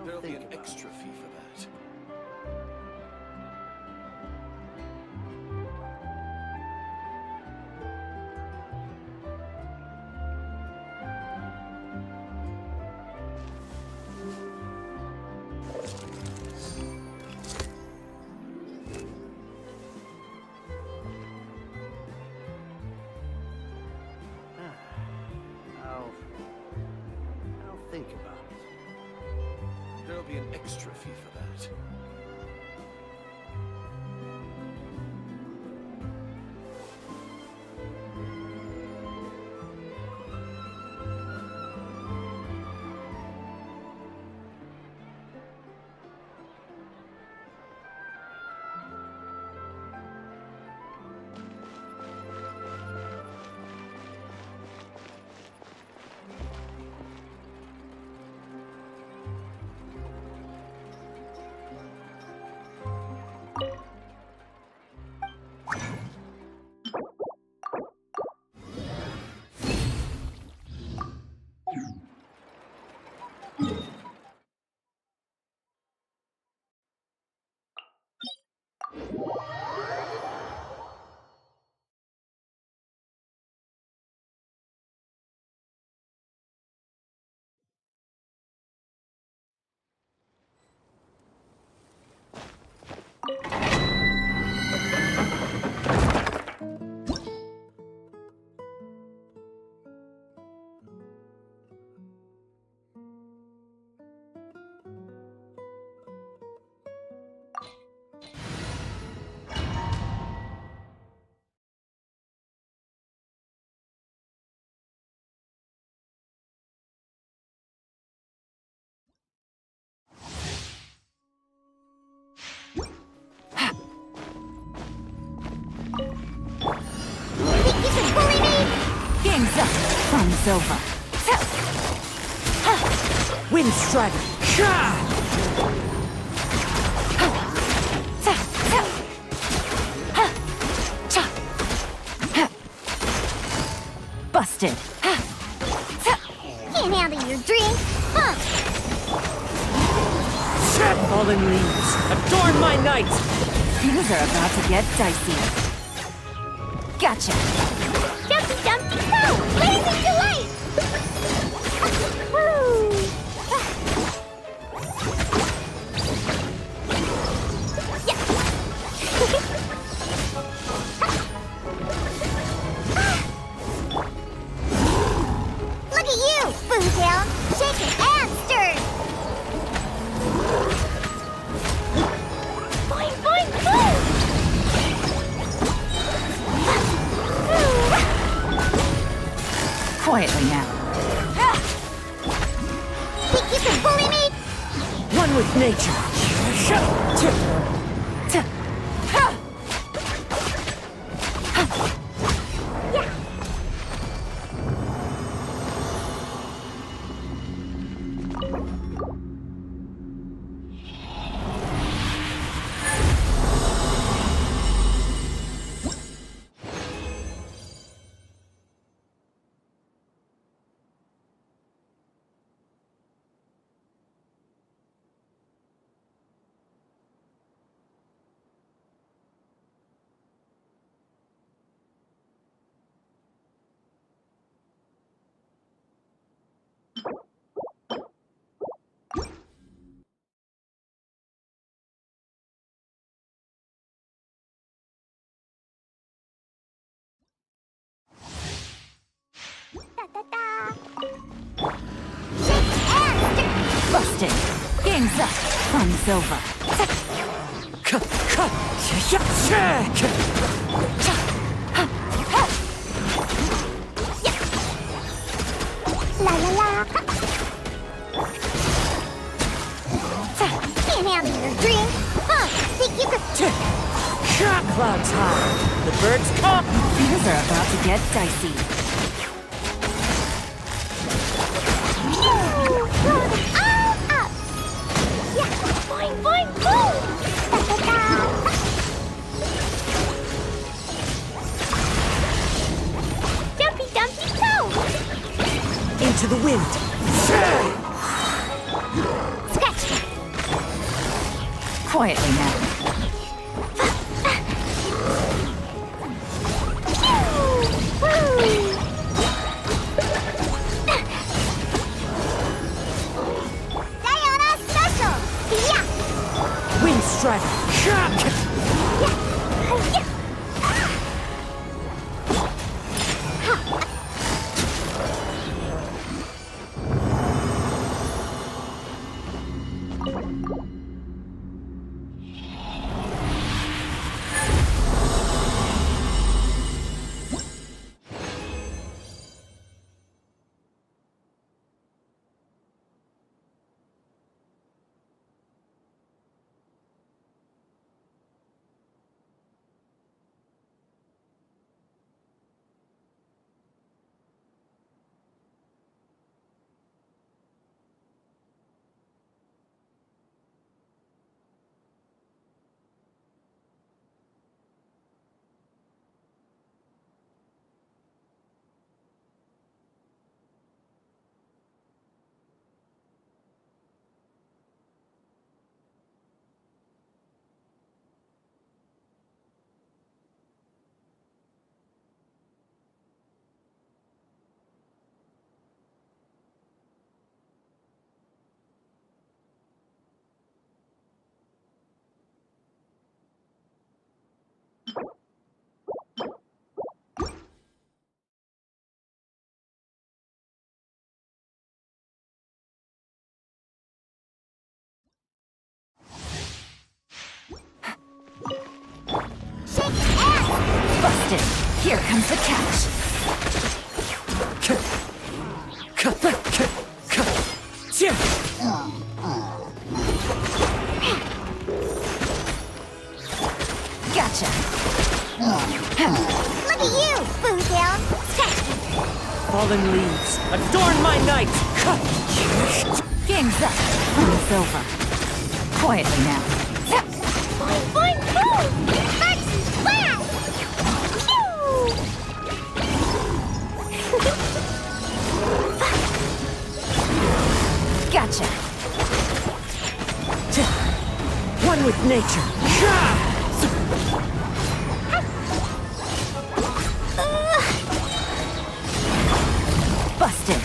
There'll be an extra fee for that. I'll think about it. There'll be an extra fee for that. Game's up. Fun's over. Wind Strider. Busted. Can't handle your drink, huh? Fallen leaves. Adorn my night. Things are about to get dicey. Gotcha. Jumpy, jumpy, go! Blazing delight! Woo! Yeah. Look at you, Boomtail! Shaking and stirred! Boing, boing, boom! Quietly now. Think you can bully me? One with nature. Busted. Game's up. Fun's over. La la la. Can't handle your drink, huh? Think you could... Clouds high. The birds come. Things are about to get dicey. Woo! Throw them all up! Yeah! Boing, boing, boom! Da-da-da! Dumpy, dumpy, toe! Into the wind. Scratch! Quietly now. Sayona special! Yeah! Wind strider. Busted. Here comes the catch. Gotcha. Look at you, Boomtail! Fallen leaves, adorn my night! Game's up. It's over. Quietly now. Boing, boing, boom! Let's splash! Gotcha. One with nature. Busted.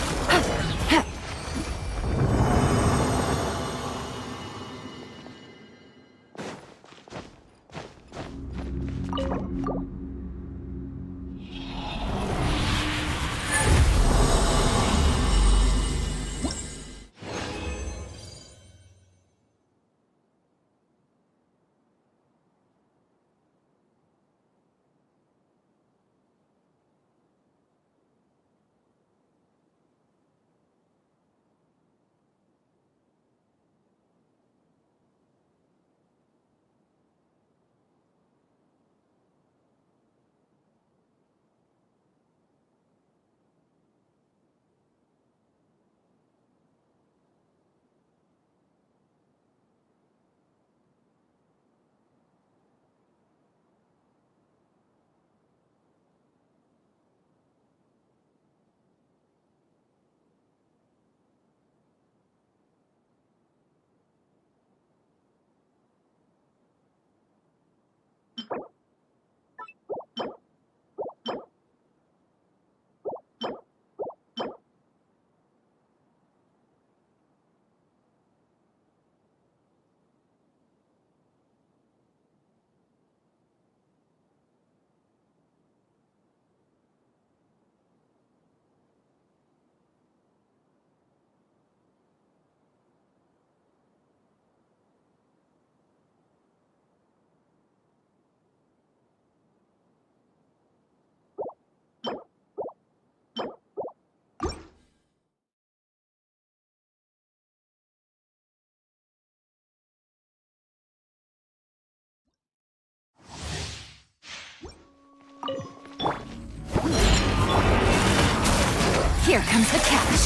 Here comes the catch.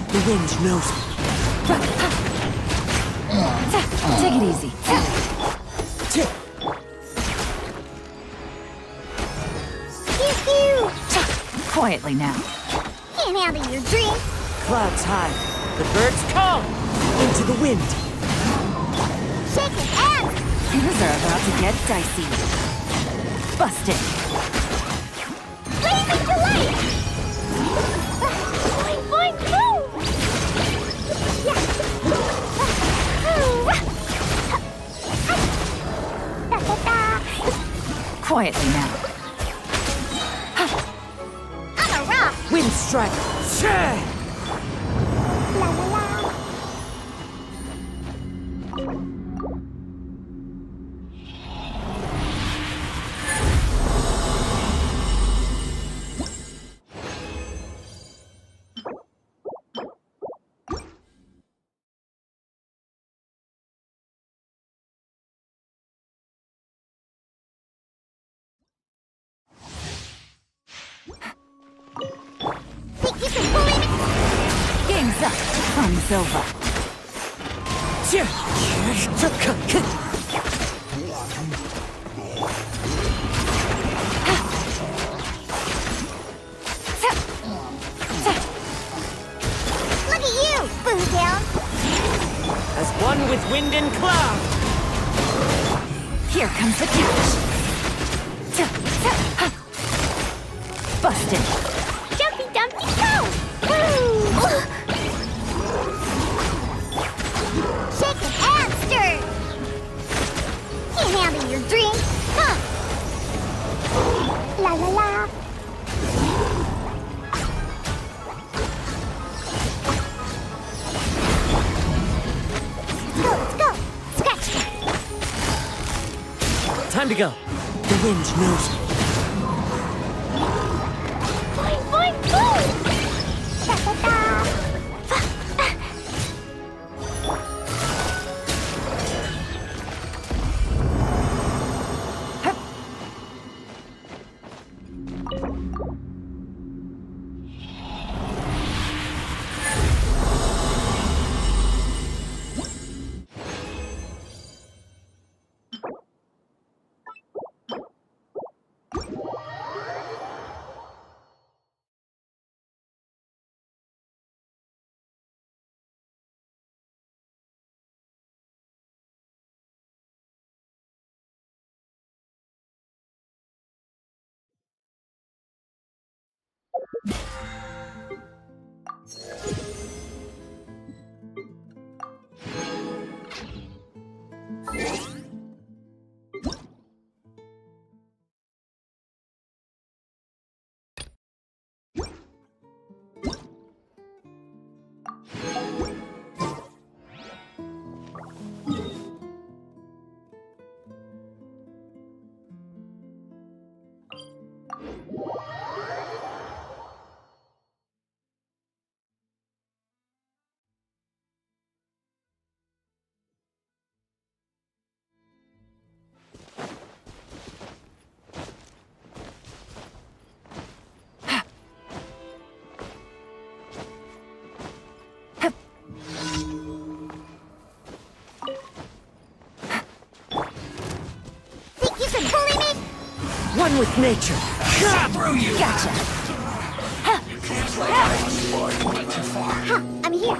The wind knows me. Take it easy. Pew pew! Quietly now. Can't handle your drink. Clouds high. The birds call! Into the wind! Shaking hands! Things are about to get dicey. Busted! Blazing delight! Boing, boing, boom! Yeah. Da, da, da. Quietly now. I'm a rock! Wind strike! Share! La la la! Think you can bully me? Game's up. Fun's over. Look at you, Boo Down! As one with wind and cloud. Here comes the catch. Busted. Jumpy Dumpty Go! Woo! Shaking and stirred! Can't handle your drink, huh? La la la! Let's go! Scratch! Time to go. The wind knows me. Boing, boing, boom! Da da da! One with nature. Through you! Gotcha. I'm here.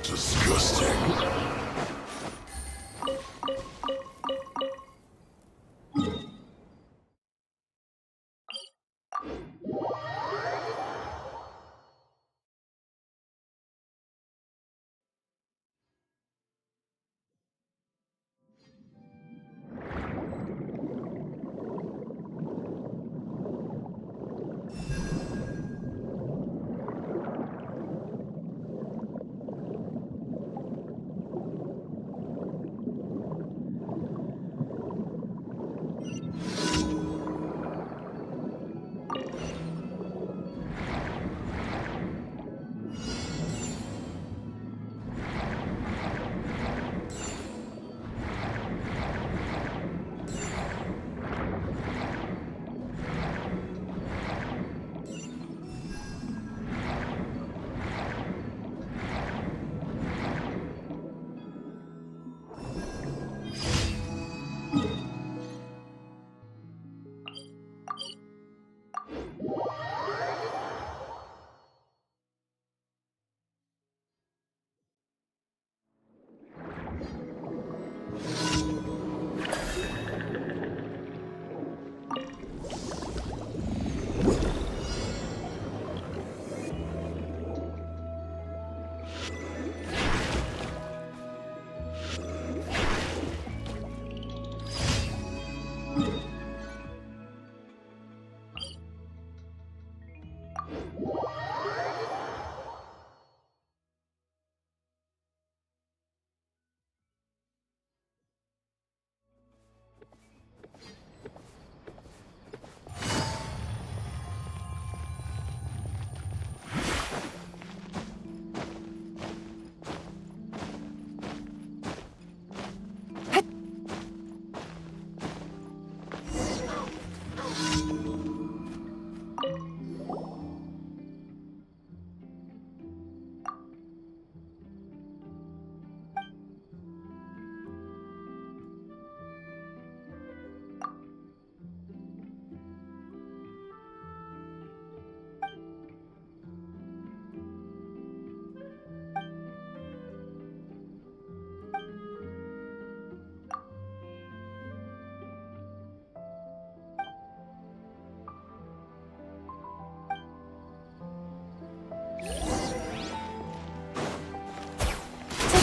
Disgusting.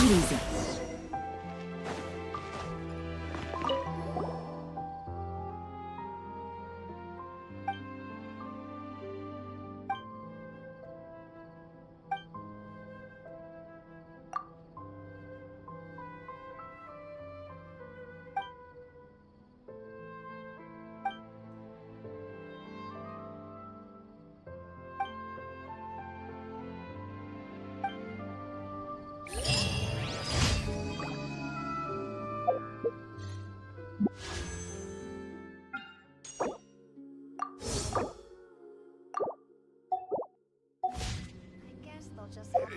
it easy.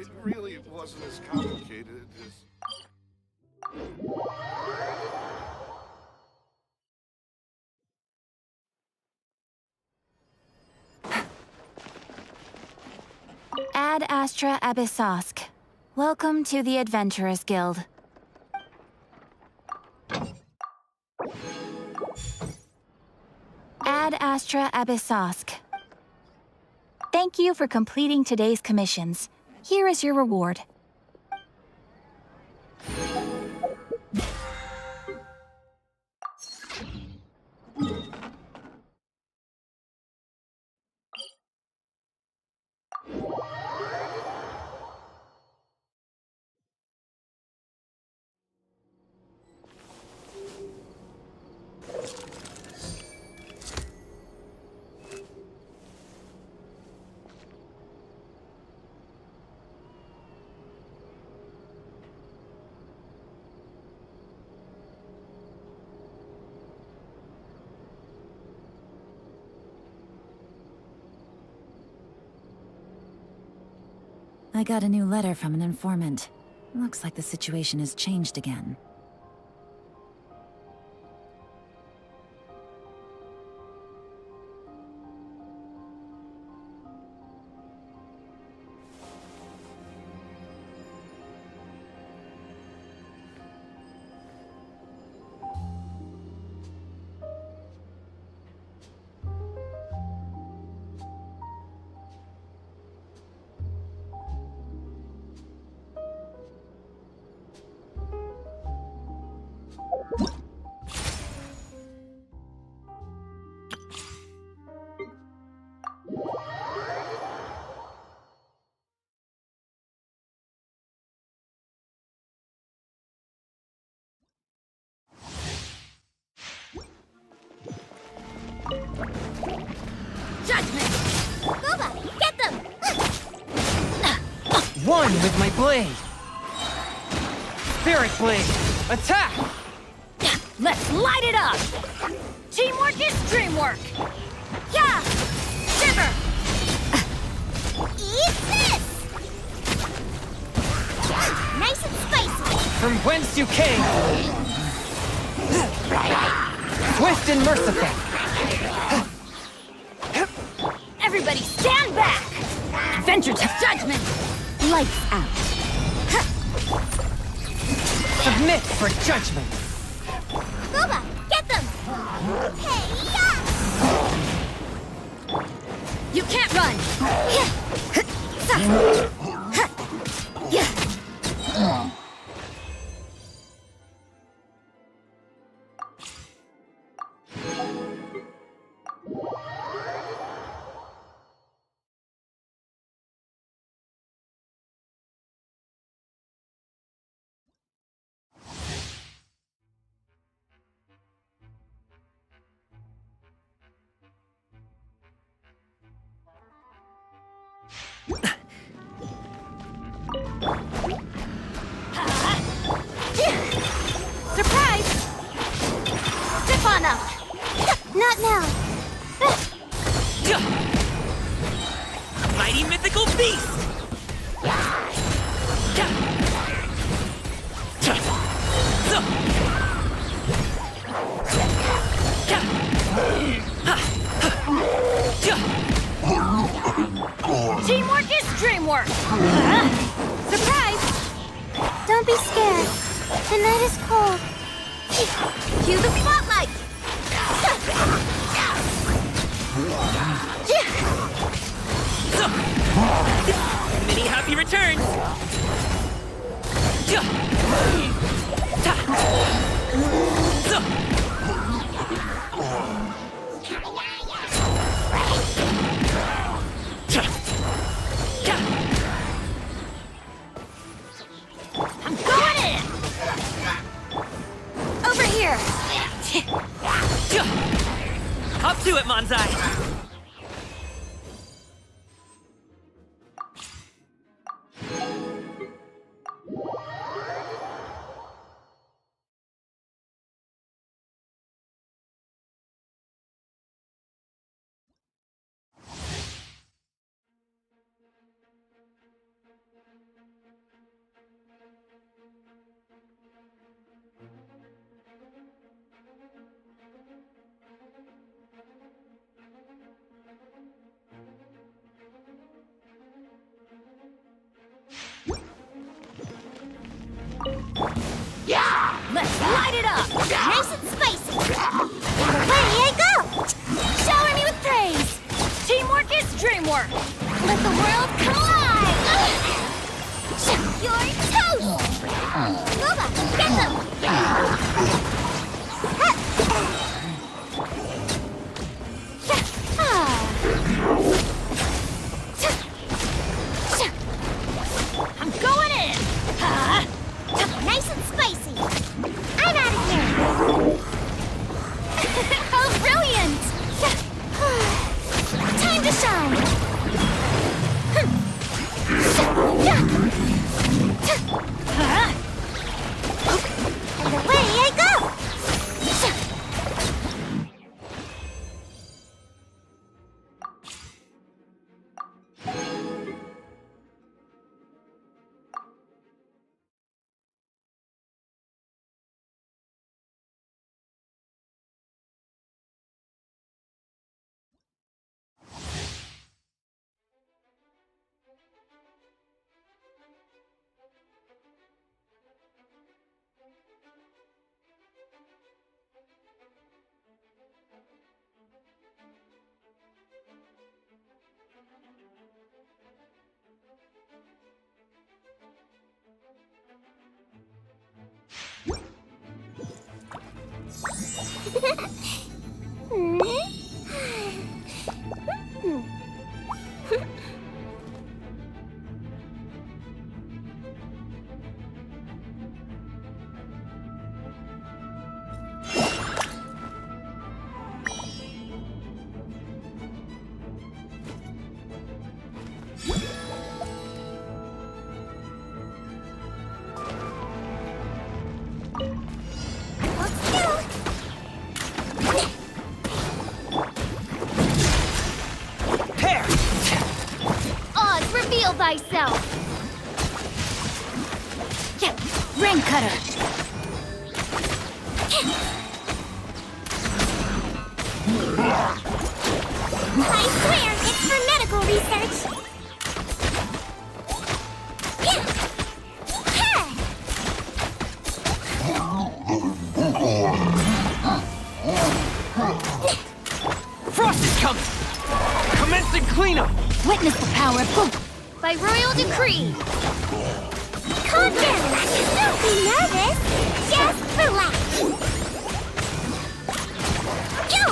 It really wasn't as complicated as... Ad Astra Abyssosk. Welcome to the Adventurers Guild. Ad Astra Abyssosk. Thank you for completing today's commissions. Here is your reward. I got a new letter from an informant. Looks like the situation has changed again. Judgment! Boba, get them! One with my blade! Spirit blade! Attack! Let's light it up! Teamwork is dreamwork! Yeah! Shiver! Eat this! Nice and spicy! From whence you came! Swift and merciful! Everybody stand back! Adventure to judgment! Lights out. Submit for judgment! Boba, get them! Hey, You can't run! surprise! Step on up! Not now! Mighty mythical beast! Teamwork is dreamwork! Surprise! Don't be scared. The night is cold. Cue the spotlight! Many happy returns! I'm going in! Over here! Up to it, Manzai! Let's light it up! Nice and spicy! Away I go! Shower me with praise! Teamwork is dreamwork! Let the world come alive! You're toast! Nova, get them! I'm going in! Nice and spicy! I'm out of here! Oh, brilliant! Time to shine! And away I go! Thyself. Ring cutter. I swear it's for medical research. Frost is coming! Commencing cleanup! Witness the power of Boom! By royal decree! Calm down! Don't be nervous! Just relax! Go!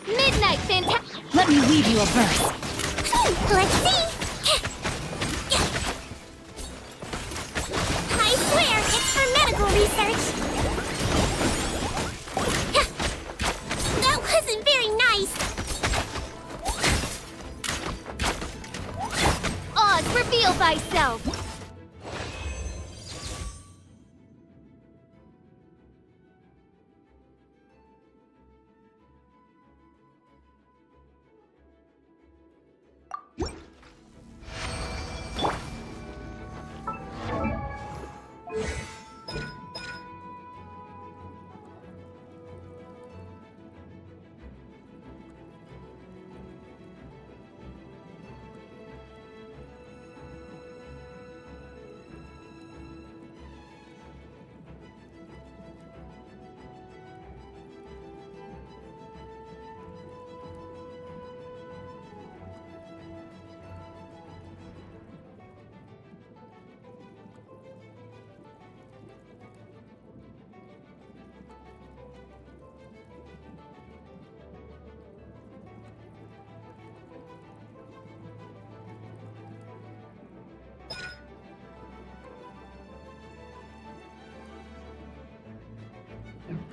Midnight Fantastic! Let me weave you a verse. Let's see! I swear it's for medical research! Wasn't very nice. Oz, reveal thyself.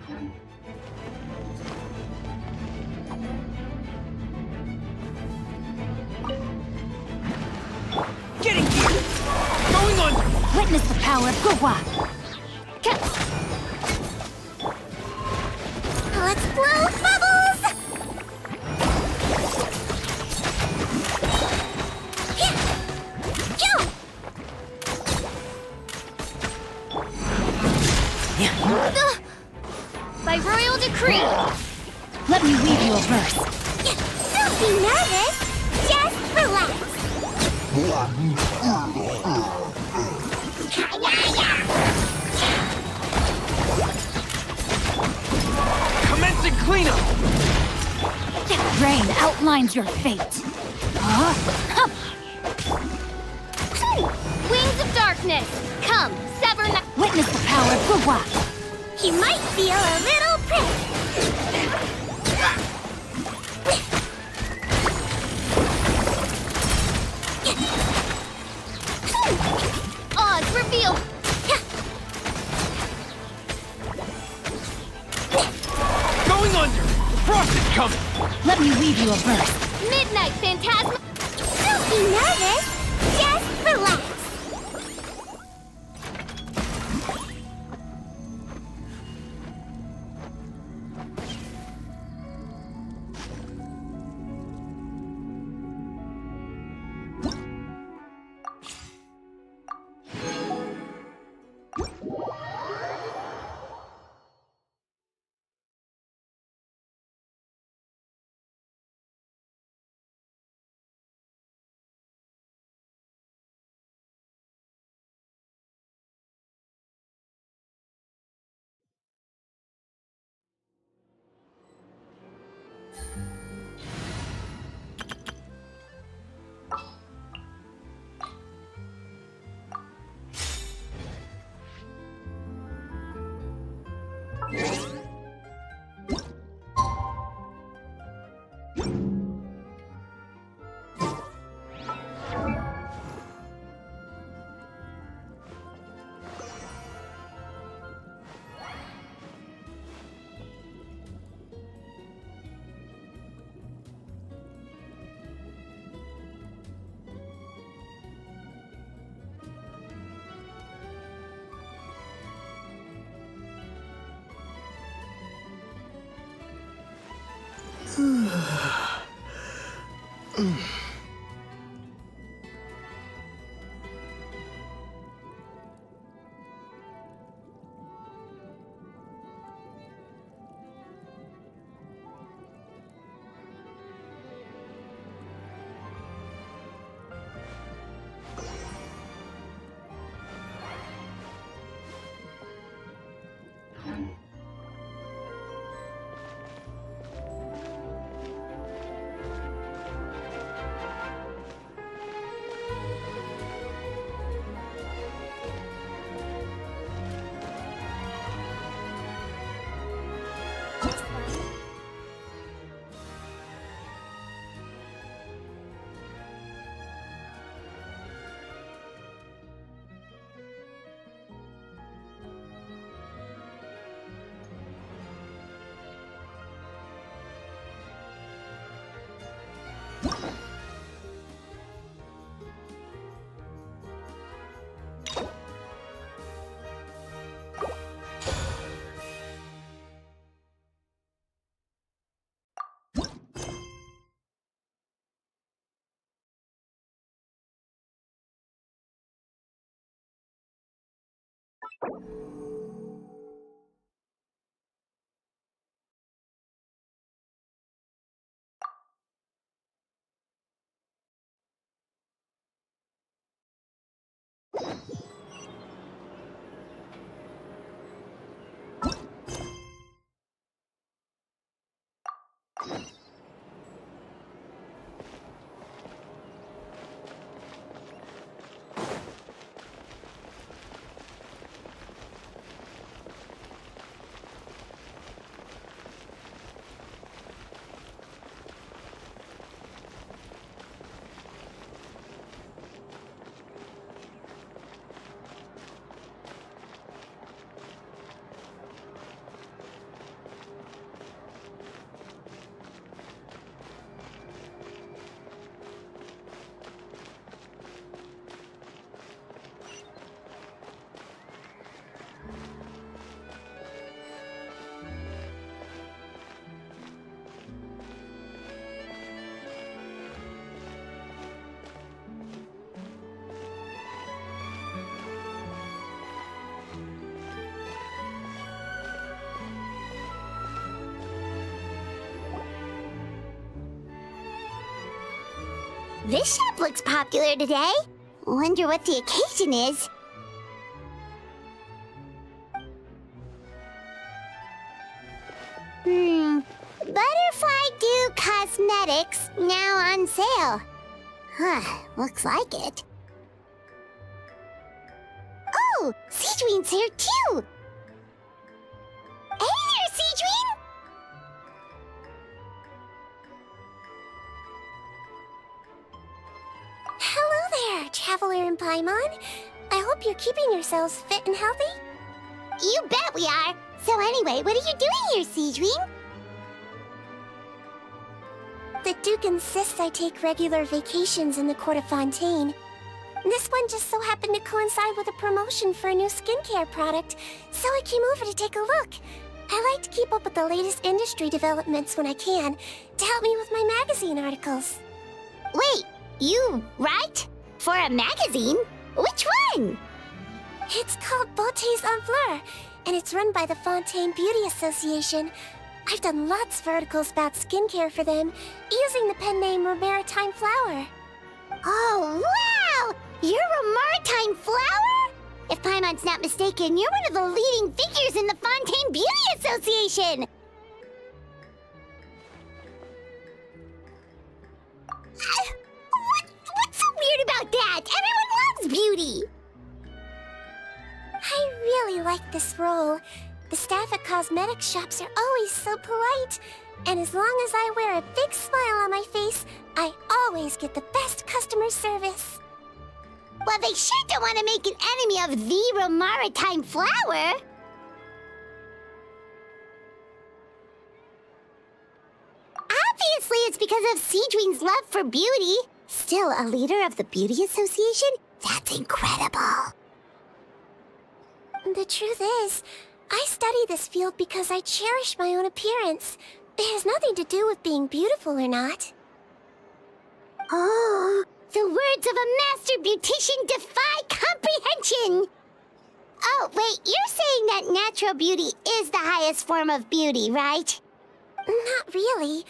Getting here! Going under! Witness the power of Gugwa! Let's blow bubbles! By royal decree! Let me weave you a verse. Don't be nervous! Just relax! Commencing cleanup! Rain outlines your fate. Wings of darkness! Come, sever na- Witness the power of Gugwa! You might feel a little prick! Odds revealed! Going under! The frost is coming! Let me weave you a verse. Midnight Phantasma! Don't be nervous! Just relax! This shop looks popular today. Wonder what the occasion is. Butterfly Dew Cosmetics now on sale. Huh, looks like it. Oh, Sigewinne's here too! Hey there, Sigewinne! Hello there, Traveler and Paimon. I hope you're keeping yourselves fit and healthy. You bet we are! So anyway, what are you doing here, Sigewinne? The Duke insists I take regular vacations in the Court of Fontaine. This one just so happened to coincide with a promotion for a new skincare product, so I came over to take a look. I like to keep up with the latest industry developments when I can, to help me with my magazine articles. Wait, you write? For a magazine? Which one? It's called Beautés en Fleur, and it's run by the Fontaine Beauty Association. I've done lots of articles about skincare for them, using the pen name Maritime Flower. Oh, wow! You're a Maritime Flower? If Paimon's not mistaken, you're one of the leading figures in the Fontaine Beauty Association! What's so weird about that? Everyone loves beauty! I really like this role. The staff at cosmetic shops are always so polite. And as long as I wear a big smile on my face, I always get the best customer service. Well, they sure don't want to make an enemy of the Maritime Flower. Obviously, it's because of Sigewinne's love for beauty. Still a leader of the Beauty Association? That's incredible. The truth is, I study this field because I cherish my own appearance. It has nothing to do with being beautiful or not. Oh, the words of a master beautician defy comprehension! Oh, wait, you're saying that natural beauty is the highest form of beauty, right? Not really.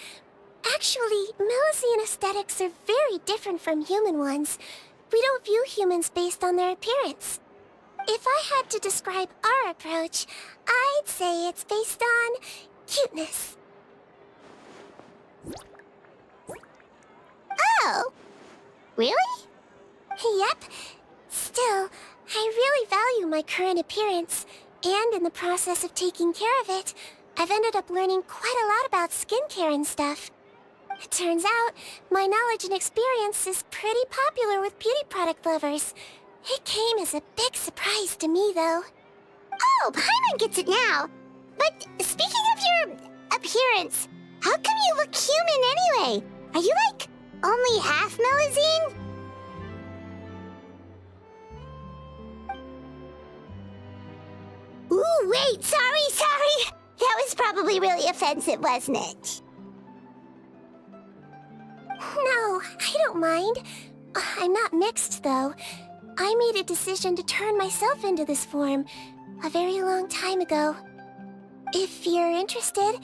Actually, melusine aesthetics are very different from human ones. We don't view humans based on their appearance. If I had to describe our approach, I'd say it's based on cuteness. Oh! Really? Yep. Still, I really value my current appearance, and in the process of taking care of it, I've ended up learning quite a lot about skincare and stuff. It turns out, my knowledge and experience is pretty popular with beauty product lovers. It came as a big surprise to me, though. Oh, Paimon gets it now. But speaking of your appearance, how come you look human anyway? Are you, like, only half melusine? Ooh, wait, sorry. That was probably really offensive, wasn't it? No, I don't mind. I'm not mixed, though. I made a decision to turn myself into this form a very long time ago. If you're interested,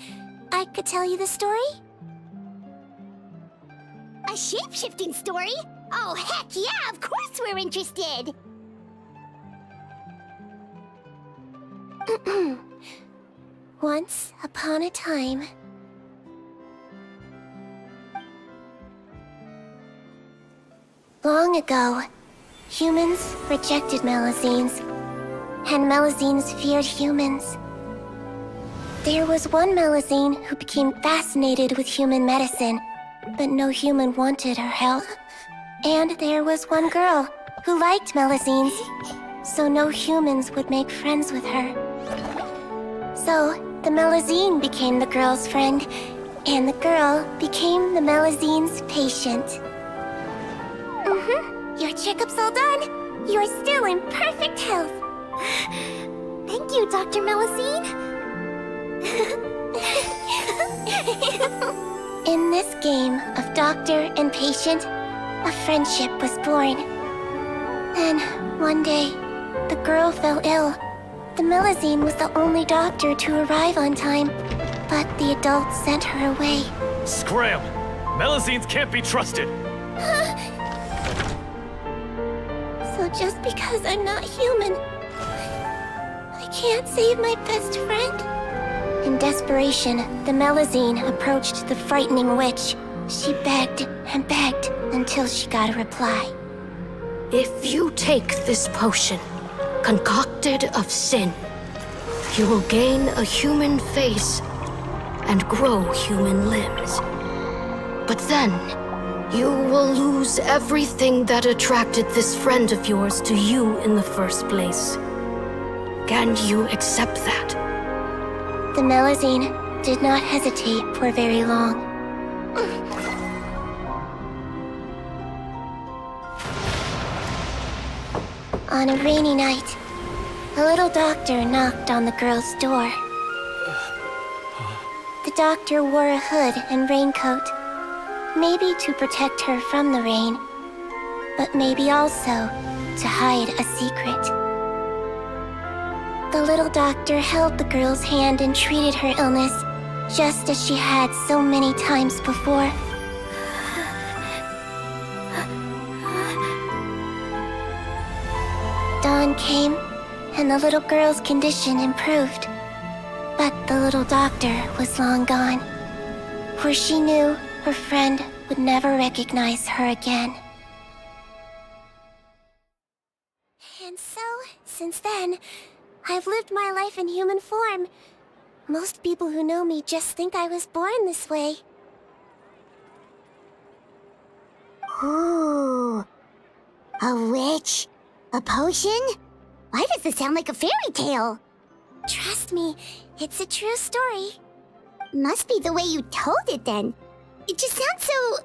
I could tell you the story. A shape-shifting story? Oh, heck yeah, of course we're interested! Once upon a time... Long ago, humans rejected melusines, and melusines feared humans. There was one melusine who became fascinated with human medicine, but no human wanted her help. And there was one girl who liked melusines, so no humans would make friends with her. So, the melusine became the girl's friend, and the girl became the melusine's patient. Your checkup's all done. You're still in perfect health. Thank you, Dr. Melusine. In this game of doctor and patient, a friendship was born. Then, one day, the girl fell ill. The melusine was the only doctor to arrive on time, but the adults sent her away. Scram! Melusines can't be trusted! So just because I'm not human, I can't save my best friend? In desperation, the melusine approached the frightening witch. She begged and begged until she got a reply. If you take this potion, concocted of sin, you will gain a human face and grow human limbs. But then, you will lose everything that attracted this friend of yours to you in the first place. Can you accept that? The melusine did not hesitate for very long. On a rainy night, a little doctor knocked on the girl's door. The doctor wore a hood and raincoat, maybe to protect her from the rain, but maybe also to hide a secret. The little doctor held the girl's hand and treated her illness, just as she had so many times before. Dawn came, and the little girl's condition improved. But the little doctor was long gone, for she knew her friend would never recognize her again. And so, since then, I've lived my life in human form. Most people who know me just think I was born this way. Ooh. A witch? A potion? Why does this sound like a fairy tale? Trust me, it's a true story. Must be the way you told it then. It just sounds so...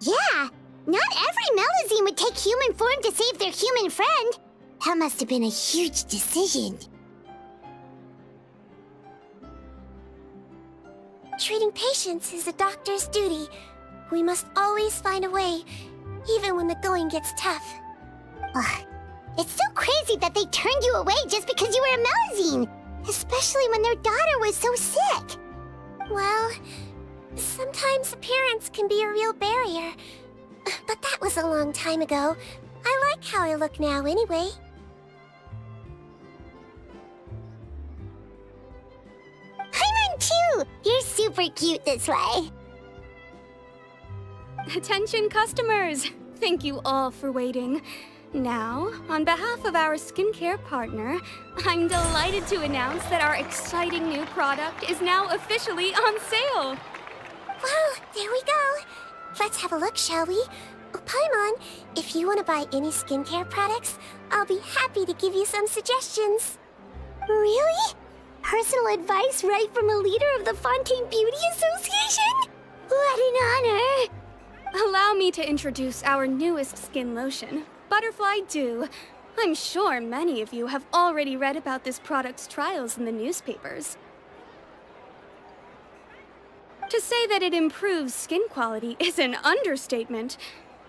Yeah, not every melusine would take human form to save their human friend. That must have been a huge decision. Treating patients is a doctor's duty. We must always find a way, even when the going gets tough. Ugh. It's so crazy that they turned you away just because you were a melusine, especially when their daughter was so sick. Well, sometimes appearance can be a real barrier. But that was a long time ago. I like how I look now anyway. I run too! You're super cute this way. Attention customers! Thank you all for waiting. Now, on behalf of our skincare partner, I'm delighted to announce that our exciting new product is now officially on sale! Well, there we go. Let's have a look, shall we? Oh, Paimon, if you want to buy any skincare products, I'll be happy to give you some suggestions. Really? Personal advice right from a leader of the Fontaine Beauty Association? What an honor! Allow me to introduce our newest skin lotion, Butterfly Dew. I'm sure many of you have already read about this product's trials in the newspapers. To say that it improves skin quality is an understatement.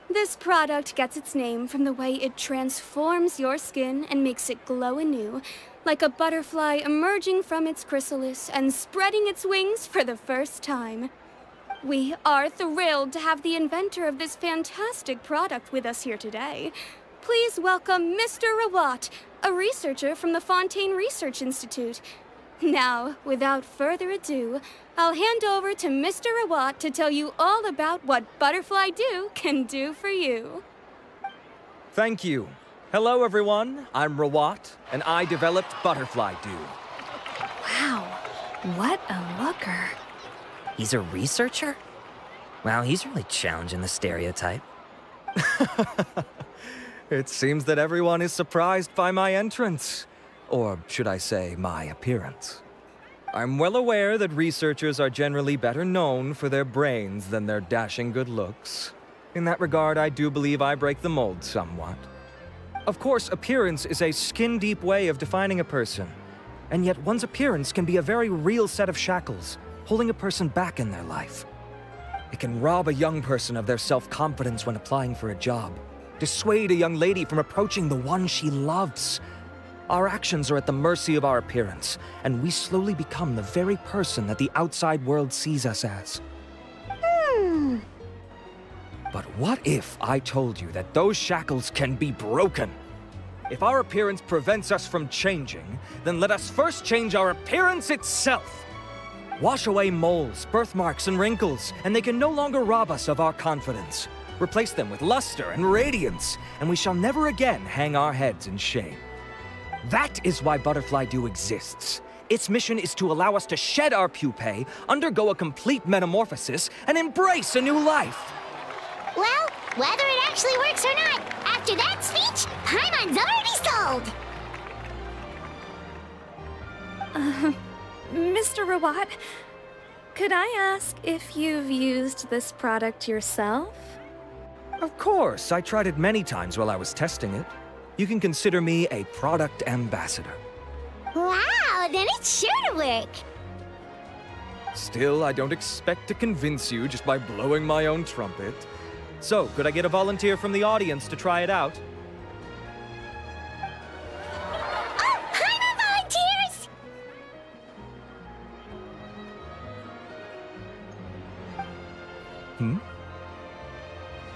This product gets its name from the way it transforms your skin and makes it glow anew, like a butterfly emerging from its chrysalis and spreading its wings for the first time. We are thrilled to have the inventor of this fantastic product with us here today. Please welcome Mr. Rawat, a researcher from the Fontaine Research Institute. Now, without further ado, I'll hand over to Mr. Rawat to tell you all about what Butterfly Dew can do for you. Thank you. Hello, everyone. I'm Rawat, and I developed Butterfly Dew. Wow, what a looker. He's a researcher? Wow, he's really challenging the stereotype. It seems that everyone is surprised by my entrance. Or should I say, my appearance. I'm well aware that researchers are generally better known for their brains than their dashing good looks. In that regard, I do believe I break the mold somewhat. Of course, appearance is a skin-deep way of defining a person. And yet one's appearance can be a very real set of shackles, holding a person back in their life. It can rob a young person of their self-confidence when applying for a job, dissuade a young lady from approaching the one she loves. Our actions are at the mercy of our appearance, and we slowly become the very person that the outside world sees us as. But what if I told you that those shackles can be broken? If our appearance prevents us from changing, then let us first change our appearance itself. Wash away moles, birthmarks, and wrinkles, and they can no longer rob us of our confidence. Replace them with luster and radiance, and we shall never again hang our heads in shame. That is why Butterfly Dew exists. Its mission is to allow us to shed our pupae, undergo a complete metamorphosis, and embrace a new life. Well, whether it actually works or not, after that speech, Paimon's already sold! Mr. Robot, could I ask if you've used this product yourself? Of course, I tried it many times while I was testing it. You can consider me a product ambassador. Wow, then it's sure to work! Still, I don't expect to convince you just by blowing my own trumpet. So, could I get a volunteer from the audience to try it out? Oh, Paimon volunteers!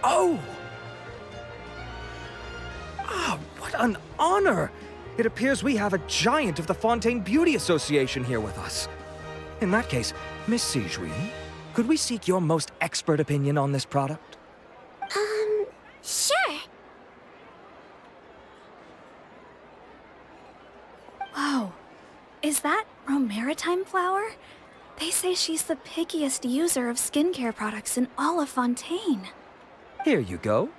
Oh! Ah, what an honor! It appears we have a giant of the Fontaine Beauty Association here with us. In that case, Miss Sigewinne, could we seek your most expert opinion on this product? Sure. Whoa, is that Meropide flower? They say she's the pickiest user of skincare products in all of Fontaine. Here you go.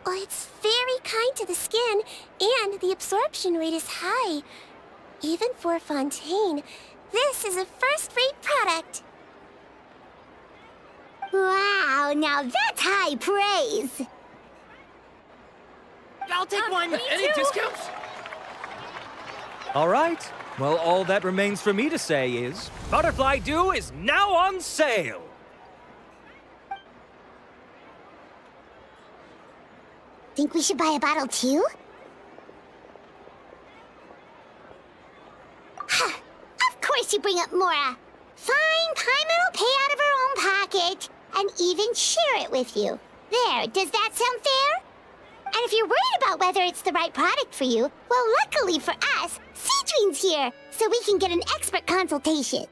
Well, it's very kind to the skin, and the absorption rate is high. Even for Fontaine, this is a first-rate product. Wow, now that's high praise! I'll take one. Any discounts? All right. Well, all that remains for me to say is, Butterfly Dew is now on sale! Think we should buy a bottle too? Of course you bring up Mora. Fine, Paimon will pay out of her own pocket and even share it with you. There, does that sound fair? And if you're worried about whether it's the right product for you, well, luckily for us, Sigewinne's here, so we can get an expert consultation.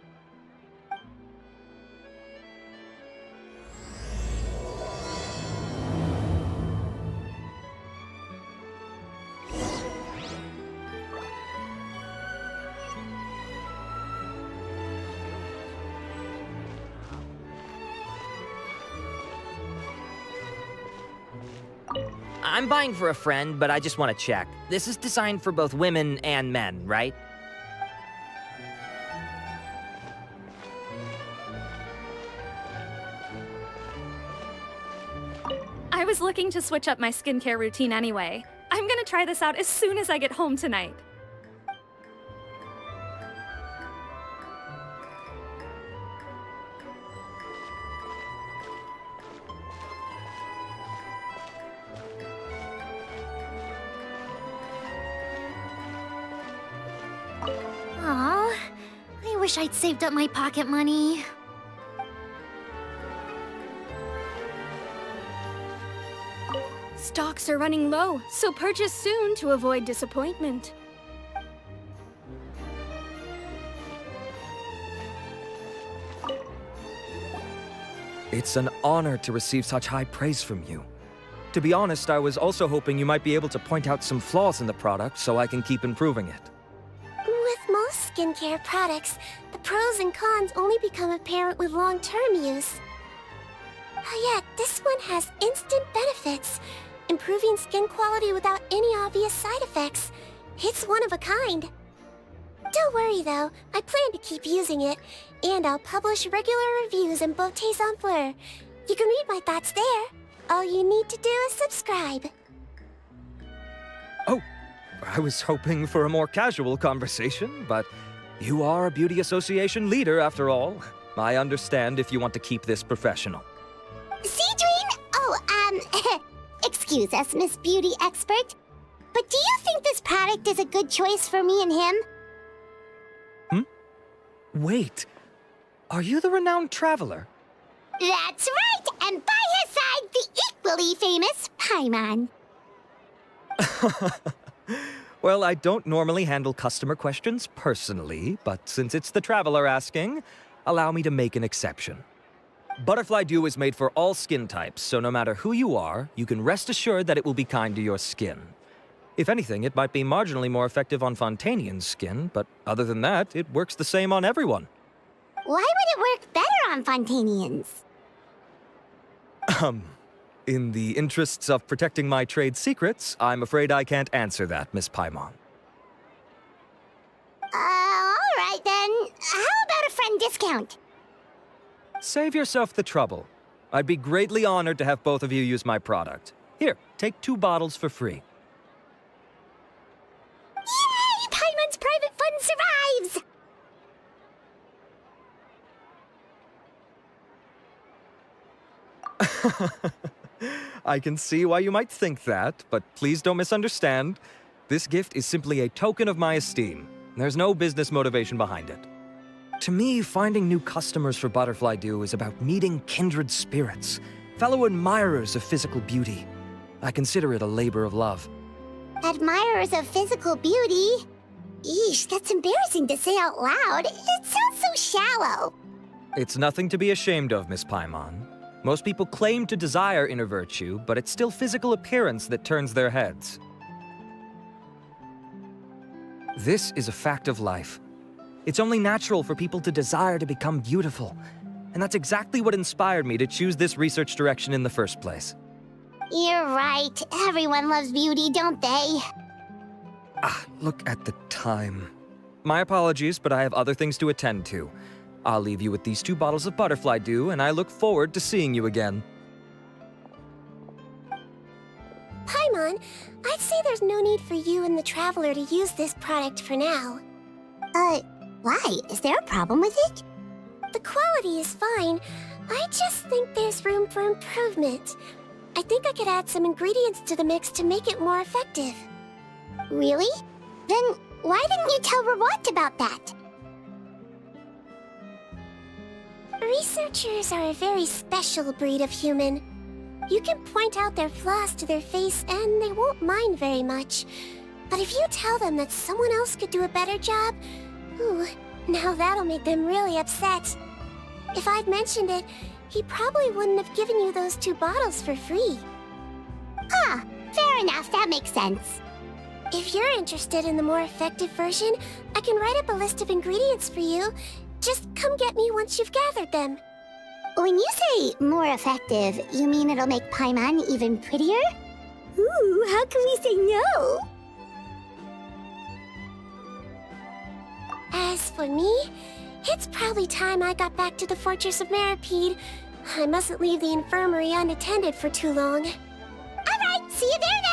I'm buying for a friend, but I just want to check. This is designed for both women and men, right? I was looking to switch up my skincare routine anyway. I'm gonna try this out as soon as I get home tonight. Aw, I wish I'd saved up my pocket money. Stocks are running low, so purchase soon to avoid disappointment. It's an honor to receive such high praise from you. To be honest, I was also hoping you might be able to point out some flaws in the product so I can keep improving it. With most skincare products, the pros and cons only become apparent with long-term use. Yet, this one has instant benefits, improving skin quality without any obvious side effects. It's one of a kind. Don't worry though, I plan to keep using it, and I'll publish regular reviews in Beautés en Fleur. You can read my thoughts there. All you need to do is subscribe. Oh, I was hoping for a more casual conversation, but you are a beauty association leader after all. I understand if you want to keep this professional. Sigewinne! Oh, excuse Excuse us, Miss Beauty Expert, but do you think this product is a good choice for me and him? Wait, are you the renowned traveler? That's right, and by his side, the equally famous Paimon. Well, I don't normally handle customer questions personally, but since it's the traveler asking, allow me to make an exception. Butterfly Dew is made for all skin types, so no matter who you are, you can rest assured that it will be kind to your skin. If anything, it might be marginally more effective on Fontanian's skin, but other than that, it works the same on everyone. Why would it work better on Fontanians? In the interests of protecting my trade secrets, I'm afraid I can't answer that, Miss Paimon. Alright then. How about a friend discount? Save yourself the trouble. I'd be greatly honored to have both of you use my product. Here, take 2 bottles for free. Yay! Paimon's private fund survives! I can see why you might think that, but please don't misunderstand. This gift is simply a token of my esteem. There's no business motivation behind it. To me, finding new customers for Butterfly Dew is about meeting kindred spirits, fellow admirers of physical beauty. I consider it a labor of love. Admirers of physical beauty? Eesh, that's embarrassing to say out loud. It sounds so shallow. It's nothing to be ashamed of, Miss Paimon. Most people claim to desire inner virtue, but it's still physical appearance that turns their heads. This is a fact of life. It's only natural for people to desire to become beautiful. And that's exactly what inspired me to choose this research direction in the first place. You're right. Everyone loves beauty, don't they? Look at the time. My apologies, but I have other things to attend to. I'll leave you with these 2 bottles of Butterfly Dew, and I look forward to seeing you again. Paimon, I'd say there's no need for you and the Traveler to use this product for now. Why? Is there a problem with it? The quality is fine. I just think there's room for improvement. I think I could add some ingredients to the mix to make it more effective. Really? Then why didn't you tell Rawat about that? Researchers are a very special breed of human. You can point out their flaws to their face and they won't mind very much. But if you tell them that someone else could do a better job, ooh, now that'll make them really upset. If I'd mentioned it, he probably wouldn't have given you those 2 bottles for free. Fair enough, that makes sense. If you're interested in the more effective version, I can write up a list of ingredients for you. Just come get me once you've gathered them. When you say more effective, you mean it'll make Paimon even prettier? Ooh, how can we say no? As for me, it's probably time I got back to the Fortress of Meropide. I mustn't leave the infirmary unattended for too long. Alright, see you there then!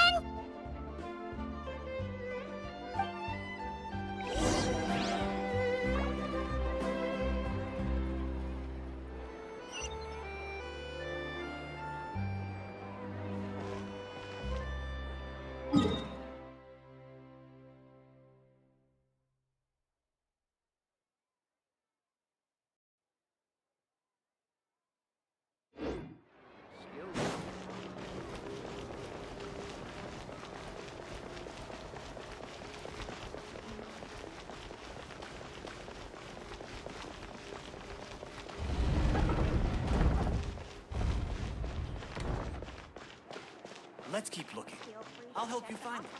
Let's keep looking. I'll help you find it.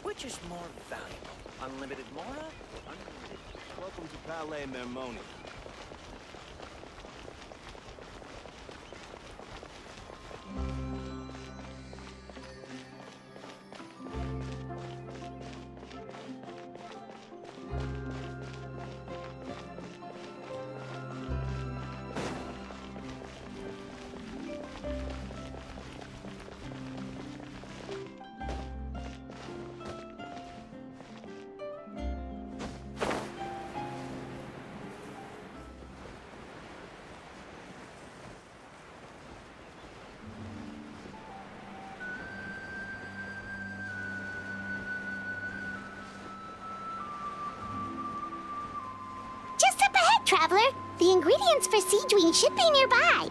Which is more valuable? Unlimited Mora or unlimited? Welcome to Palais Mermoni. The ingredients for Sigewinne should be nearby.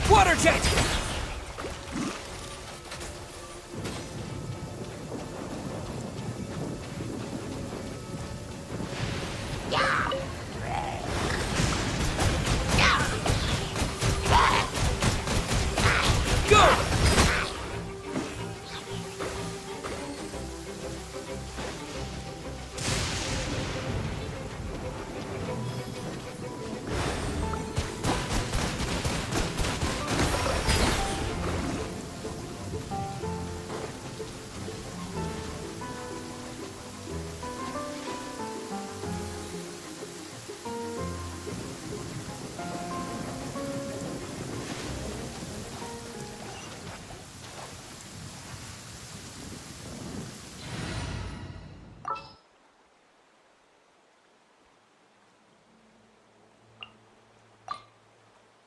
Water jet! Go!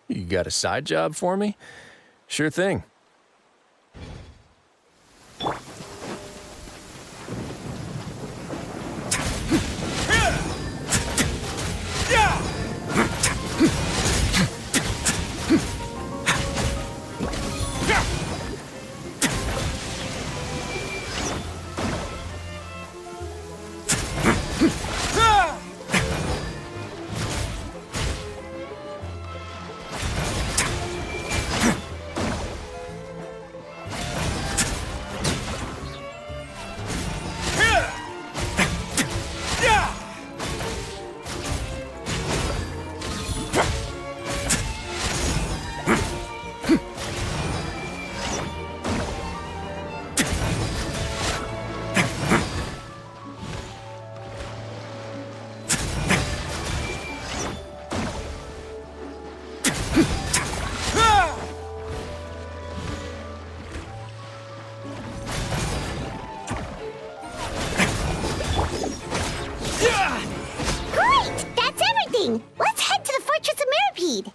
You got a side job for me? Sure thing. Great! That's everything! Let's head to the Fortress of Meropide!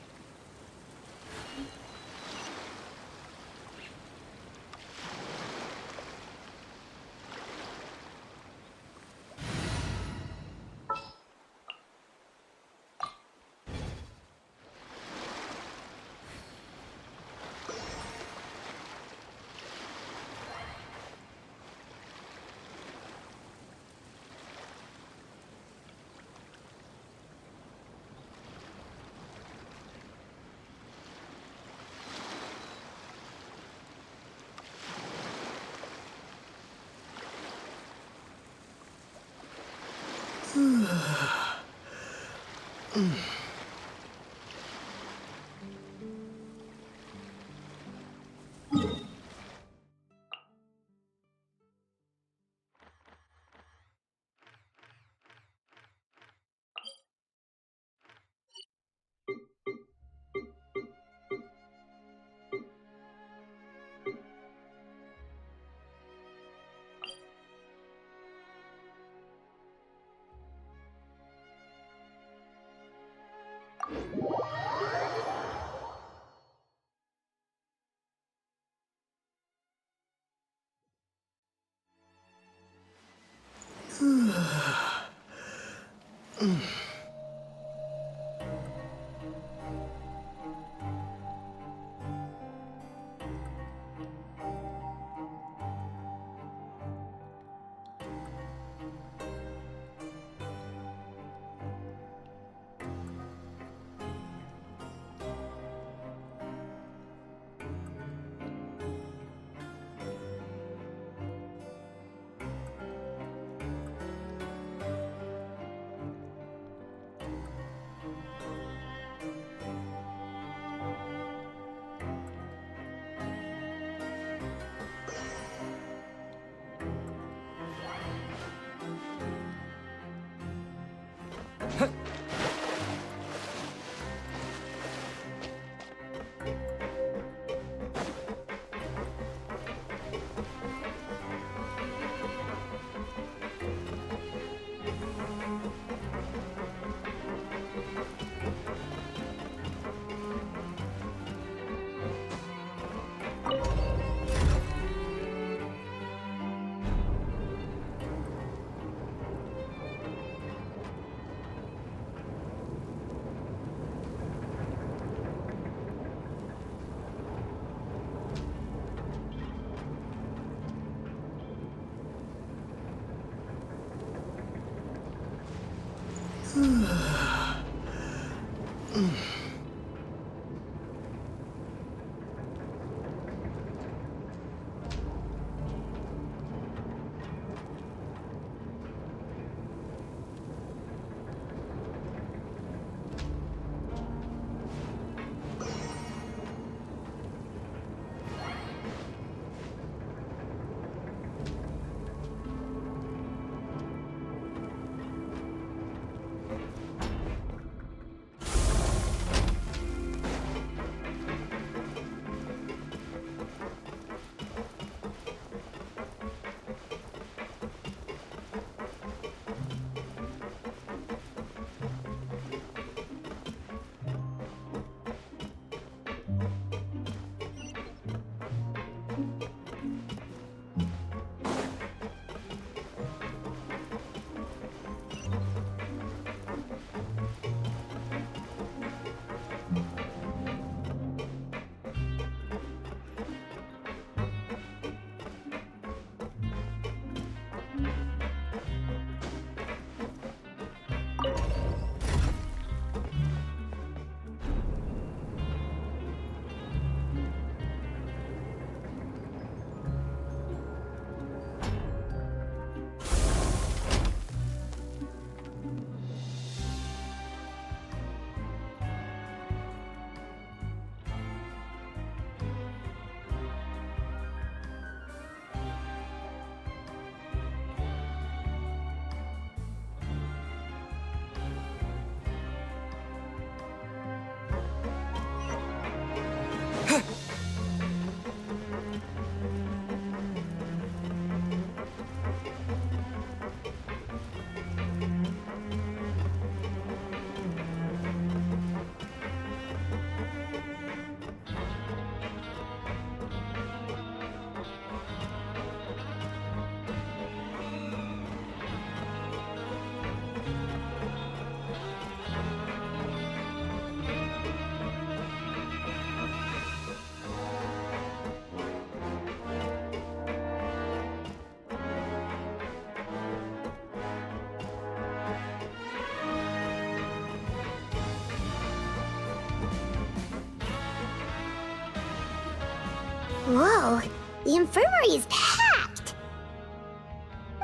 Whoa, the infirmary is packed!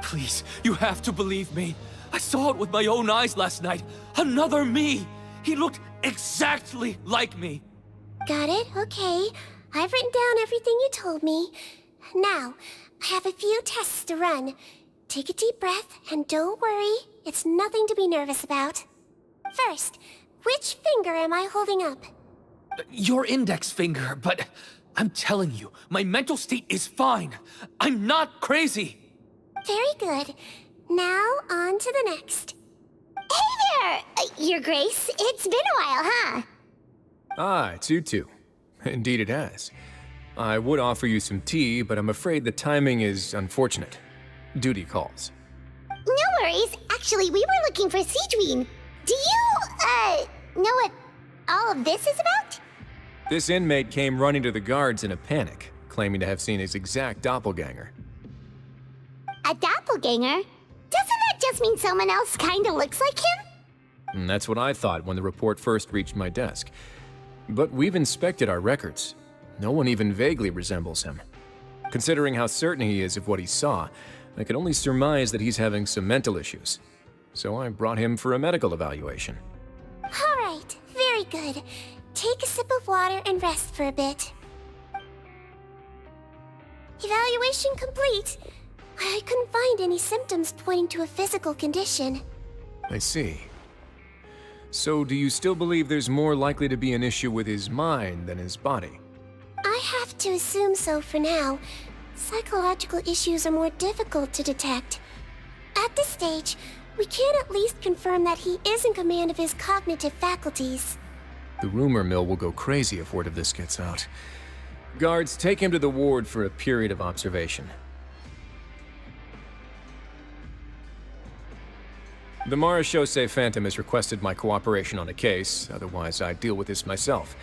Please, you have to believe me. I saw it with my own eyes last night. Another me! He looked exactly like me. Got it, okay. I've written down everything you told me. Now, I have a few tests to run. Take a deep breath, and don't worry, it's nothing to be nervous about. First, which finger am I holding up? Your index finger, but I'm telling you, my mental state is fine. I'm not crazy. Very good. Now, on to the next. Hey there, Your Grace. It's been a while, huh? Ah, it's you two. Indeed it has. I would offer you some tea, but I'm afraid the timing is unfortunate. Duty calls. No worries. Actually, we were looking for Sigewinne. Do you, know what all of this is about? This inmate came running to the guards in a panic, claiming to have seen his exact doppelganger. A doppelganger? Doesn't that just mean someone else kinda looks like him? And that's what I thought when the report first reached my desk. But we've inspected our records. No one even vaguely resembles him. Considering how certain he is of what he saw, I could only surmise that he's having some mental issues. So I brought him for a medical evaluation. All right, very good. Take a sip of water and rest for a bit. Evaluation complete. I couldn't find any symptoms pointing to a physical condition. I see. So do you still believe there's more likely to be an issue with his mind than his body? I have to assume so for now. Psychological issues are more difficult to detect. At this stage, we can at least confirm that he is in command of his cognitive faculties. The rumor mill will go crazy if word of this gets out. Guards, take him to the ward for a period of observation. The Marechaussee Phantom has requested my cooperation on a case, otherwise I'd deal with this myself.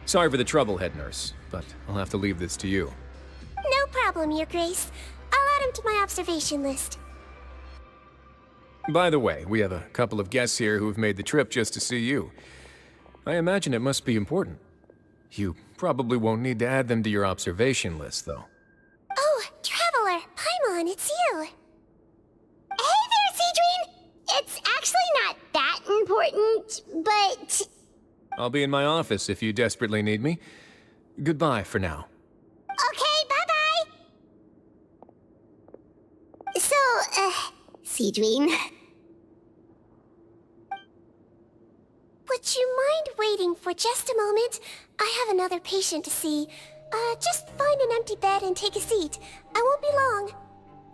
Sorry for the trouble, head nurse, but I'll have to leave this to you. No problem, Your Grace. I'll add him to my observation list. By the way, we have a couple of guests here who have made the trip just to see you. I imagine it must be important. You probably won't need to add them to your observation list, though. Oh, Traveler, Paimon, it's you. Hey there, Sigewinne! It's actually not that important, but... I'll be in my office if you desperately need me. Goodbye for now. Okay, bye-bye! So, Sigewinne... Would you mind waiting for just a moment? I have another patient to see. Just find an empty bed and take a seat. I won't be long.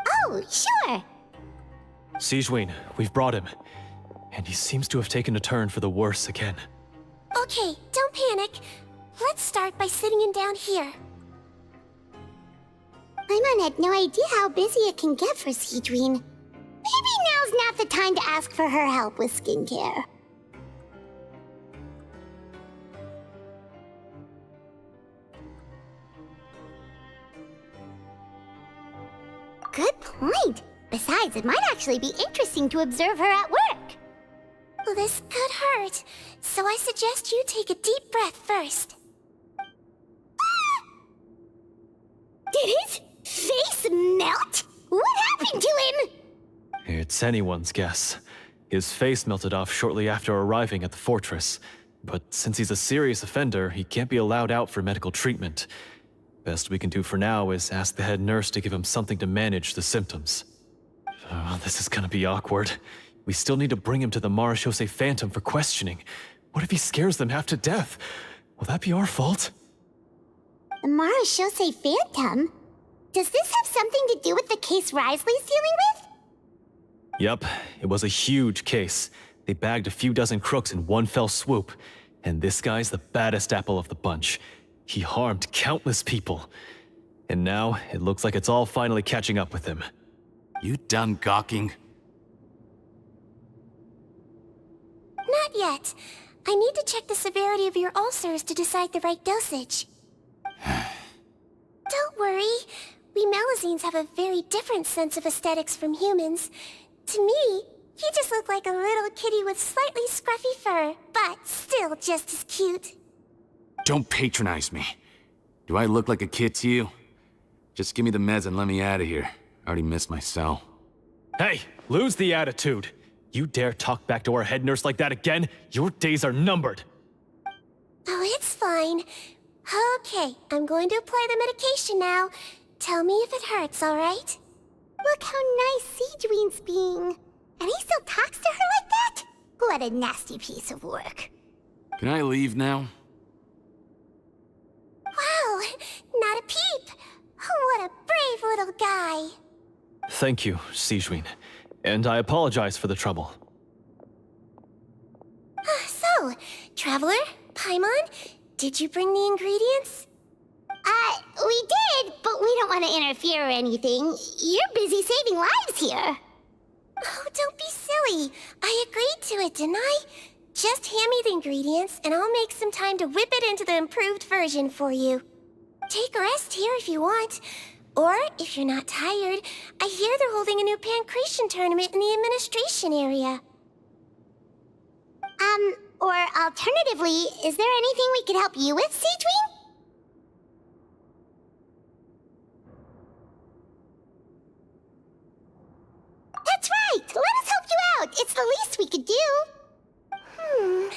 Oh, sure! Sigewinne, we've brought him. And he seems to have taken a turn for the worse again. Okay, don't panic. Let's start by sitting him down here. Paimon had no idea how busy it can get for Sigewinne. Maybe now's not the time to ask for her help with skincare. Good point. Besides, it might actually be interesting to observe her at work. Well, this could hurt, so I suggest you take a deep breath first. Did his face melt? What happened to him? It's anyone's guess. His face melted off shortly after arriving at the fortress. But since he's a serious offender, he can't be allowed out for medical treatment. Best we can do for now is ask the head nurse to give him something to manage the symptoms. Oh, this is gonna be awkward. We still need to bring him to the Marechaussee Phantom for questioning. What if he scares them half to death? Will that be our fault? The Marechaussee Phantom? Does this have something to do with the case Risley's dealing with? Yep, it was a huge case. They bagged a few dozen crooks in one fell swoop. And this guy's the baddest apple of the bunch. He harmed countless people. And now, it looks like it's all finally catching up with him. You done gawking? Not yet. I need to check the severity of your ulcers to decide the right dosage. Don't worry. We melusines have a very different sense of aesthetics from humans. To me, you just look like a little kitty with slightly scruffy fur, but still just as cute. Don't patronize me. Do I look like a kid to you? Just give me the meds and let me out of here. I already missed my cell. Hey, lose the attitude. You dare talk back to our head nurse like that again? Your days are numbered. Oh, it's fine. Okay, I'm going to apply the medication now. Tell me if it hurts, alright? Look how nice Sigewinne's being. And he still talks to her like that? What a nasty piece of work. Can I leave now? Wow, not a peep. What a brave little guy. Thank you, Sigewinne. And I apologize for the trouble. So, Traveler, Paimon, did you bring the ingredients? We did, but we don't want to interfere or anything. You're busy saving lives here. Oh, don't be silly. I agreed to it, didn't I? Just hand me the ingredients, and I'll make some time to whip it into the improved version for you. Take a rest here if you want. Or, if you're not tired, I hear they're holding a new pancreation tournament in the administration area. Or alternatively, is there anything we could help you with, Sigewinne? That's right! Let us help you out! It's the least we could do!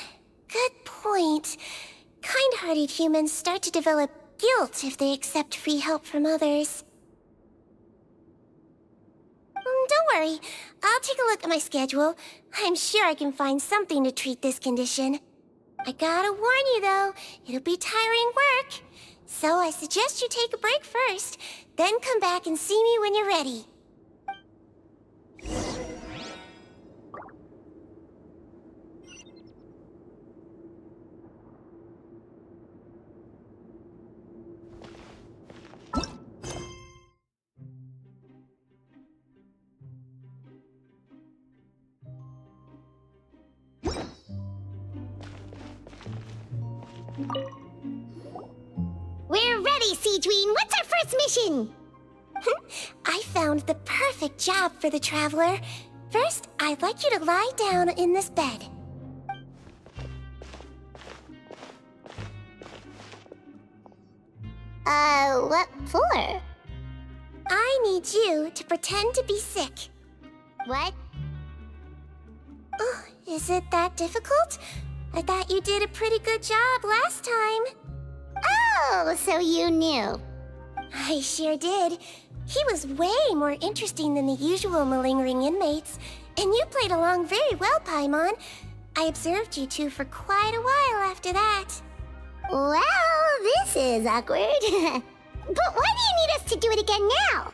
Good point. Kind-hearted humans start to develop guilt if they accept free help from others. Don't worry. I'll take a look at my schedule. I'm sure I can find something to treat this condition. I gotta warn you, though, it'll be tiring work. So I suggest you take a break first, then come back and see me when you're ready. We're ready, Sigewinne! What's our first mission? I found the perfect job for the Traveler. First, I'd like you to lie down in this bed. What for? I need you to pretend to be sick. What? Oh, is it that difficult? I thought you did a pretty good job last time. Oh, so you knew. I sure did. He was way more interesting than the usual malingering inmates, and you played along very well, Paimon. I observed you two for quite a while after that. Well, this is awkward. But why do you need us to do it again now?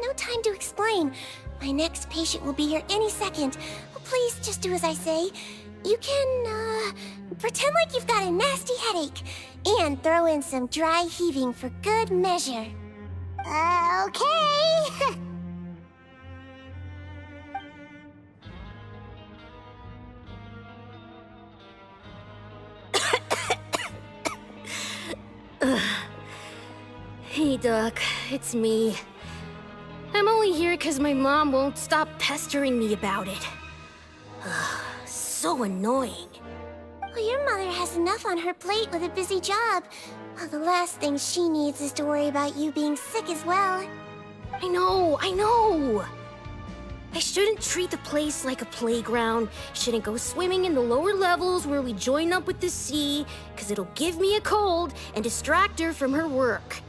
No time to explain. My next patient will be here any second. Please just do as I say. You can, pretend like you've got a nasty headache, and throw in some dry heaving for good measure. Okay. Hey, Doc, it's me. I'm only here because my mom won't stop pestering me about it. So annoying. Well, your mother has enough on her plate with a busy job. Well, the last thing she needs is to worry about you being sick as well. I know. I shouldn't treat the place like a playground. Shouldn't go swimming in the lower levels where we join up with the sea, because it'll give me a cold and distract her from her work.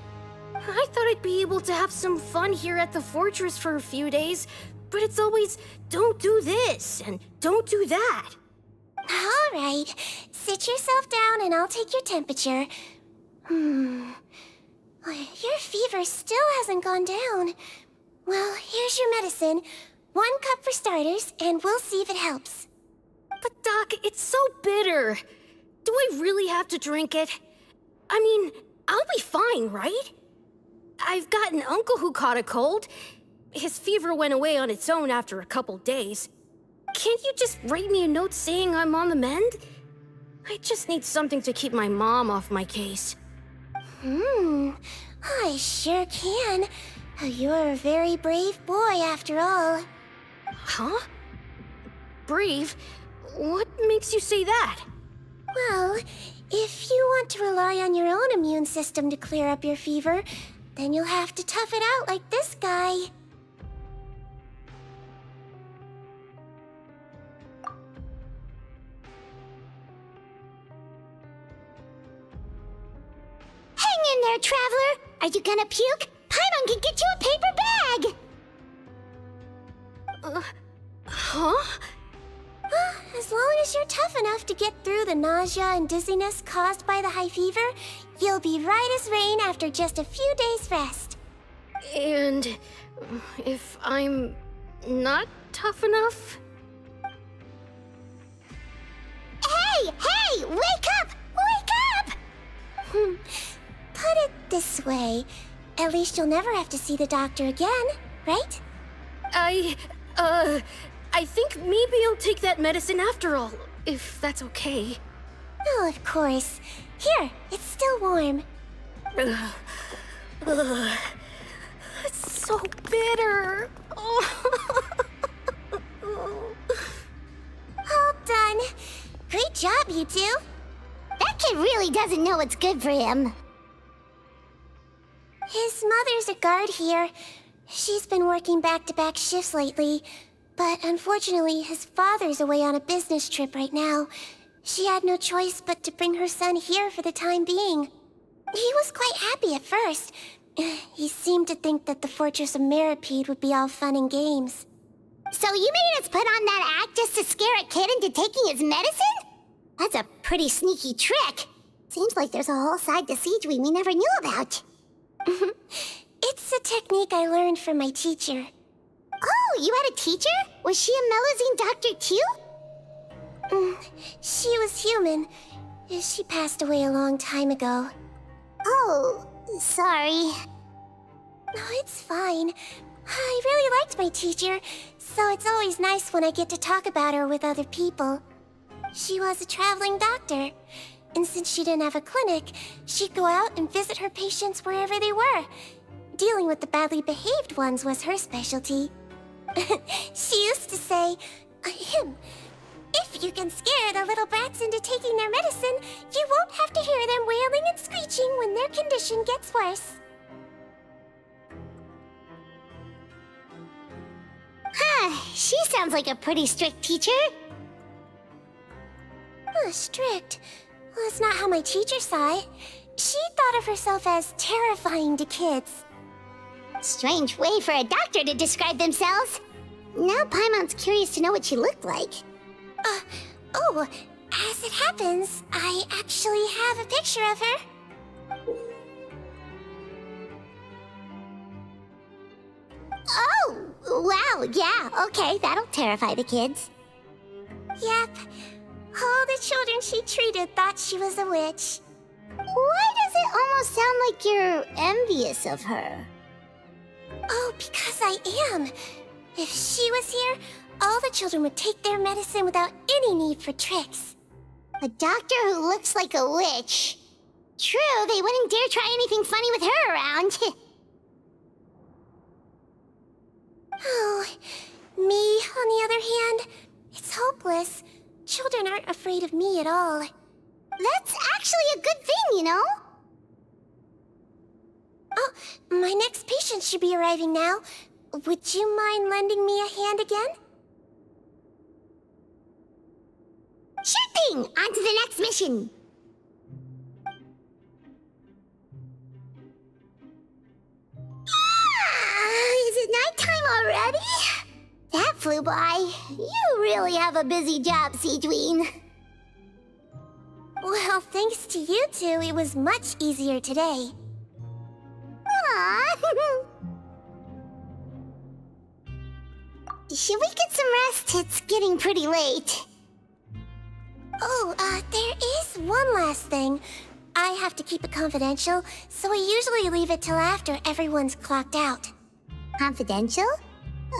I thought I'd be able to have some fun here at the fortress for a few days, but it's always, don't do this and don't do that. All right, sit yourself down and I'll take your temperature. Your fever still hasn't gone down. Well, here's your medicine. 1 cup for starters, and we'll see if it helps. But Doc, it's so bitter. Do I really have to drink it? I mean, I'll be fine, right? I've got an uncle who caught a cold. His fever went away on its own after a couple days. Can't you just write me a note saying I'm on the mend? I just need something to keep my mom off my case. I sure can. You're a very brave boy after all. Huh? Brave? What makes you say that? Well, if you want to rely on your own immune system to clear up your fever, then you'll have to tough it out like this guy. Hang in there, traveler. Are you gonna puke? Paimon can get you a paper bag. Huh? As long as you're tough enough to get through the nausea and dizziness caused by the high fever, you'll be right as rain after just a few days' rest. And if I'm not tough enough? Hey! Wake up! Wake up! Put it this way. At least you'll never have to see the doctor again, right? I think maybe I'll take that medicine after all, if that's okay. Oh, of course. Here, it's still warm. It's so bitter. All done. Great job, you two. That kid really doesn't know what's good for him. His mother's a guard here. She's been working back-to-back shifts lately, but unfortunately his father's away on a business trip right now. She had no choice but to bring her son here for the time being. He was quite happy at first. He seemed to think that the Fortress of Meropide would be all fun and games. So you made us put on that act just to scare a kid into taking his medicine? That's a pretty sneaky trick. Seems like there's a whole side to Sigewinne we never knew about. It's a technique I learned from my teacher. Oh, you had a teacher? Was she a melusine doctor too? She was human. She passed away a long time ago. Oh, sorry. No, it's fine. I really liked my teacher, so it's always nice when I get to talk about her with other people. She was a traveling doctor, and since she didn't have a clinic, she'd go out and visit her patients wherever they were. dealing with the badly behaved ones was her specialty. She used to say, if you can scare the little brats into taking their medicine, you won't have to hear them wailing and screeching when their condition gets worse. She sounds like a pretty strict teacher. Strict? Well, that's not how my teacher saw it. She thought of herself as terrifying to kids. Strange way for a doctor to describe themselves. Now Paimon's curious to know what she looked like. As it happens, I actually have a picture of her. Oh, wow, yeah, okay, that'll terrify the kids. Yep. All the children she treated thought she was a witch. Why does it almost sound like you're envious of her? Oh, because I am. If she was here, all the children would take their medicine without any need for tricks. A doctor who looks like a witch. True, they wouldn't dare try anything funny with her around. Oh, me, on the other hand, it's hopeless. Children aren't afraid of me at all. That's actually a good thing, you know? Oh, my next patient should be arriving now. Would you mind lending me a hand again? Sure thing! On to the next mission! Is it nighttime already? That flew by. You really have a busy job, Sigewinne. Well, thanks to you two, it was much easier today. Aww. Should we get some rest? It's getting pretty late. Oh, there is one last thing. I have to keep it confidential, so I usually leave it till after everyone's clocked out. Confidential?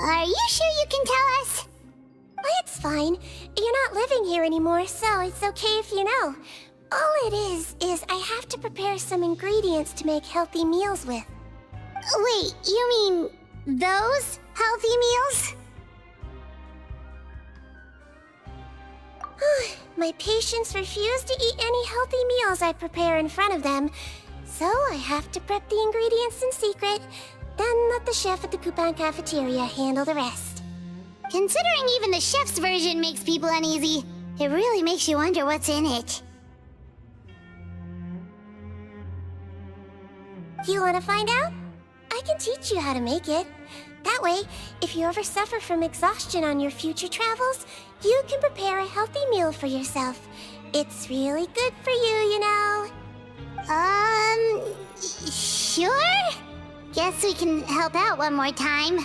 Are you sure you can tell us? Well, it's fine. You're not living here anymore, so it's okay if you know. All it is I have to prepare some ingredients to make healthy meals with. Wait, you mean those healthy meals? My patients refuse to eat any healthy meals I prepare in front of them, so I have to prep the ingredients in secret, then let the chef at the Coupon cafeteria handle the rest. Considering even the chef's version makes people uneasy, it really makes you wonder what's in it. You want to find out? I can teach you how to make it. That way, if you ever suffer from exhaustion on your future travels, you can prepare a healthy meal for yourself. It's really good for you, you know. Sure? Guess we can help out one more time.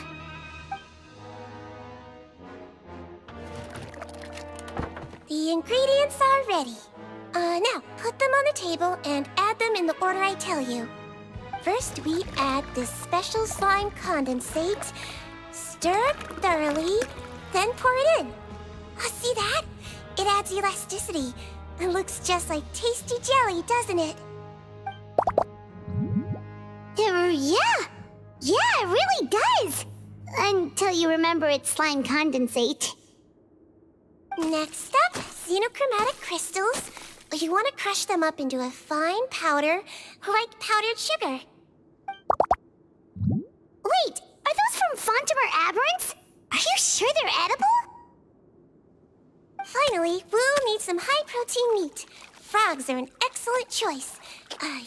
The ingredients are ready. Now, put them on the table and add them in the order I tell you. First, we add this special slime condensate, stir it thoroughly, then pour it in. Oh, see that? It adds elasticity. It looks just like tasty jelly, doesn't it? Yeah, it really does. Until you remember it's slime condensate. Next up, xenochromatic crystals. You want to crush them up into a fine powder, like powdered sugar. Wait, are those from Fontimer Aberrants? Are you sure they're edible? Finally, we'll need some high-protein meat. Frogs are an excellent choice.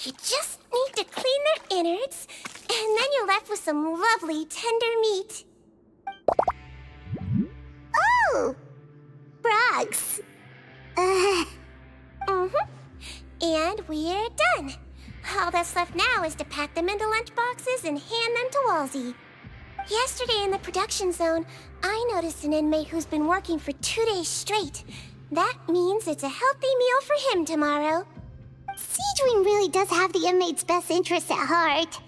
You just need to clean their innards, and then you're left with some lovely, tender meat. Oh! Frogs. And we're done. All that's left now is to pack them into lunchboxes and hand them to Walsey. Yesterday in the production zone, I noticed an inmate who's been working for 2 days straight. That means it's a healthy meal for him tomorrow. Sigewinne really does have the inmate's best interests at heart.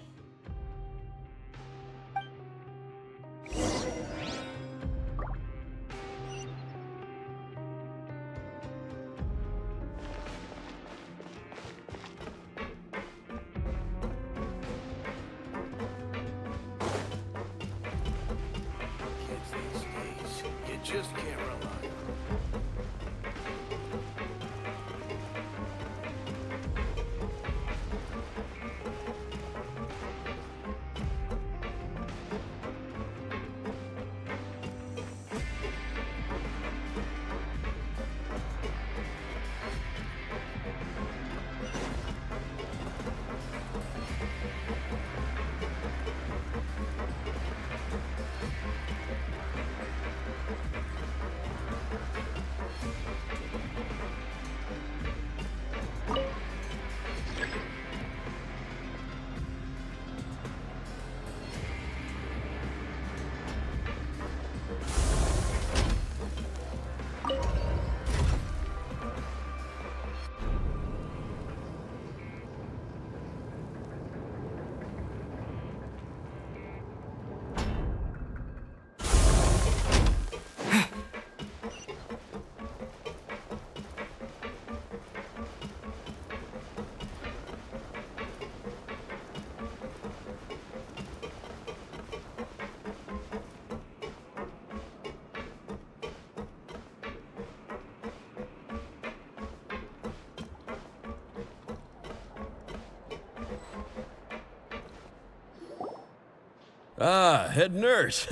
Ah, head nurse.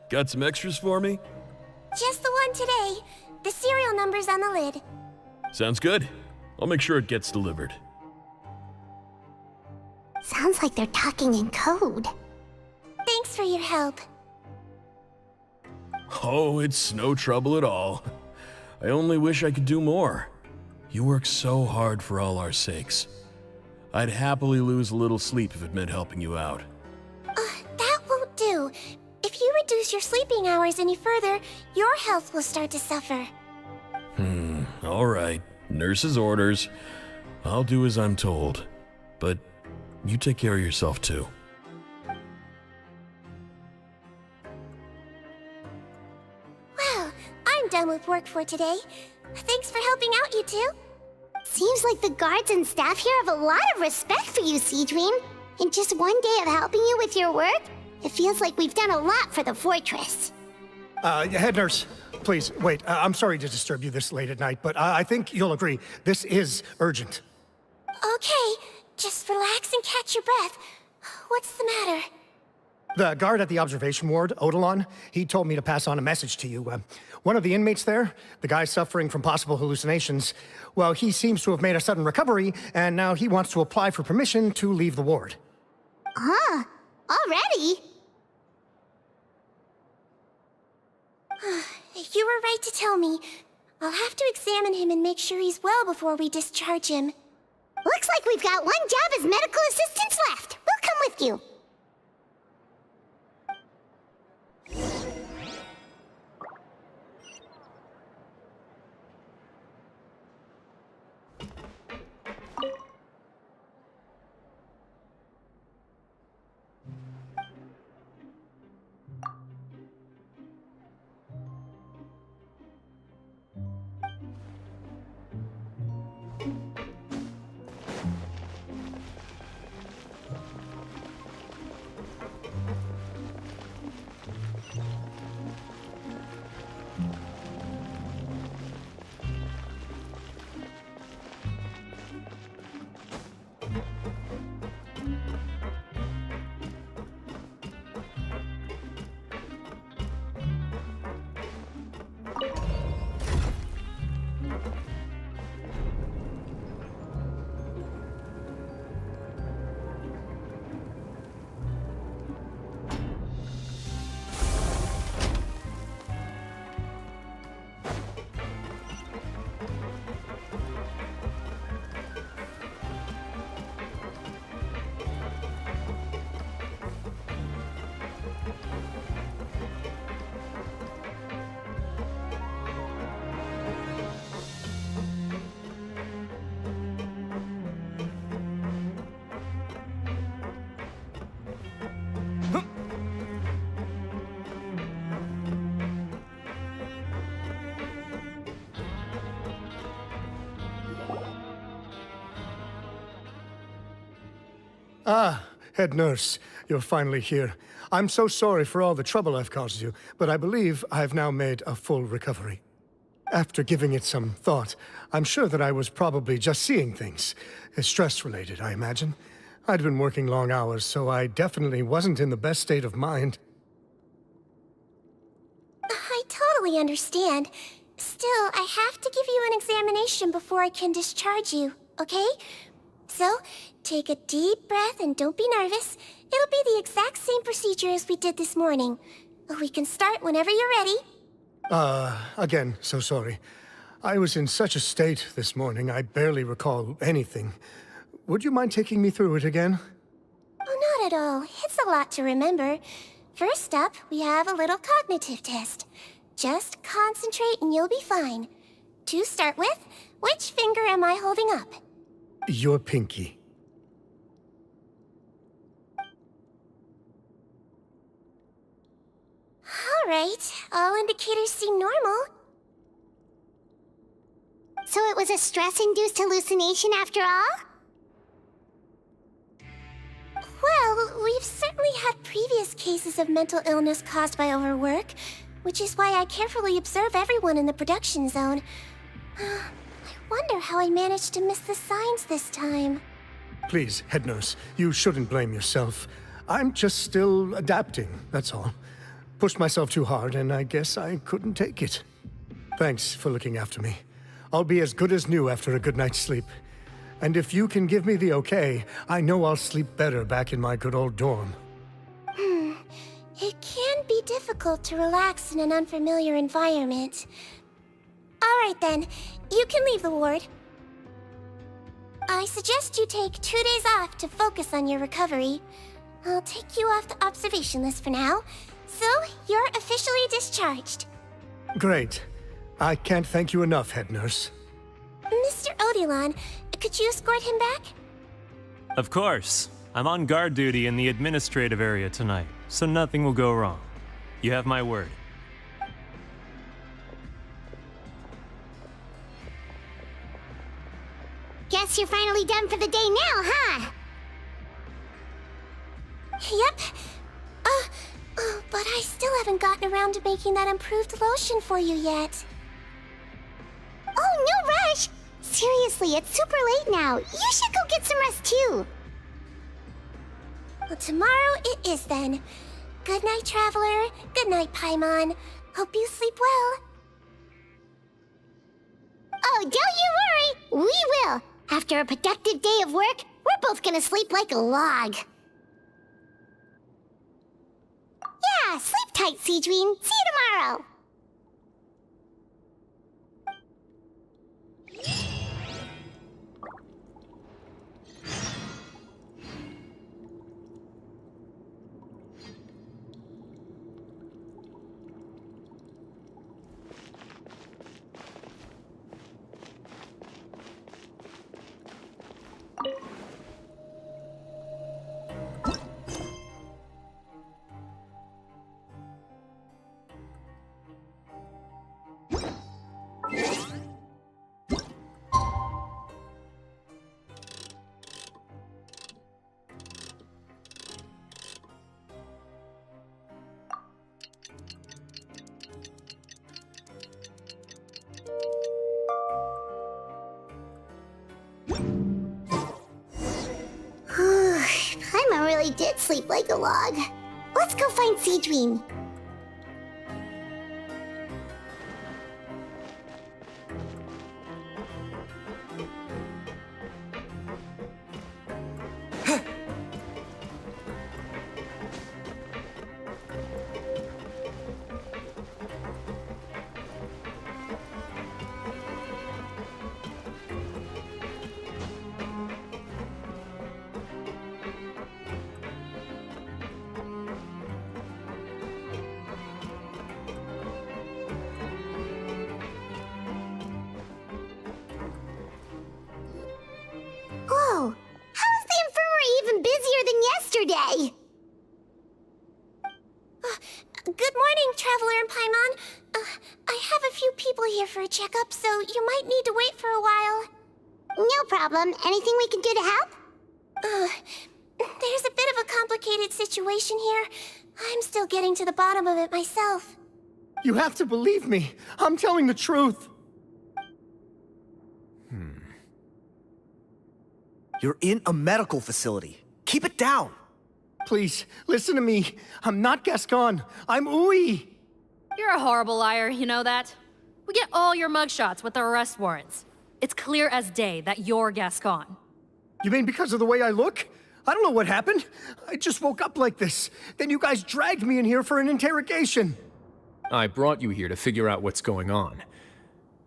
Got some extras for me? Just the one today. The serial number's on the lid. Sounds good. I'll make sure it gets delivered. Sounds like they're talking in code. Thanks for your help. Oh, it's no trouble at all. I only wish I could do more. You work so hard for all our sakes. I'd happily lose a little sleep if it meant helping you out. That won't do. If you reduce your sleeping hours any further, your health will start to suffer. All right. Nurse's orders. I'll do as I'm told. But you take care of yourself too. Well, I'm done with work for today. Thanks for helping out, you two. Seems like the guards and staff here have a lot of respect for you, Sigewinne. In just one day of helping you with your work, it feels like we've done a lot for the fortress. Head nurse, please, wait. I'm sorry to disturb you this late at night, but I think you'll agree, this is urgent. Okay, just relax and catch your breath. What's the matter? The guard at the observation ward, Odilon, he told me to pass on a message to you. One of the inmates there, the guy suffering from possible hallucinations, well, he seems to have made a sudden recovery, and now he wants to apply for permission to leave the ward. Huh? Already? You were right to tell me. I'll have to examine him and make sure he's well before we discharge him. Looks like we've got one job as medical assistants left. We'll come with you. Ah, head nurse, you're finally here. I'm so sorry for all the trouble I've caused you, but I believe I've now made a full recovery. After giving it some thought, I'm sure that I was probably just seeing things. Stress-related, I imagine. I'd been working long hours, so I definitely wasn't in the best state of mind. I totally understand. Still, I have to give you an examination before I can discharge you, okay? So, take a deep breath and don't be nervous. It'll be the exact same procedure as we did this morning. We can start whenever you're ready. Again, so sorry. I was in such a state this morning, I barely recall anything. Would you mind taking me through it again? Oh, not at all. It's a lot to remember. First up, we have a little cognitive test. Just concentrate and you'll be fine. To start with, which finger am I holding up? Your pinky. All right, all indicators seem normal. So it was a stress-induced hallucination after all? Well, we've certainly had previous cases of mental illness caused by overwork, which is why I carefully observe everyone in the production zone. I wonder how I managed to miss the signs this time. Please, head nurse, you shouldn't blame yourself. I'm just still adapting, that's all. Pushed myself too hard, and I guess I couldn't take it. Thanks for looking after me. I'll be as good as new after a good night's sleep. And if you can give me the okay, I know I'll sleep better back in my good old dorm. It can be difficult to relax in an unfamiliar environment. All right then, you can leave the ward. I suggest you take 2 days off to focus on your recovery. I'll take you off the observation list for now, so you're officially discharged. Great. I can't thank you enough, head nurse. Mr. Odilon, could you escort him back? Of course. I'm on guard duty in the administrative area tonight, so nothing will go wrong. You have my word. Guess you're finally done for the day now, huh? Yep. But I still haven't gotten around to making that improved lotion for you yet. Oh, no rush! Seriously, it's super late now. You should go get some rest too. Well, tomorrow it is then. Good night, Traveler. Good night, Paimon. Hope you sleep well. Oh, don't you worry! We will! After a productive day of work, we're both gonna sleep like a log. Yeah, sleep tight, Sigewinne. See you tomorrow! Paimon really did sleep like a log. Let's go find Sigewinne. Whoa! How is the infirmary even busier than yesterday? Good morning, Traveler and Paimon. I have a few people here for a checkup, so you might need to wait for a while. No problem. Anything we can do to help? There's a bit of a complicated situation here. I'm still getting to the bottom of it myself. You have to believe me. I'm telling the truth. You're in a medical facility. Keep it down. Please, listen to me. I'm not Gascon. I'm Uy. You're a horrible liar, you know that? We get all your mugshots with the arrest warrants. It's clear as day that you're Gascon. You mean because of the way I look? I don't know what happened. I just woke up like this. Then you guys dragged me in here for an interrogation. I brought you here to figure out what's going on.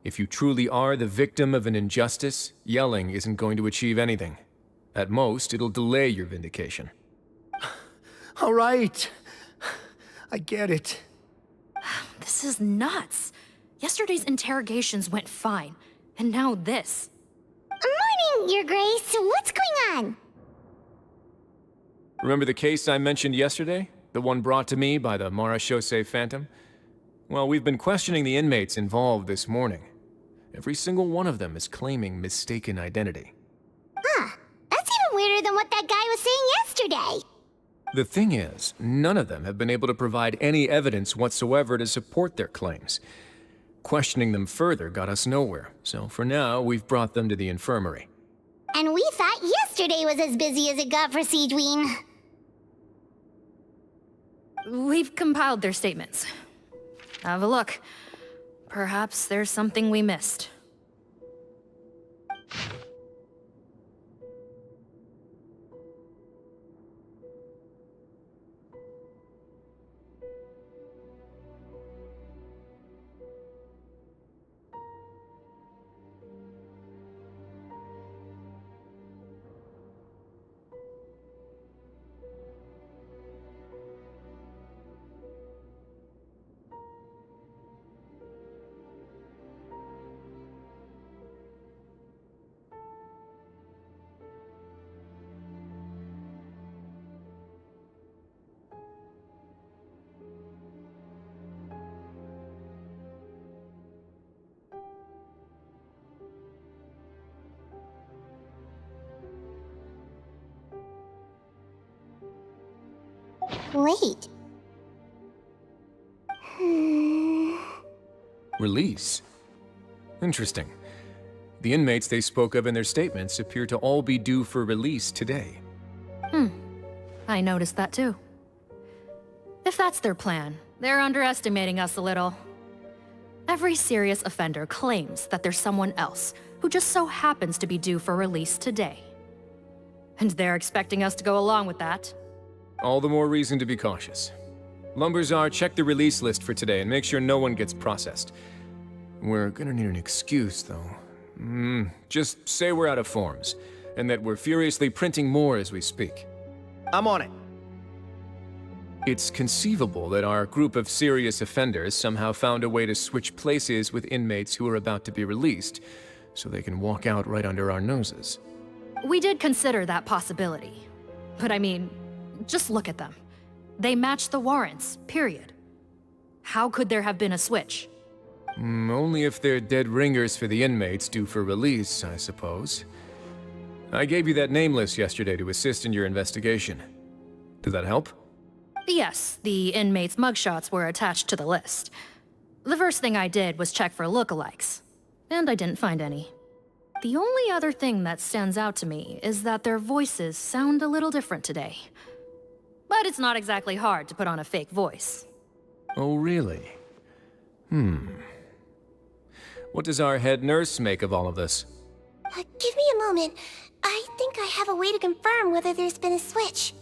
If you truly are the victim of an injustice, yelling isn't going to achieve anything. At most, it'll delay your vindication. All right. I get it. This is nuts. Yesterday's interrogations went fine, and now this. Morning, Your Grace. What's going on? Remember the case I mentioned yesterday? The one brought to me by the Marechaussee Phantom? Well, we've been questioning the inmates involved this morning. Every single one of them is claiming mistaken identity. Huh. That's even weirder than what that guy was saying yesterday. The thing is, none of them have been able to provide any evidence whatsoever to support their claims. Questioning them further got us nowhere, so for now, we've brought them to the infirmary. And we thought yesterday was as busy as it got for Sigewinne. We've compiled their statements. Have a look. Perhaps there's something we missed. Wait. Release? Interesting. The inmates they spoke of in their statements appear to all be due for release today. I noticed that too. If that's their plan, they're underestimating us a little. Every serious offender claims that there's someone else who just so happens to be due for release today. And they're expecting us to go along with that. All the more reason to be cautious. Lumberzar, check the release list for today and make sure no one gets processed. We're gonna need an excuse, though. Just say we're out of forms, and that we're furiously printing more as we speak. I'm on it. It's conceivable that our group of serious offenders somehow found a way to switch places with inmates who are about to be released, so they can walk out right under our noses. We did consider that possibility. But I mean, just look at them. They match the warrants, period. How could there have been a switch? Only if they're dead ringers for the inmates due for release, I suppose. I gave you that name list yesterday to assist in your investigation. Did that help? Yes, the inmates' mugshots were attached to the list. The first thing I did was check for lookalikes, and I didn't find any. The only other thing that stands out to me is that their voices sound a little different today. But it's not exactly hard to put on a fake voice. Oh, really? What does our head nurse make of all of this? Give me a moment. I think I have a way to confirm whether there's been a switch.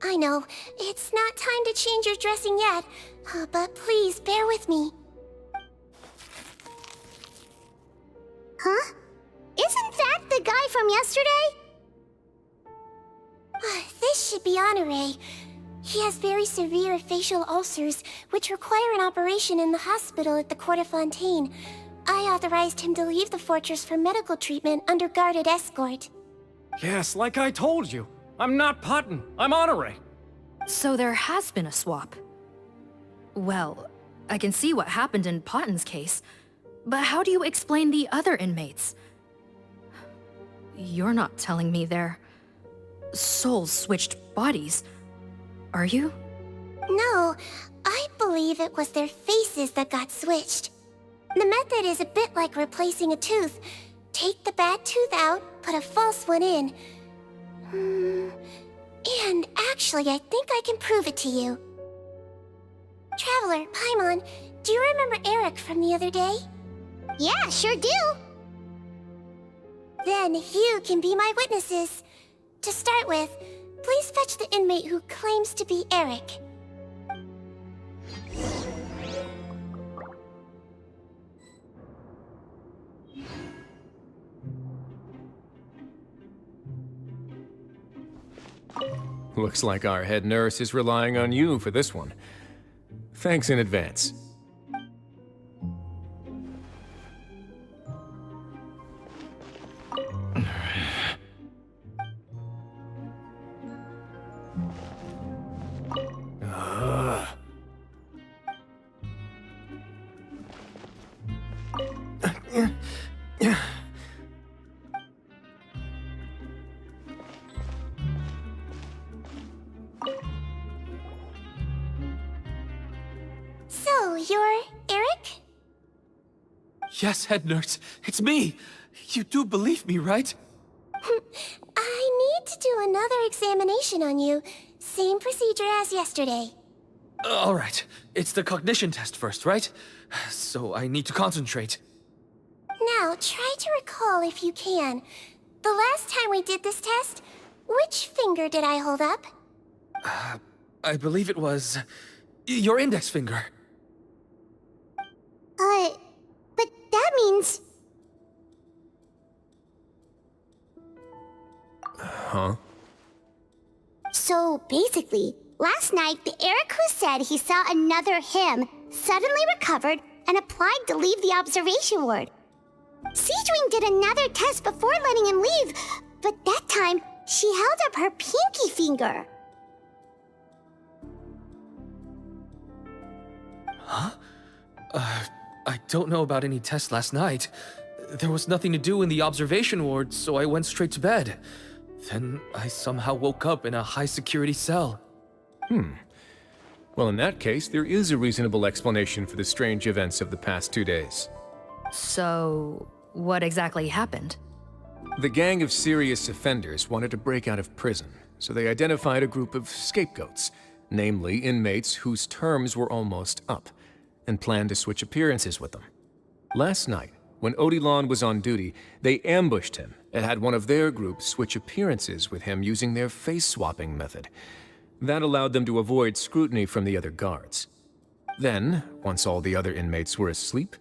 I know, it's not time to change your dressing yet, but please bear with me. Huh? Isn't that the guy from yesterday? This should be Honore. He has very severe facial ulcers, which require an operation in the hospital at the Court of Fontaine. I authorized him to leave the fortress for medical treatment under guarded escort. Yes, like I told you. I'm not Putton. I'm Honore. So there has been a swap. Well, I can see what happened in Potton's case, but how do you explain the other inmates? You're not telling me their souls switched bodies, are you? No, I believe it was their faces that got switched. The method is a bit like replacing a tooth. Take the bad tooth out, put a false one in. And actually, I think I can prove it to you. Traveler, Paimon, do you remember Eric from the other day? Yeah, sure do. Then you can be my witnesses. To start with, please fetch the inmate who claims to be Eric. Looks like our head nurse is relying on you for this one. Thanks in advance. So, you're Eric? Yes, head nurse. It's me. You do believe me, right? I need to do another examination on you, Same procedure as yesterday. All right. It's the cognition test first, right? So I need to concentrate. Now, try to recall if you can. The last time we did this test, which finger did I hold up? I believe it was your index finger. But that means... Huh? So, basically, last night, the Eric who said he saw another him suddenly recovered and applied to leave the observation ward. Sigewinne did another test before letting him leave, but that time, she held up her pinky finger. Huh? I don't know about any tests last night. There was nothing to do in the observation ward, so I went straight to bed. Then I somehow woke up in a high-security cell. Well, in that case, there is a reasonable explanation for the strange events of the past 2 days. So, what exactly happened? The gang of serious offenders wanted to break out of prison, so they identified a group of scapegoats, namely inmates whose terms were almost up, and planned to switch appearances with them. Last night, when Odilon was on duty, they ambushed him and had one of their group switch appearances with him using their face-swapping method. That allowed them to avoid scrutiny from the other guards. Then, once all the other inmates were asleep,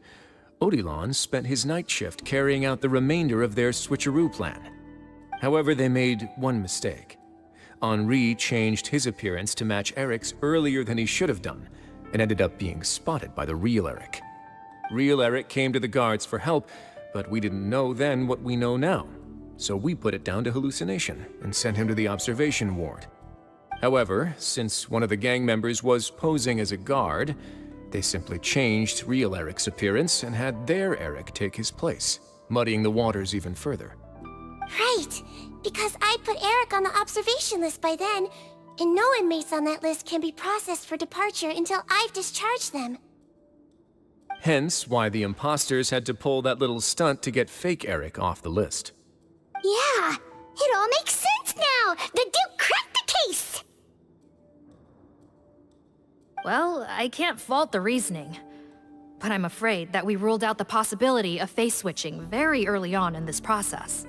Odilon spent his night shift carrying out the remainder of their switcheroo plan. However, they made one mistake. Henri changed his appearance to match Eric's earlier than he should have done, and ended up being spotted by the real Eric. Real Eric came to the guards for help, but we didn't know then what we know now, so we put it down to hallucination and sent him to the observation ward. However, since one of the gang members was posing as a guard, they simply changed real Eric's appearance and had their Eric take his place, muddying the waters even further. Right, because I put Eric on the observation list by then, and no inmates on that list can be processed for departure until I've discharged them. Hence why the imposters had to pull that little stunt to get fake Eric off the list. Yeah, it all makes sense now! The Duke cracked the case! Well, I can't fault the reasoning. But I'm afraid that we ruled out the possibility of face switching very early on in this process.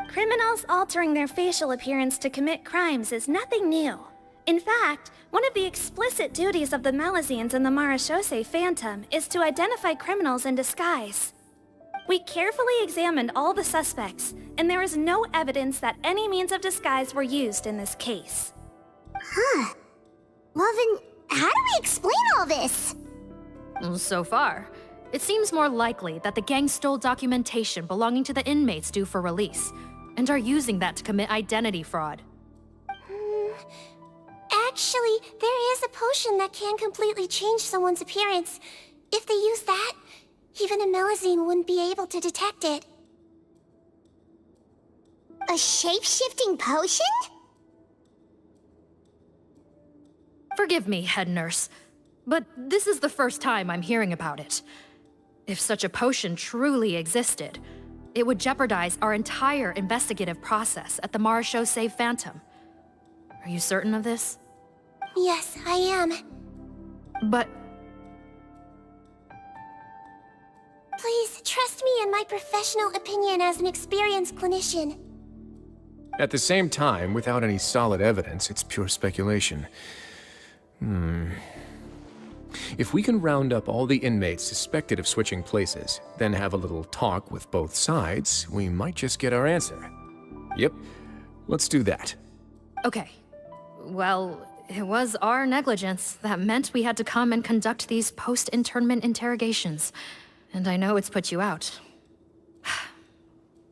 Criminals altering their facial appearance to commit crimes is nothing new. In fact, one of the explicit duties of the melusines in the Marechaussee Phantom is to identify criminals in disguise. We carefully examined all the suspects, and there is no evidence that any means of disguise were used in this case. Huh. Well then, how do we explain all this? So far, it seems more likely that the gang stole documentation belonging to the inmates due for release, and are using that to commit identity fraud. Actually, there is a potion that can completely change someone's appearance. If they use that, even a melusine wouldn't be able to detect it. A shape-shifting potion? Forgive me, head nurse, but this is the first time I'm hearing about it. If such a potion truly existed, it would jeopardize our entire investigative process at the Marechaussee Phantom. Are you certain of this? Yes, I am. But... Please, trust me in my professional opinion as an experienced clinician. At the same time, without any solid evidence, it's pure speculation. If we can round up all the inmates suspected of switching places, then have a little talk with both sides, we might just get our answer. Yep, let's do that. Okay. Well, it was our negligence that meant we had to come and conduct these post-internment interrogations. And I know it's put you out.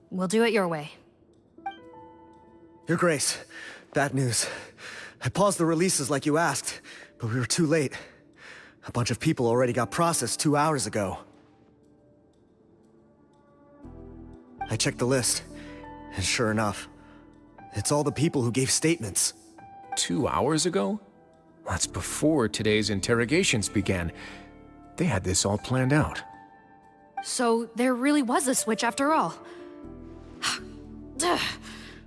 We'll do it your way. Your Grace, bad news. I paused the releases like you asked, but we were too late. A bunch of people already got processed 2 hours ago. I checked the list, and sure enough, it's all the people who gave statements. 2 hours ago? That's before today's interrogations began. They had this all planned out. So there really was a switch after all.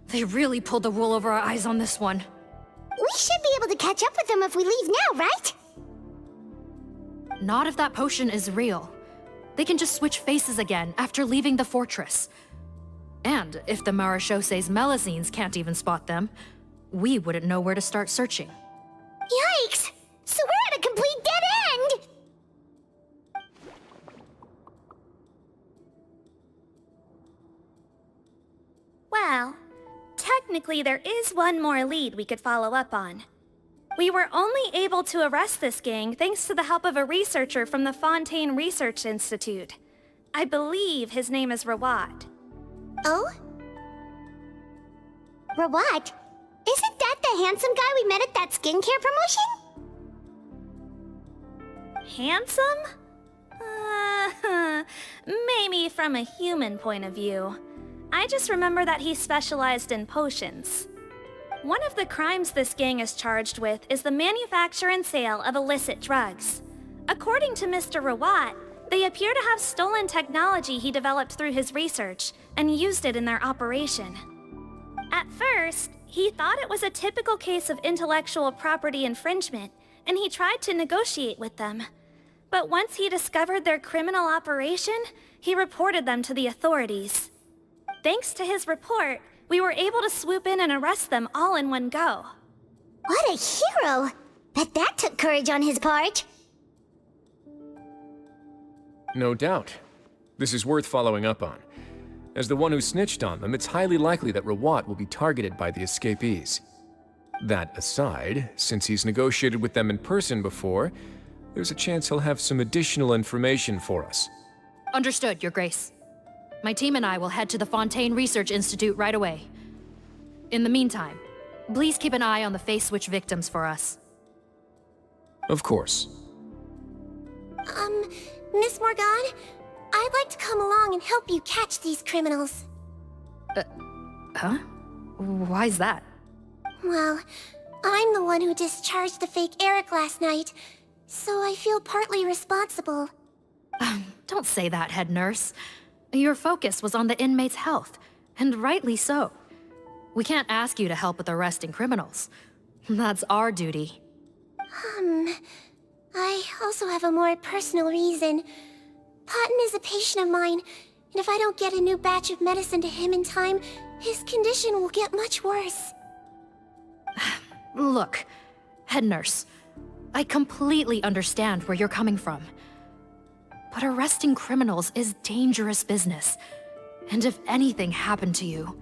They really pulled the wool over our eyes on this one. We should be able catch up with them if we leave now, right? Not if that potion is real. They can just switch faces again after leaving the fortress. And if the Marechaussee's melusines can't even spot them, we wouldn't know where to start searching. Yikes! So we're at a complete dead end! Well, technically there is one more lead we could follow up on. We were only able to arrest this gang thanks to the help of a researcher from the Fontaine Research Institute. I believe his name is Rawat. Oh? Rawat? Isn't that the handsome guy we met at that skincare promotion? Handsome? Maybe from a human point of view. I just remember that he specialized in potions. One of the crimes this gang is charged with is the manufacture and sale of illicit drugs. According to Mr. Rawat, they appear to have stolen technology he developed through his research and used it in their operation. At first, he thought it was a typical case of intellectual property infringement, and he tried to negotiate with them. But once he discovered their criminal operation, he reported them to the authorities. Thanks to his report, we were able to swoop in and arrest them all in one go. What a hero! Bet that took courage on his part. No doubt. This is worth following up on. As the one who snitched on them, it's highly likely that Rawat will be targeted by the escapees. That aside, since he's negotiated with them in person before, there's a chance he'll have some additional information for us. Understood, Your Grace. My team and I will head to the Fontaine Research Institute right away. In the meantime, please keep an eye on the face switch victims for us. Of course. Miss Morgan, I'd like to come along and help you catch these criminals. Huh? Why's that? Well, I'm the one who discharged the fake Eric last night, so I feel partly responsible. Don't say that, head nurse. Your focus was on the inmates' health, and rightly so. We can't ask you to help with arresting criminals. That's our duty. I also have a more personal reason. Patton is a patient of mine, and if I don't get a new batch of medicine to him in time, his condition will get much worse. Look, head nurse, I completely understand where you're coming from. But arresting criminals is dangerous business. And if anything happened to you,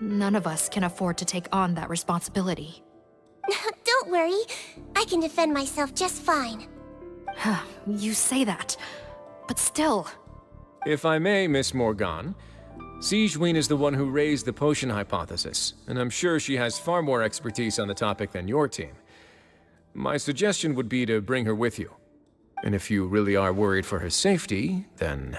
none of us can afford to take on that responsibility. Don't worry, I can defend myself just fine. You say that, but still. If I may, Miss Morgan, Sigewinne is the one who raised the potion hypothesis, and I'm sure she has far more expertise on the topic than your team. My suggestion would be to bring her with you. And if you really are worried for her safety, then...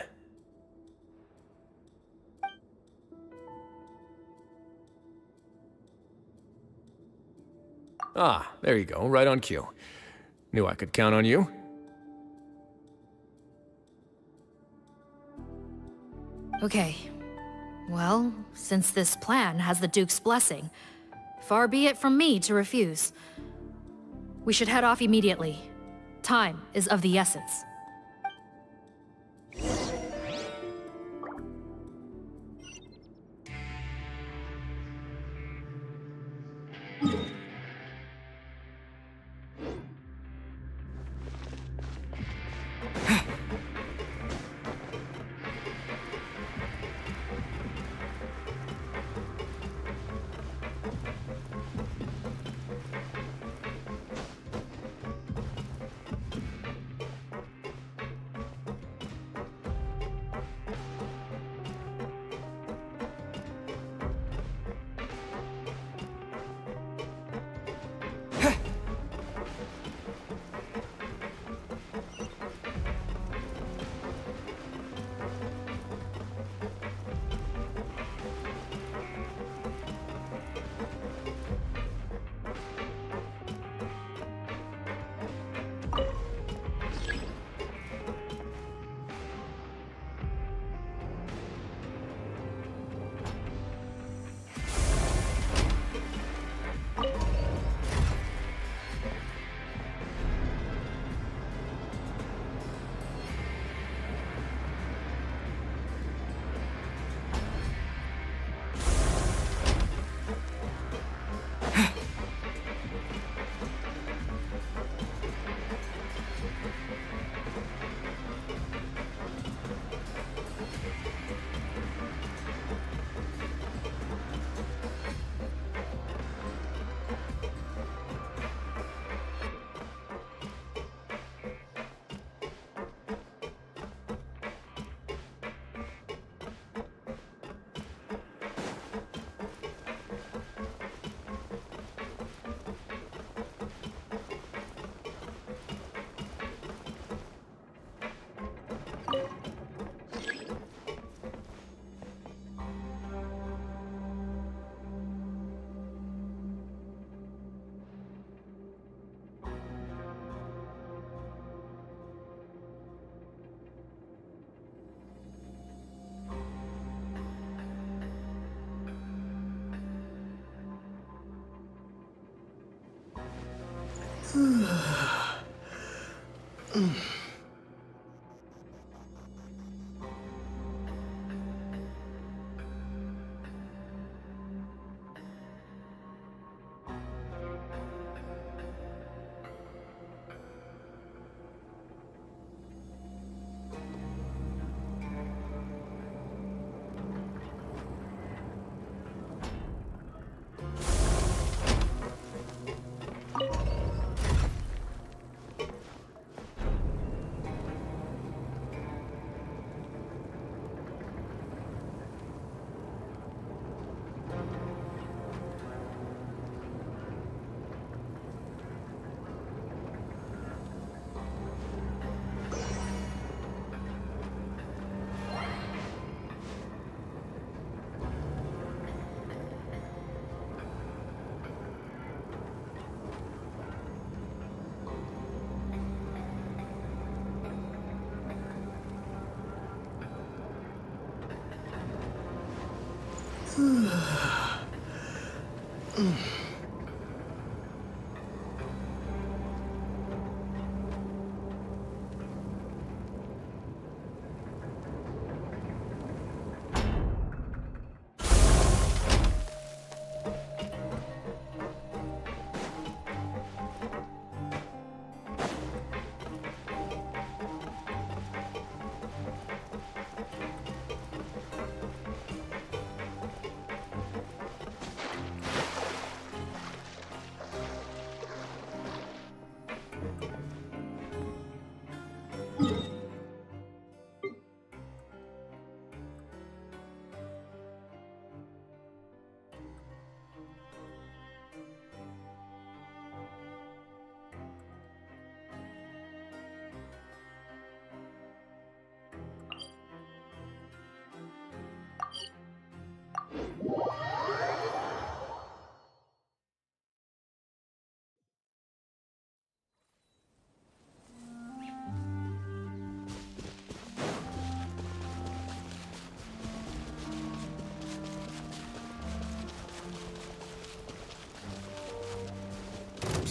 Ah, there you go, right on cue. Knew I could count on you. Okay. Well, since this plan has the Duke's blessing, far be it from me to refuse. We should head off immediately. Time is of the essence.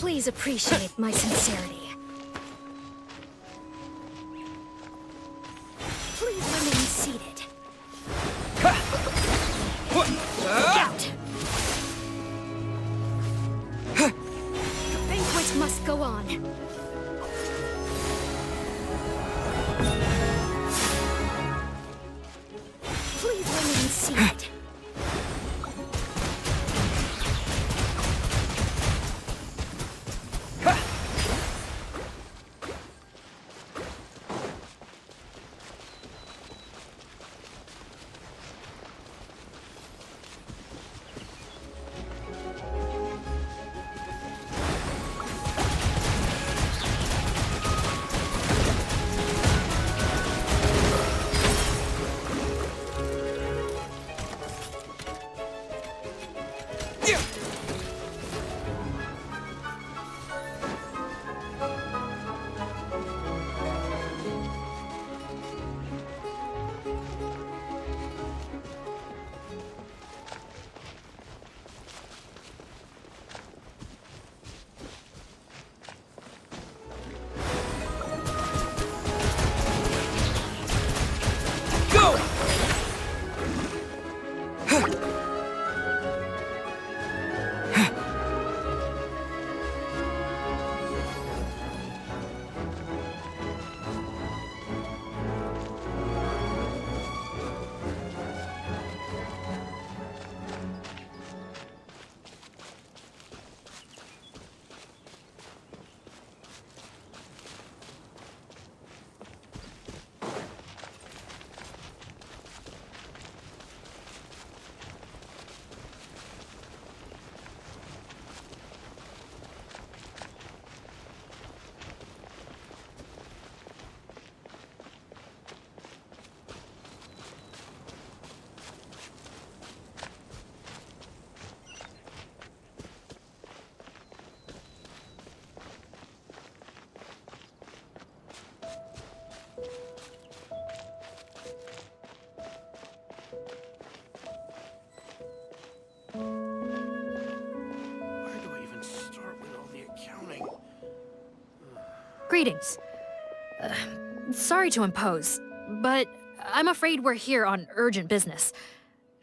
Please appreciate my sincerity. Please remain seated. Out! The banquet must go on. Please remain seated. Greetings. Sorry to impose, but I'm afraid we're here on urgent business.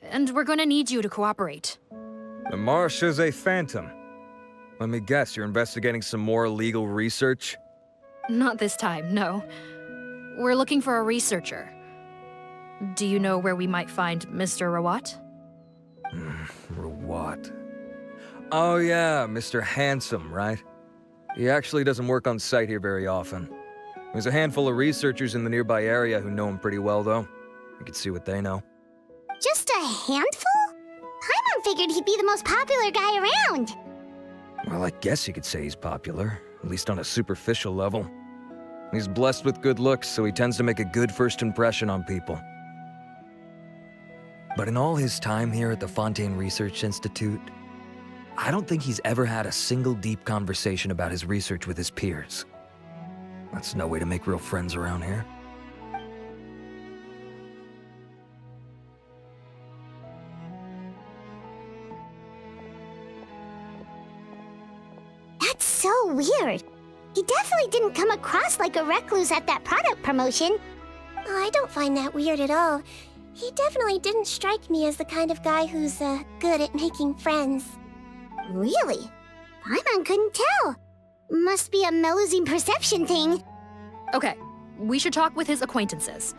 And we're gonna need you to cooperate. The Marsh is a phantom. Let me guess, you're investigating some more legal research? Not this time, no. We're looking for a researcher. Do you know where we might find Mr. Rawat? Rawat. Oh yeah, Mr. Handsome, right? He actually doesn't work on site here very often. There's a handful of researchers in the nearby area who know him pretty well, though. You can see what they know. Just a handful? Paimon figured he'd be the most popular guy around. Well, I guess you could say he's popular, at least on a superficial level. He's blessed with good looks, so he tends to make a good first impression on people. But in all his time here at the Fontaine Research Institute, I don't think he's ever had a single deep conversation about his research with his peers. That's no way to make real friends around here. That's so weird. He definitely didn't come across like a recluse at that product promotion. Oh, I don't find that weird at all. He definitely didn't strike me as the kind of guy who's, good at making friends. Really? Paimon couldn't tell. Must be a melusine perception thing. Okay, we should talk with his acquaintances.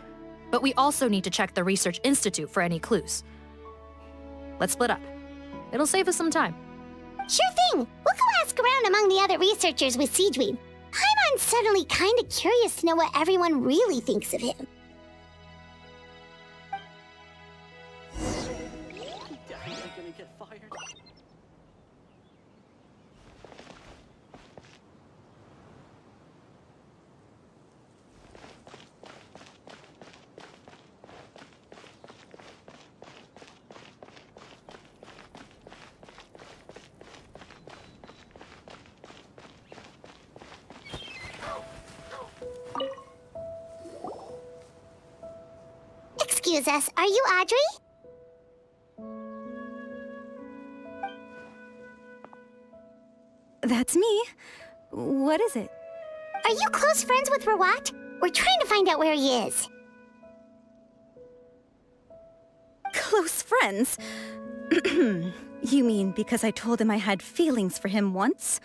But we also need to check the Research Institute for any clues. Let's split up. It'll save us some time. Sure thing. We'll go ask around among the other researchers with Sigewinne. Paimon's suddenly kinda curious to know what everyone really thinks of him. Definitely gonna get fired. Excuse us, are you Audrey? That's me. What is it? Are you close friends with Rawat? We're trying to find out where he is. Close friends? You mean because I told him I had feelings for him once?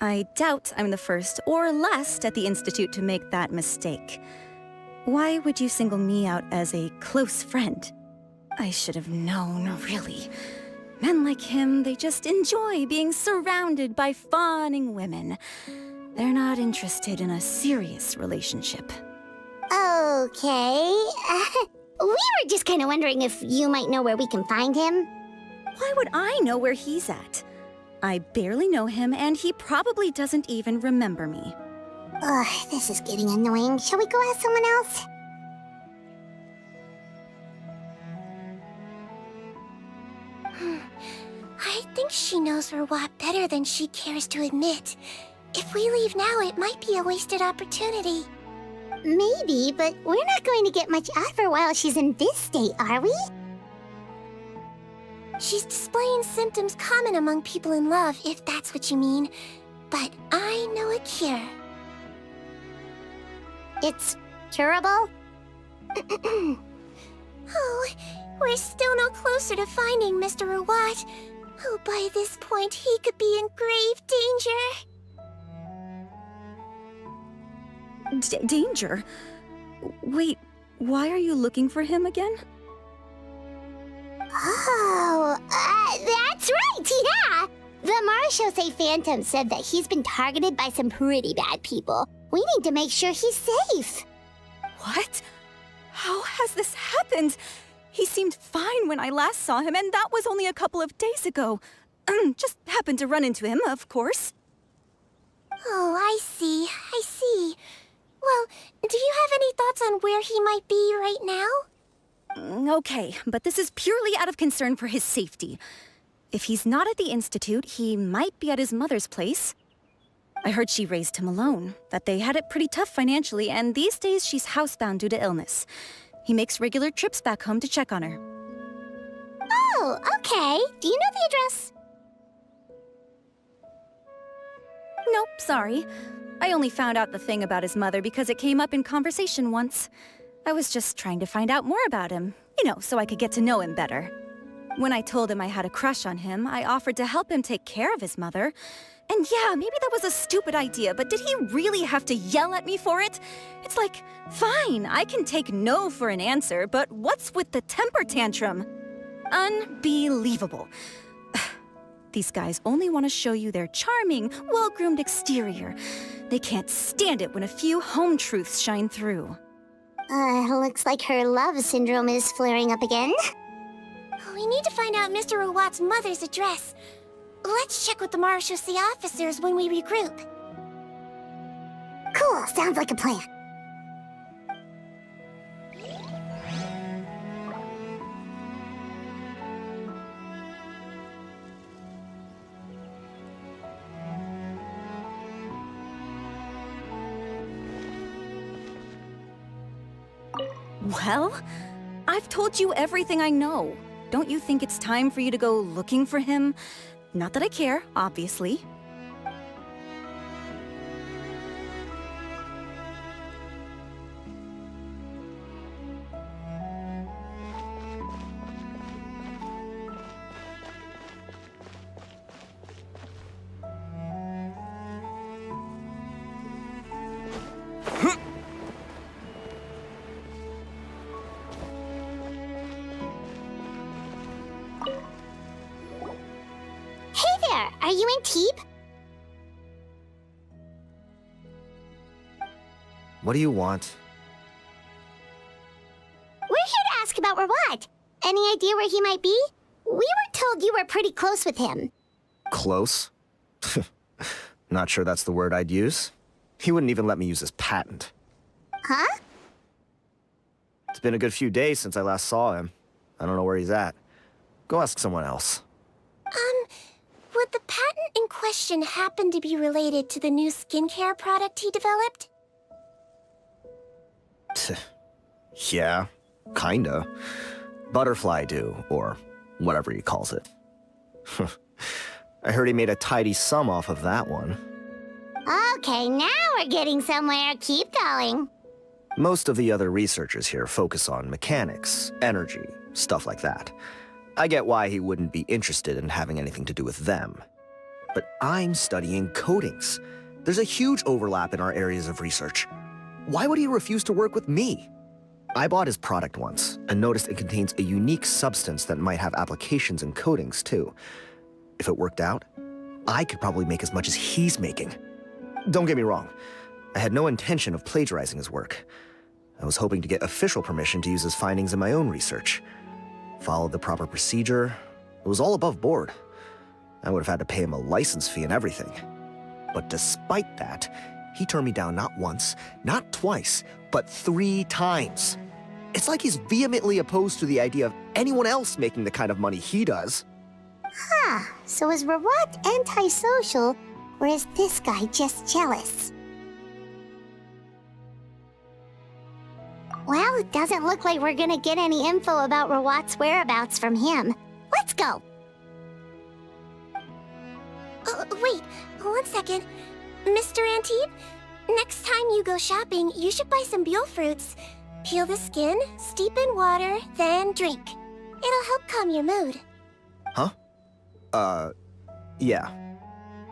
I doubt I'm the first or last at the Institute to make that mistake. Why would you single me out as a close friend? I should have known, really. Men like him, they just enjoy being surrounded by fawning women. They're not interested in a serious relationship. Okay. We were just kind of wondering if you might know where we can find him. Why would I know where he's at? I barely know him, and he probably doesn't even remember me. Ugh, this is getting annoying. Shall we go ask someone else? I think she knows Rawat better than she cares to admit. If we leave now, it might be a wasted opportunity. Maybe, but we're not going to get much out of her while she's in this state, are we? She's displaying symptoms common among people in love, if that's what you mean. But I know a cure. It's curable? Oh, we're still no closer to finding Mr. Rawat. Oh, by this point, he could be in grave danger. Danger? Wait, why are you looking for him again? Oh, that's right, yeah! The Marshose Phantom said that he's been targeted by some pretty bad people. We need to make sure he's safe. What? How has this happened? He seemed fine when I last saw him, and that was only a couple of days ago. Just happened to run into him, of course. Oh, I see. Well, do you have any thoughts on where he might be right now? Okay, but this is purely out of concern for his safety. If he's not at the Institute, he might be at his mother's place. I heard she raised him alone, that they had it pretty tough financially, and these days she's housebound due to illness. He makes regular trips back home to check on her. Oh, okay. Do you know the address? Nope, sorry. I only found out the thing about his mother because it came up in conversation once. I was just trying to find out more about him, so I could get to know him better. When I told him I had a crush on him, I offered to help him take care of his mother. And yeah, maybe that was a stupid idea, but did he really have to yell at me for it? It's like, fine, I can take no for an answer, but what's with the temper tantrum? Unbelievable. These guys only want to show you their charming, well-groomed exterior. They can't stand it when a few home truths shine through. Looks like her love syndrome is flaring up again. We need to find out Mr. Rawat's mother's address. Let's check with the Marechaussee officers when we regroup. Cool, sounds like a plan. Well, I've told you everything I know. Don't you think it's time for you to go looking for him? Not that I care, obviously. Are you in Teeb? What do you want? We're here to ask about Rawat. Any idea where he might be? We were told you were pretty close with him. Close? Not sure that's the word I'd use. He wouldn't even let me use his patent. Huh? It's been a good few days since I last saw him. I don't know where he's at. Go ask someone else. Would the patent in question happen to be related to the new skincare product he developed? Yeah, kinda. Butterfly dew, or whatever he calls it. I heard he made a tidy sum off of that one. Okay, now we're getting somewhere. Keep going. Most of the other researchers here focus on mechanics, energy, stuff like that. I get why he wouldn't be interested in having anything to do with them. But I'm studying coatings. There's a huge overlap in our areas of research. Why would he refuse to work with me? I bought his product once and noticed it contains a unique substance that might have applications in coatings too. If it worked out, I could probably make as much as he's making. Don't get me wrong, I had no intention of plagiarizing his work. I was hoping to get official permission to use his findings in my own research. Followed the proper procedure. It was all above board. I would have had to pay him a license fee and everything. But despite that, he turned me down not once, not twice, but 3 times. It's like he's vehemently opposed to the idea of anyone else making the kind of money he does. Huh, so is Rawat antisocial, or is this guy just jealous? Well, it doesn't look like we're gonna get any info about Rawat's whereabouts from him. Let's go! Wait, 1 second. Mr. Antibes, next time you go shopping, you should buy some Buell fruits. Peel the skin, steep in water, then drink. It'll help calm your mood. Huh? Yeah.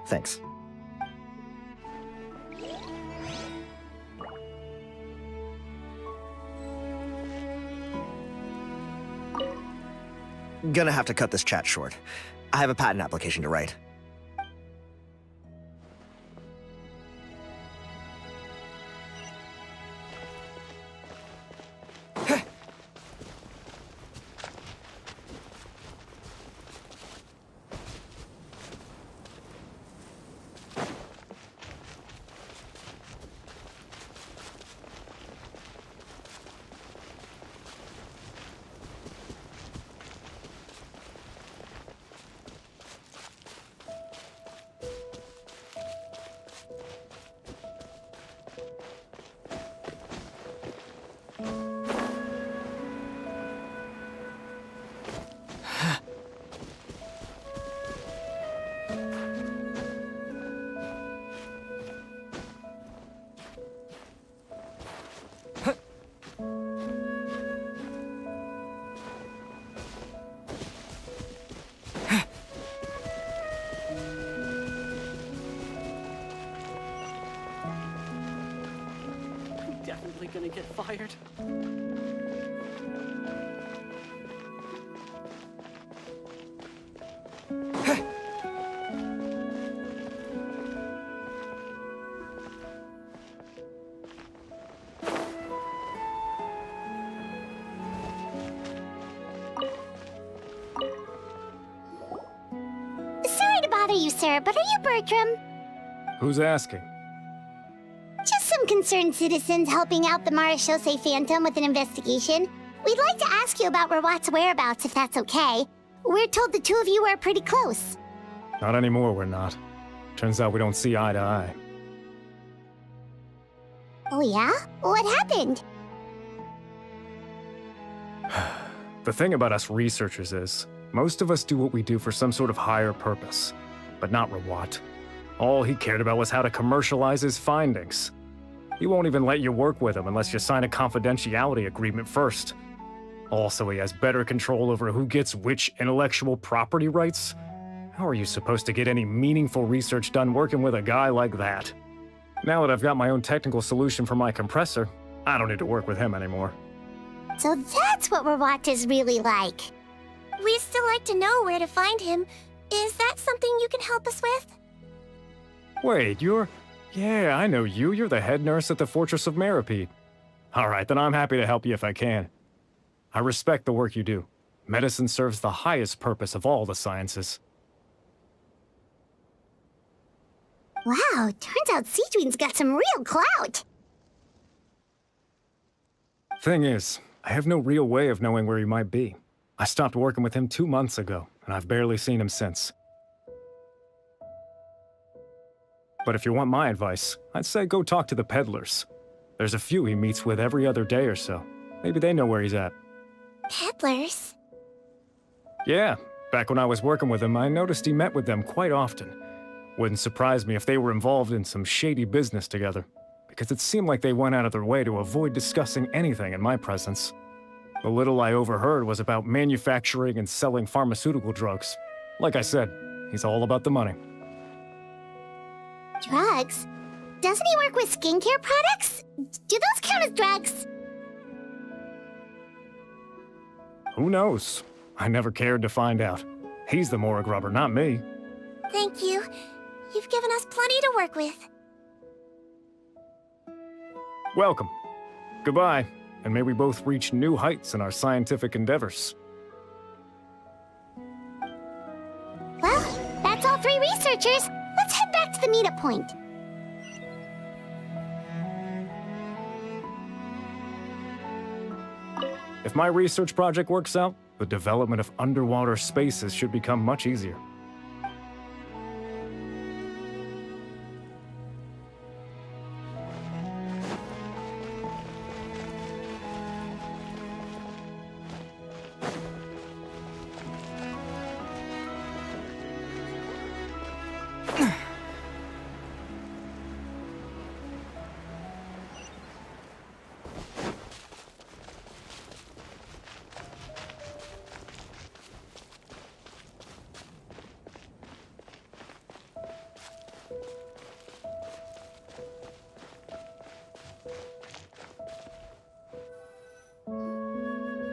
Thanks. Gonna have to cut this chat short. I have a patent application to write. gonna get fired. Sorry to bother you, sir, but are you Bertram? Who's asking? Just some concerned citizens helping out the Marechaussee Phantom with an investigation. We'd like to ask you about Rawat's whereabouts, if that's okay. We're told the two of you are pretty close. Not anymore, we're not. Turns out we don't see eye to eye. Oh yeah? What happened? The thing about us researchers is, most of us do what we do for some sort of higher purpose. But not Rawat. All he cared about was how to commercialize his findings. He won't even let you work with him unless you sign a confidentiality agreement first. Also, he has better control over who gets which intellectual property rights. How are you supposed to get any meaningful research done working with a guy like that? Now that I've got my own technical solution for my compressor, I don't need to work with him anymore. So that's what Rawat is really like. We'd still like to know where to find him. Is that something you can help us with? Wait, you're... Yeah, I know you. You're the head nurse at the Fortress of Meropide. Alright, then I'm happy to help you if I can. I respect the work you do. Medicine serves the highest purpose of all the sciences. Wow, turns out Sigewinne's got some real clout. Thing is, I have no real way of knowing where he might be. I stopped working with him 2 months ago, and I've barely seen him since. But if you want my advice, I'd say go talk to the peddlers. There's a few he meets with every other day or so. Maybe they know where he's at. Peddlers? Yeah, back when I was working with him, I noticed he met with them quite often. Wouldn't surprise me if they were involved in some shady business together, because it seemed like they went out of their way to avoid discussing anything in my presence. The little I overheard was about manufacturing and selling pharmaceutical drugs. Like I said, he's all about the money. Drugs? Doesn't he work with skincare products? Do those count as drugs? Who knows? I never cared to find out. He's the Morag rubber, not me. Thank you. You've given us plenty to work with. Welcome. Goodbye, and may we both reach new heights in our scientific endeavors. Well, that's all 3 researchers. Let's head back to the meetup point. If my research project works out, the development of underwater spaces should become much easier.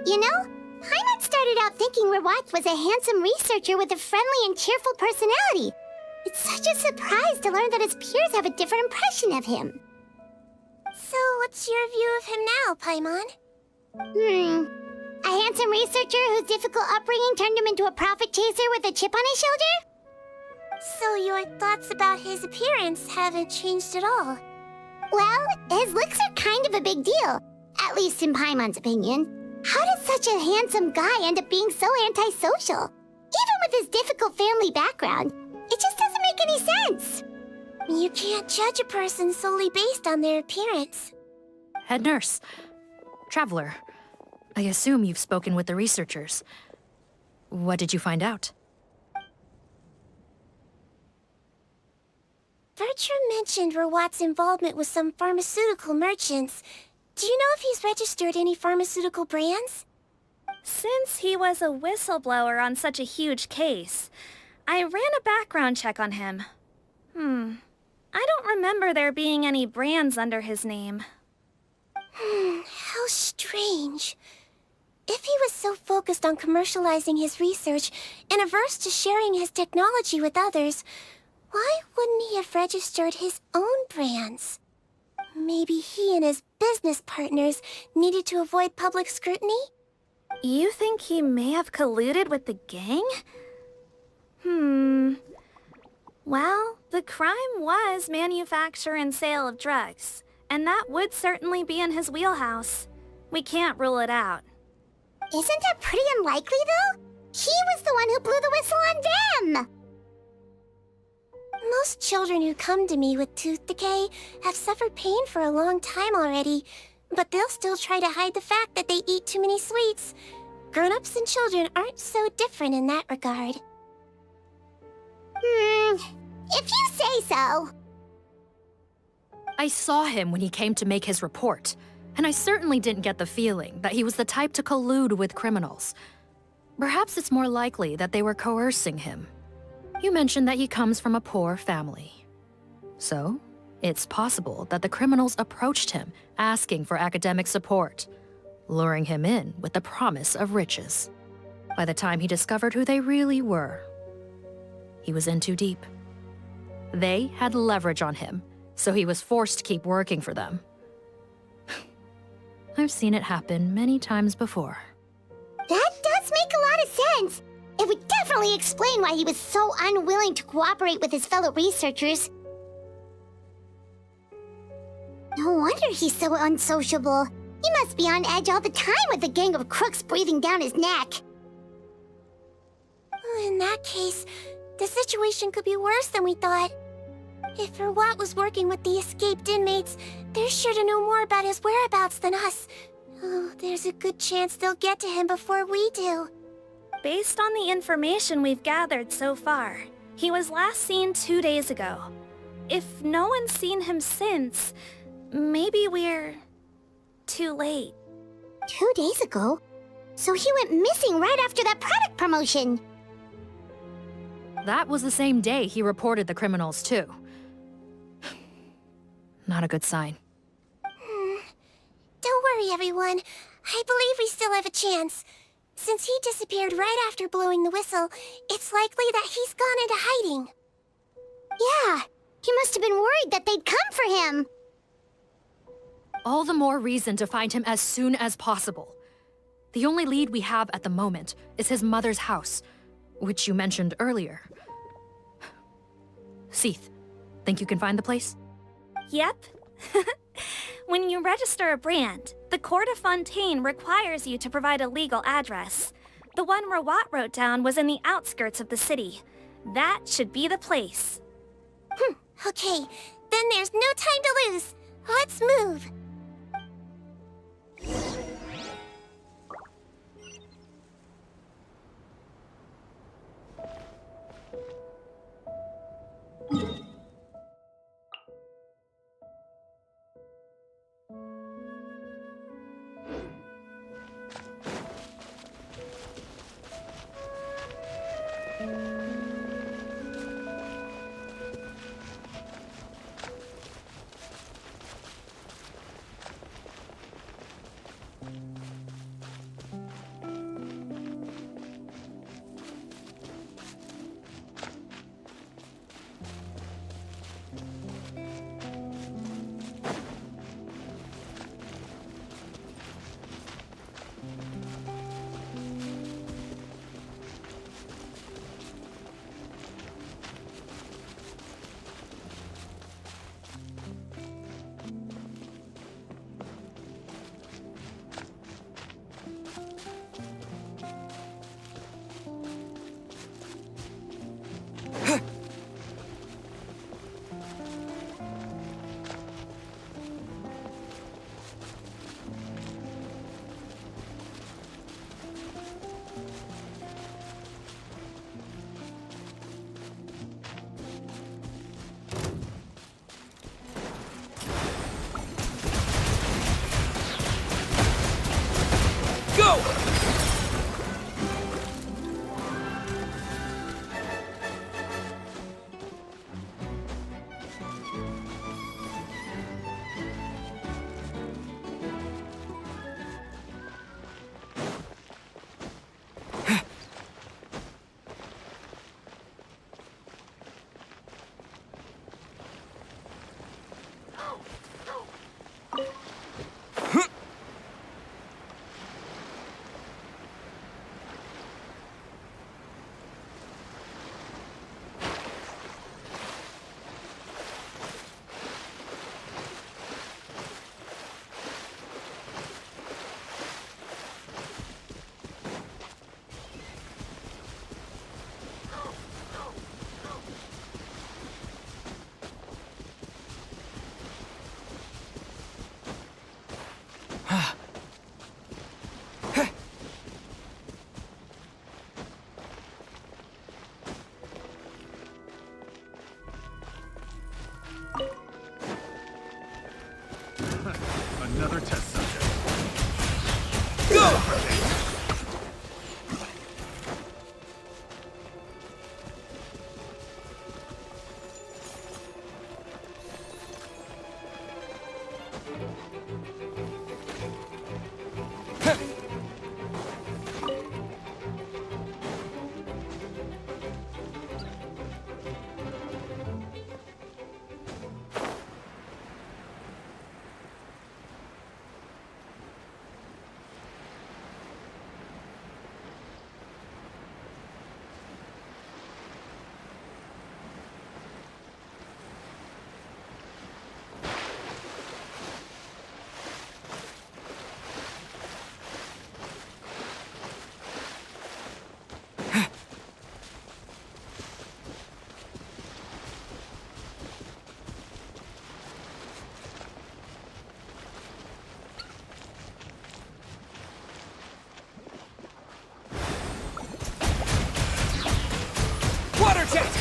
You know, Paimon started out thinking Rawat was a handsome researcher with a friendly and cheerful personality. It's such a surprise to learn that his peers have a different impression of him. So, what's your view of him now, Paimon? A handsome researcher whose difficult upbringing turned him into a profit chaser with a chip on his shoulder? So your thoughts about his appearance haven't changed at all? Well, his looks are kind of a big deal, at least in Paimon's opinion. How did such a handsome guy end up being so antisocial? Even with his difficult family background, it just doesn't make any sense. You can't judge a person solely based on their appearance. Head nurse. Traveler. I assume you've spoken with the researchers. What did you find out? Bertram mentioned Rawat's involvement with some pharmaceutical merchants. Do you know if he's registered any pharmaceutical brands? Since he was a whistleblower on such a huge case, I ran a background check on him. I don't remember there being any brands under his name. How strange. If he was so focused on commercializing his research and averse to sharing his technology with others, why wouldn't he have registered his own brands? Maybe he and his business partners needed to avoid public scrutiny? You think he may have colluded with the gang? Well, the crime was manufacture and sale of drugs, and that would certainly be in his wheelhouse. We can't rule it out. Isn't that pretty unlikely, though? He was the one who blew the whistle on them! Most children who come to me with tooth decay have suffered pain for a long time already, but they'll still try to hide the fact that they eat too many sweets. Grown-ups and children aren't so different in that regard. If you say so. I saw him when he came to make his report, and I certainly didn't get the feeling that he was the type to collude with criminals. Perhaps it's more likely that they were coercing him. You mentioned that he comes from a poor family. So, it's possible that the criminals approached him asking for academic support, luring him in with the promise of riches. By the time he discovered who they really were, he was in too deep. They had leverage on him, so he was forced to keep working for them. I've seen it happen many times before. That does make a lot of sense. It would definitely explain why he was so unwilling to cooperate with his fellow researchers. No wonder he's so unsociable. He must be on edge all the time with a gang of crooks breathing down his neck. In that case, the situation could be worse than we thought. If Verwat was working with the escaped inmates, they're sure to know more about his whereabouts than us. Oh, there's a good chance they'll get to him before we do. Based on the information we've gathered so far, he was last seen 2 days ago. If no one's seen him since, maybe we're too late. 2 days ago? So he went missing right after that product promotion. That was the same day he reported the criminals, too. Not a good sign. Don't worry, everyone. I believe we still have a chance. Since he disappeared right after blowing the whistle, it's likely that he's gone into hiding. Yeah, he must have been worried that they'd come for him. All the more reason to find him as soon as possible. The only lead we have at the moment is his mother's house, which you mentioned earlier. Seath, think you can find the place? Yep. When you register a brand, the Court of Fontaine requires you to provide a legal address. The one Rawat wrote down was in the outskirts of the city. That should be the place. Okay, then there's no time to lose. Let's move. jet!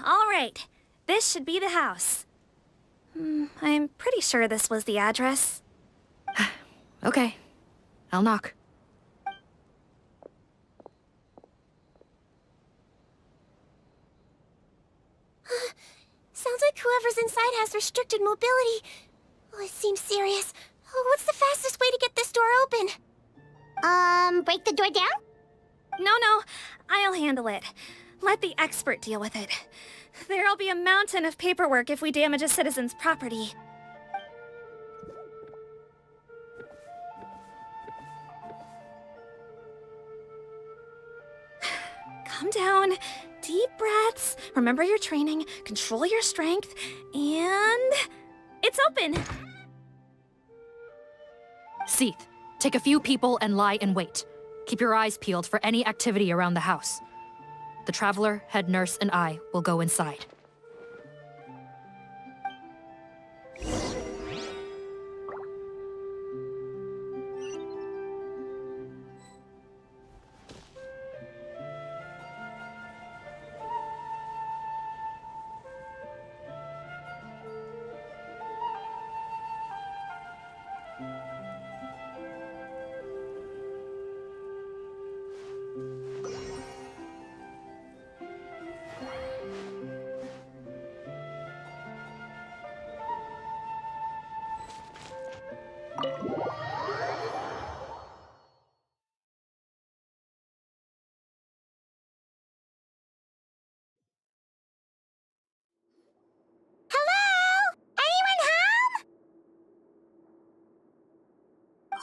All right, this should be the house. I'm pretty sure this was the address. Okay, I'll knock. Sounds like whoever's inside has restricted mobility. Oh, it seems serious. Oh, what's the fastest way to get this door open? Break the door down? No, I'll handle it. Let the expert deal with it. There'll be a mountain of paperwork if we damage a citizen's property. Calm down. Deep breaths. Remember your training. Control your strength. And... it's open! Seath, take a few people and lie in wait. Keep your eyes peeled for any activity around the house. The Traveler, Head Nurse, and I will go inside.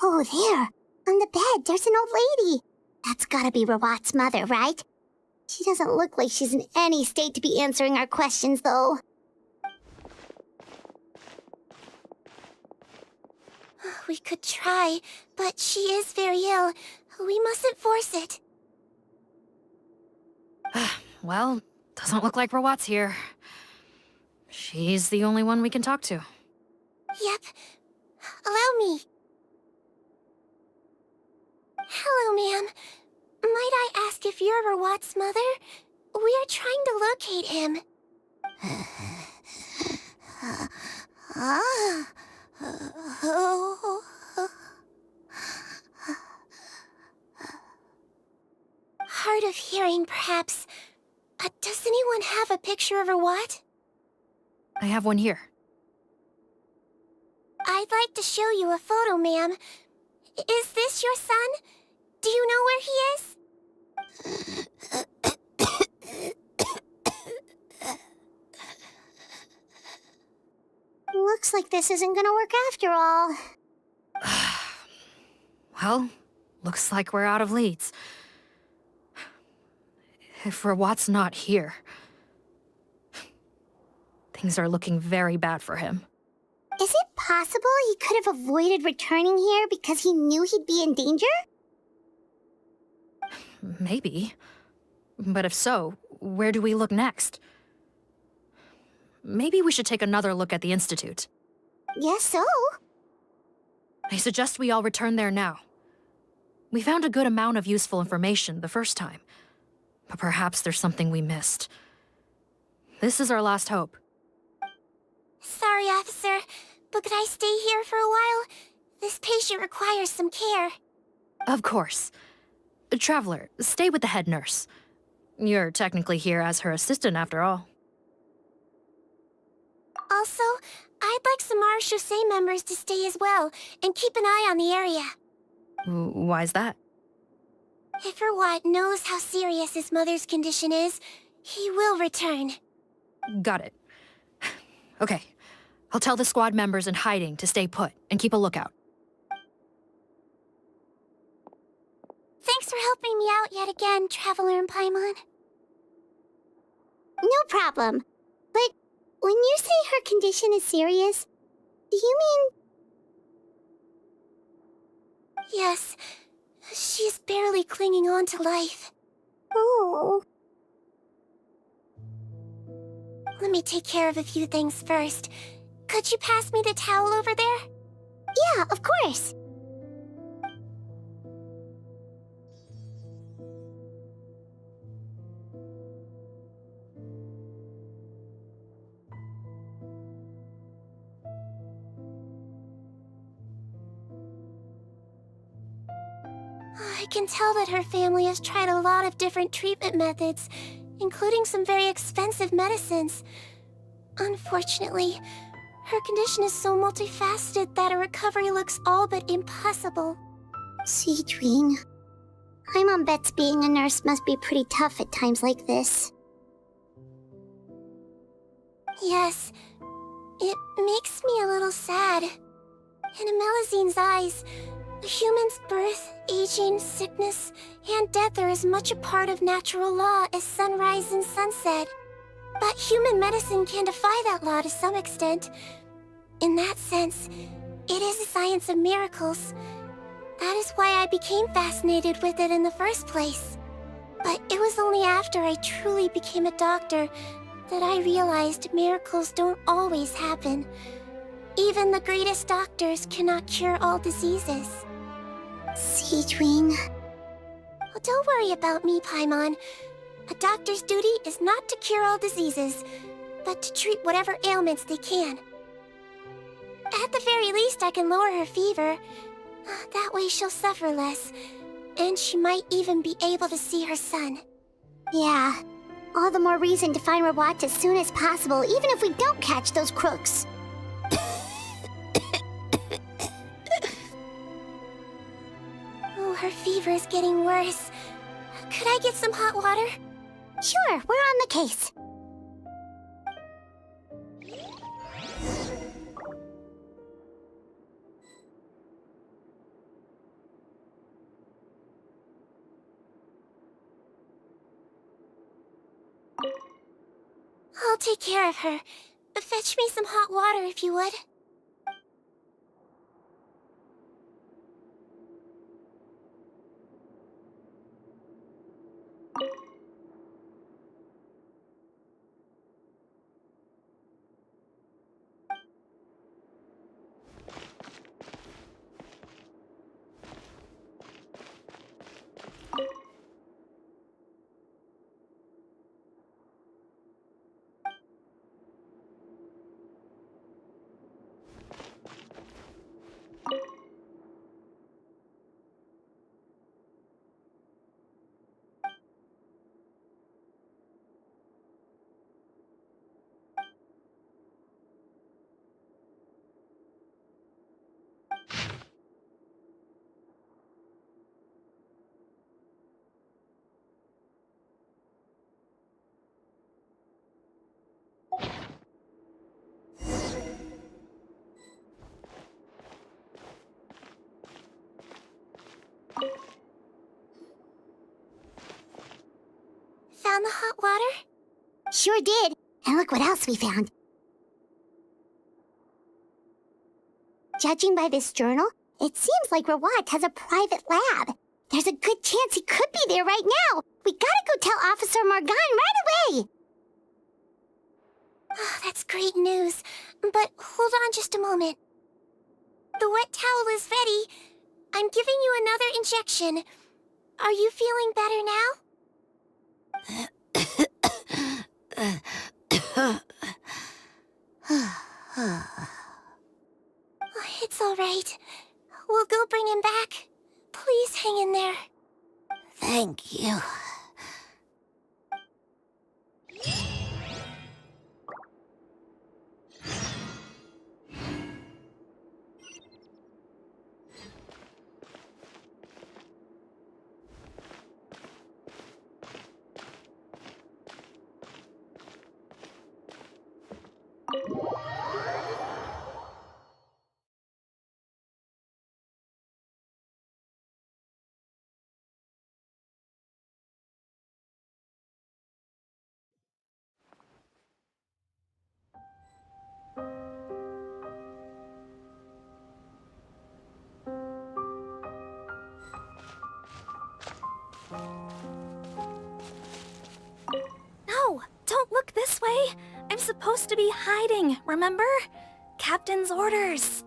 Oh, there. On the bed, there's an old lady. That's gotta be Rawat's mother, right? She doesn't look like she's in any state to be answering our questions, though. We could try, but she is very ill. We mustn't force it. Well, doesn't look like Rawat's here. She's the only one we can talk to. Yep. Allow me. Hello, ma'am. Might I ask if you're Rawat's mother? We are trying to locate him. Hard of hearing, perhaps. Does anyone have a picture of Rawat? I have one here. I'd like to show you a photo, ma'am. Is this your son? Do you know where he is? Looks like this isn't gonna work after all. Well, looks like we're out of leads. If Rawat's not here, things are looking very bad for him. Is it possible he could have avoided returning here because he knew he'd be in danger? Maybe. But if so, where do we look next? Maybe we should take another look at the Institute. Yes, so. I suggest we all return there now. We found a good amount of useful information the first time, but perhaps there's something we missed. This is our last hope. Sorry, officer, but could I stay here for a while? This patient requires some care. Of course. Traveler, stay with the head nurse. You're technically here as her assistant after all. Also, I'd like some Marechaussee members to stay as well, and keep an eye on the area. Why's that? If Rawat knows how serious his mother's condition is, he will return. Got it. Okay. I'll tell the squad members in hiding to stay put and keep a lookout. Thanks for helping me out yet again, Traveler and Paimon. No problem. But when you say her condition is serious, do you mean... Yes. She's barely clinging on to life. Oh. Let me take care of a few things first. Could you pass me the towel over there? Yeah, of course. I can tell that her family has tried a lot of different treatment methods, including some very expensive medicines. Unfortunately, her condition is so multifaceted that a recovery looks all but impossible. Sigewinne. Paimon bets being a nurse must be pretty tough at times like this. Yes, it makes me a little sad. In a melusine's eyes, a human's birth, aging, sickness, and death are as much a part of natural law as sunrise and sunset. But human medicine can defy that law to some extent. In that sense, it is a science of miracles. That is why I became fascinated with it in the first place. But it was only after I truly became a doctor that I realized miracles don't always happen. Even the greatest doctors cannot cure all diseases. Sigewinne. Oh, don't worry about me, Paimon. A doctor's duty is not to cure all diseases, but to treat whatever ailments they can. At the very least, I can lower her fever. That way she'll suffer less, and she might even be able to see her son. Yeah, all the more reason to find Rawat as soon as possible, even if we don't catch those crooks. Oh, her fever is getting worse. Could I get some hot water? Sure, we're on the case. I'll take care of her. Fetch me some hot water if you would. the hot water? Sure did. And look what else we found. Judging by this journal, it seems like Rawat has a private lab. There's a good chance he could be there right now. We gotta go tell Officer Morgan right away. Oh, that's great news. But hold on just a moment. The wet towel is ready. I'm giving you another injection. Are you feeling better now? It's all right. We'll go bring him back. Please hang in there. Thank you. No, don't look this way. I'm supposed to be hiding, remember? Captain's orders.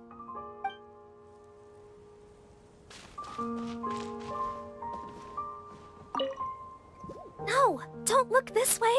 No, don't look this way.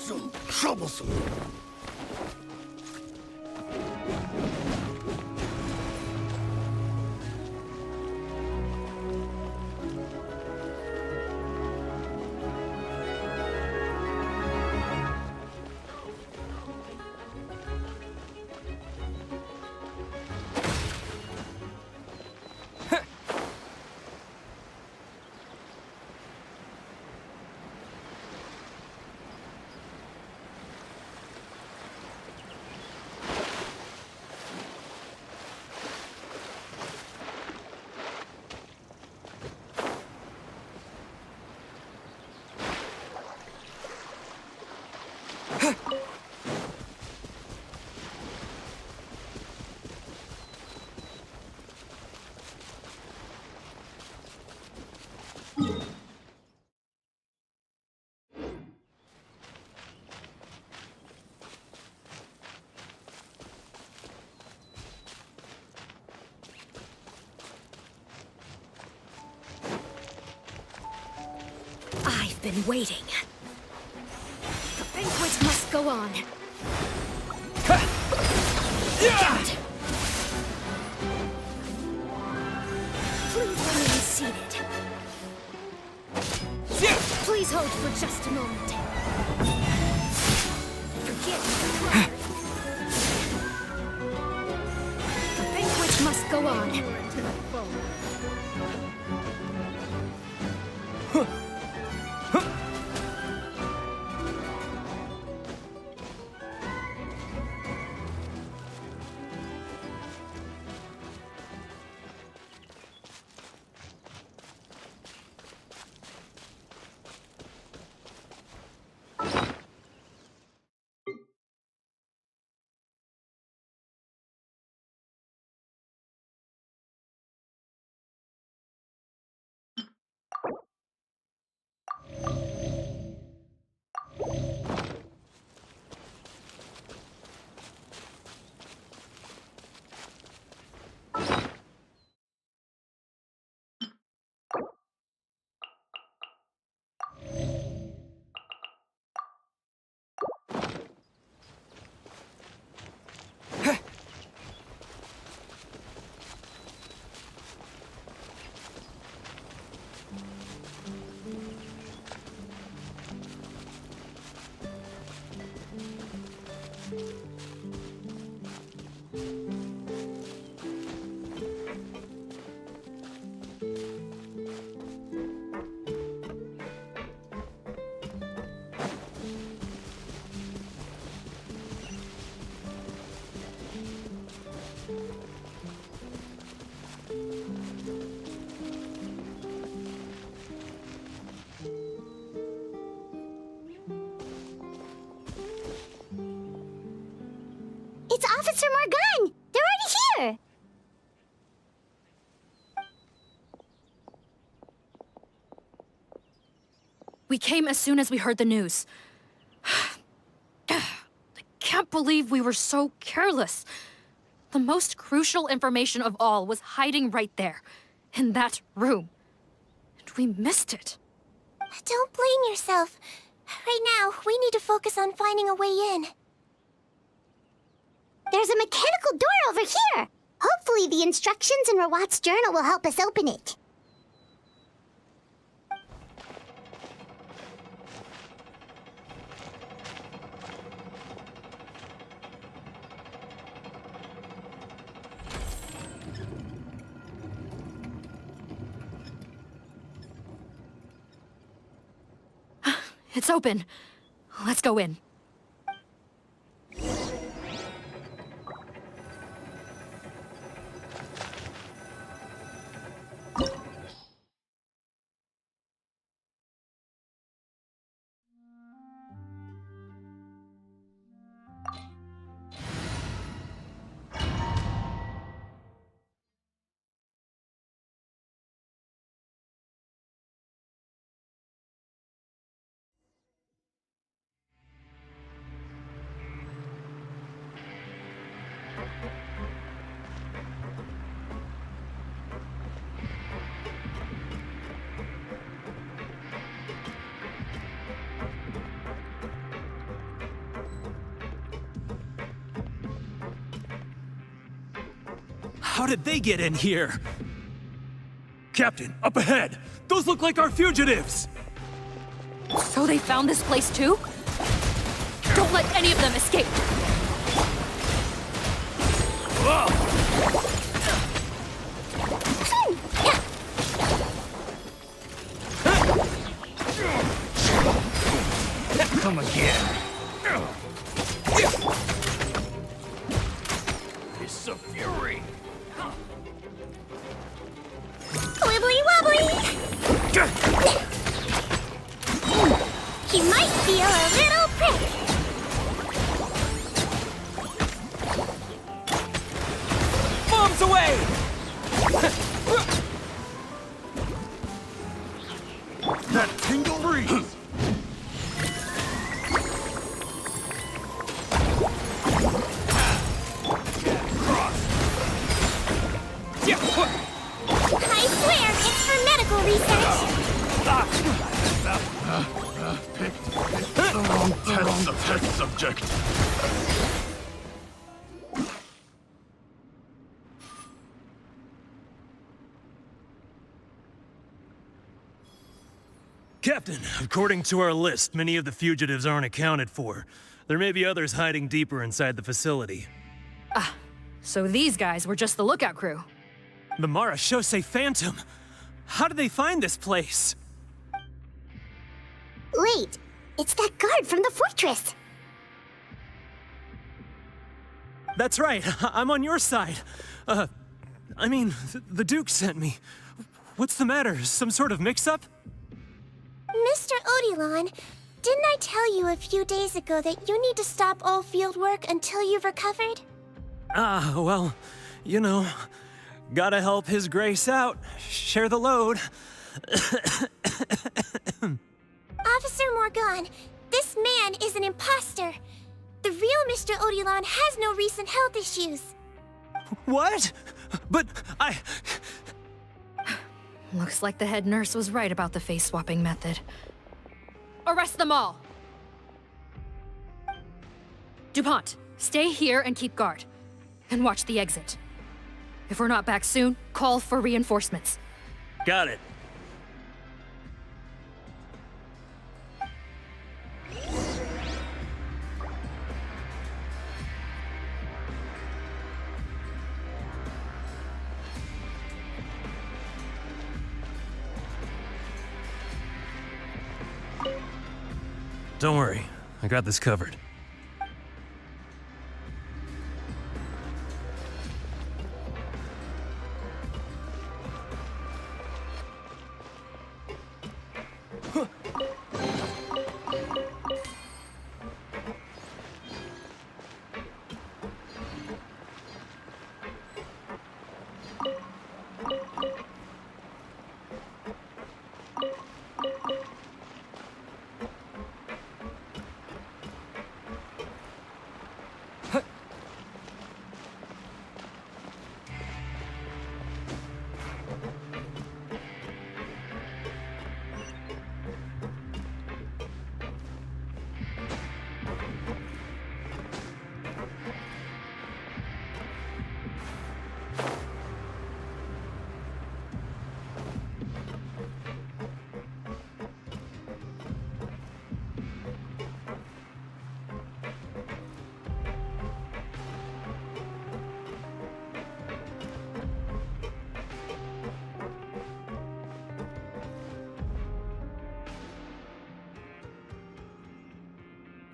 So troublesome. I've been waiting. The banquet must go on. God. Please remain seated. Please hold for just a moment. Forget the crowd. The banquet must go on. It's Officer Morgan! They're already here! We came as soon as we heard the news. I can't believe we were so careless. The most crucial information of all was hiding right there, in that room. And we missed it. Don't blame yourself. Right now, we need to focus on finding a way in. There's a mechanical door over here! Hopefully the instructions in Rawat's journal will help us open it. It's open. Let's go in. How did they get in here? Captain, up ahead! Those look like our fugitives! So they found this place too? Don't let any of them escape! Come again. It's a fury. Wibbly wobbly! He might feel a little prick. Bombs away! That tingle breeze. I swear it's for medical research. Picked the wrong test subject. Captain, according to our list, many of the fugitives aren't accounted for. There may be others hiding deeper inside the facility. Ah, so these guys were just the lookout crew. The Marachose Phantom! How did they find this place? Wait, it's that guard from the fortress. That's right, I'm on your side. I mean, the Duke sent me. What's the matter? Some sort of mix-up? Mr. Odilon, didn't I tell you a few days ago that you need to stop all field work until you've recovered? Ah, well, you know, gotta help His Grace out. Share the load. Officer Morgan, this man is an imposter. The real Mr. Odilon has no recent health issues. What? But I... Looks like the head nurse was right about the face-swapping method. Arrest them all! DuPont, stay here and keep guard. And watch the exit. If we're not back soon, call for reinforcements. Got it. Don't worry, I got this covered.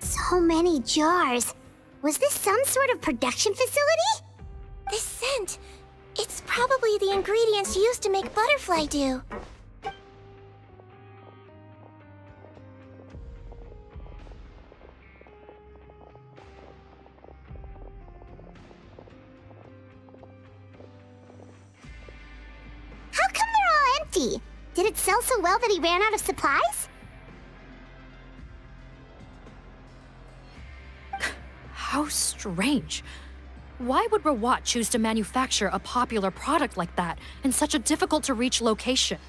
So many jars. Was this some sort of production facility? This scent, it's probably the ingredients used to make butterfly dew. How come they're all empty? Did it sell so well that he ran out of supplies? How strange. Why would Rawat choose to manufacture a popular product like that in such a difficult-to-reach location?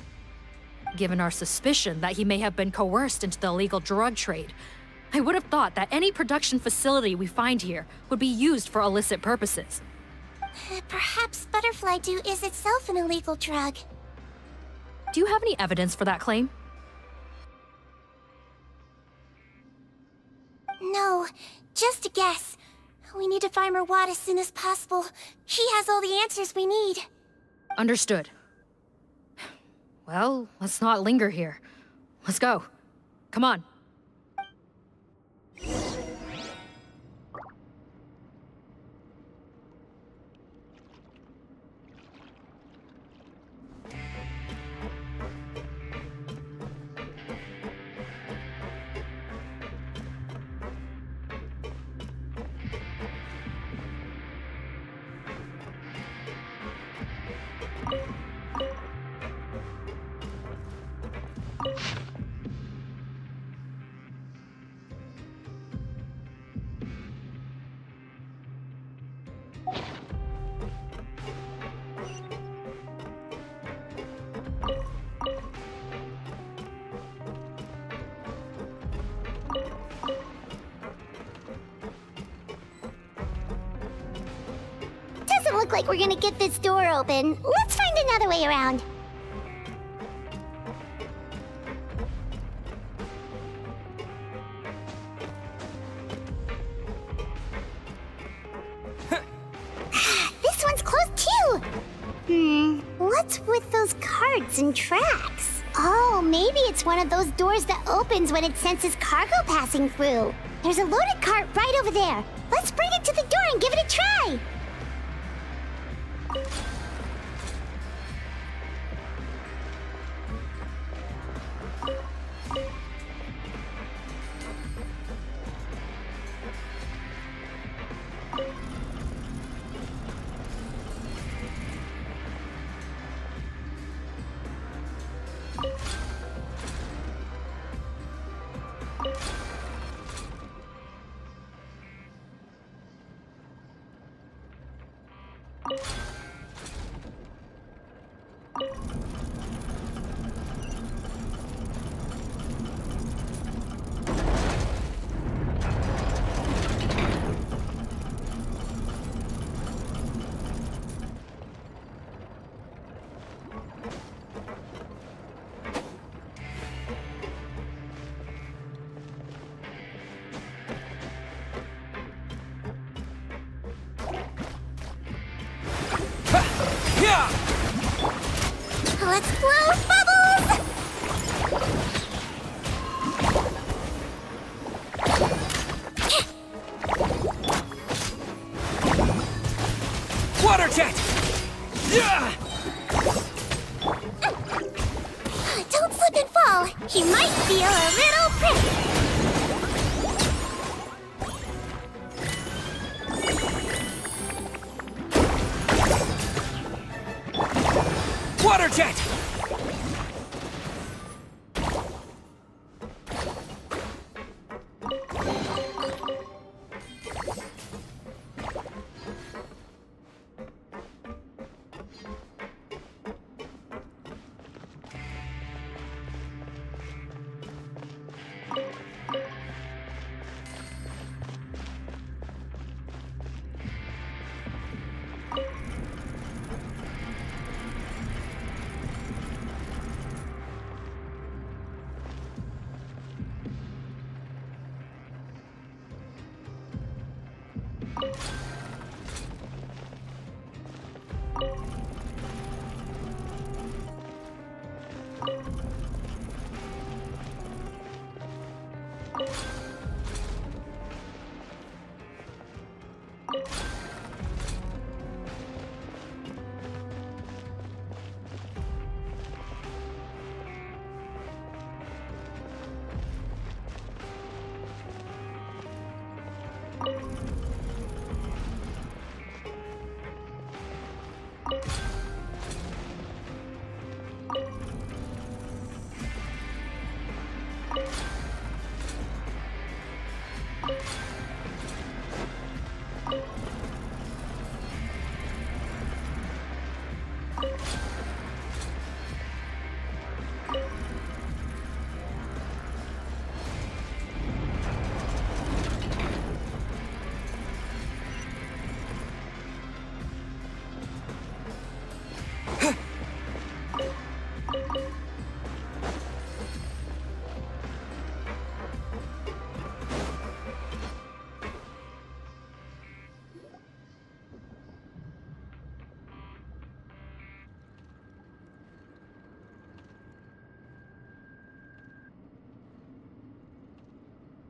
Given our suspicion that he may have been coerced into the illegal drug trade, I would have thought that any production facility we find here would be used for illicit purposes. Perhaps butterfly dew is itself an illegal drug. Do you have any evidence for that claim? No, just a guess. We need to find Rawad as soon as possible. He has all the answers we need. Understood. Well, let's not linger here. Let's go. Come on. Doesn't look like we're gonna get this door open. Let's find another way around. This one's closed too. What's with those carts and tracks? Oh, maybe it's one of those doors that opens when it senses cargo passing through. There's a loaded cart right over there. Let's bring it to the door and give it a try. Let's blow bubbles! Water jet! Yeah! Don't slip and fall. You might feel a little prick. Water jet!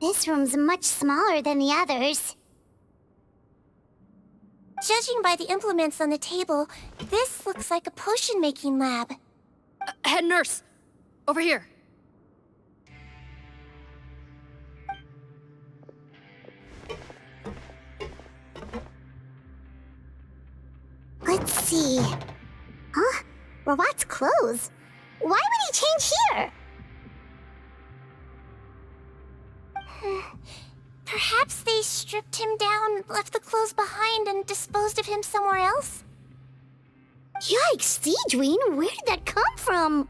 This room's much smaller than the others. Judging by the implements on the table, this looks like a potion-making lab. Head nurse! Over here! Let's see. Huh? Robot's clothes? Why would he change here? Perhaps they stripped him down, left the clothes behind, and disposed of him somewhere else? Yikes, Sigewinne, where did that come from?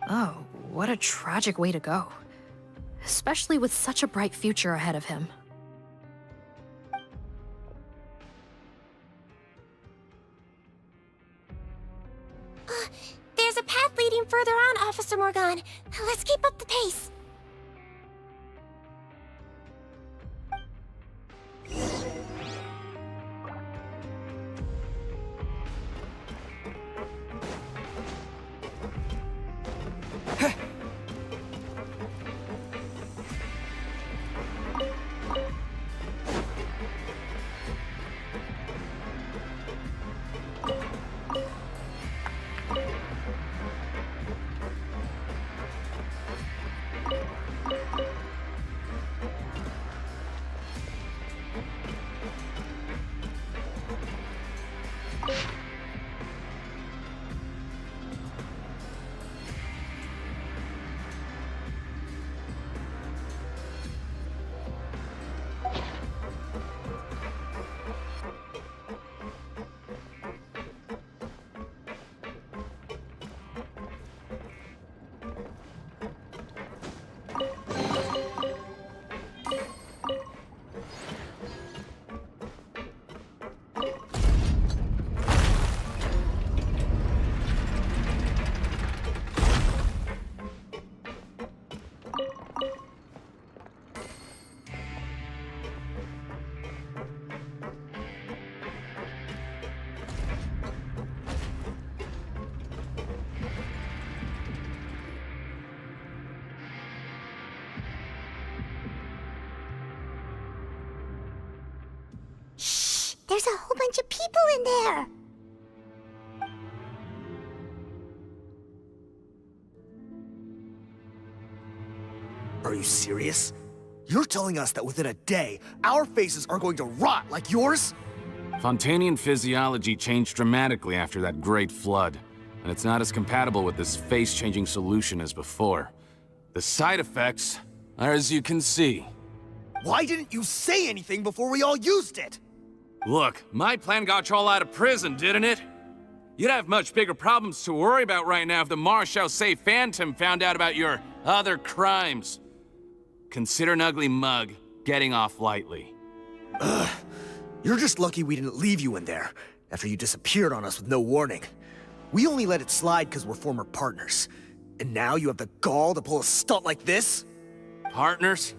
Oh, what a tragic way to go. Especially with such a bright future ahead of him. There's a path leading further on, Officer Morgan. Let's keep up the pace. There's a whole bunch of people in there. Are you serious? You're telling us that within a day, our faces are going to rot like yours? Fontanian physiology changed dramatically after that great flood, and it's not as compatible with this face-changing solution as before. The side effects are as you can see. Why didn't you say anything before we all used it? Look, my plan got you all out of prison, didn't it? You'd have much bigger problems to worry about right now if the Marshal Say Phantom found out about your other crimes. Consider an ugly mug getting off lightly. Ugh. You're just lucky we didn't leave you in there after you disappeared on us with no warning. We only let it slide because we're former partners. And now you have the gall to pull a stunt like this? Partners?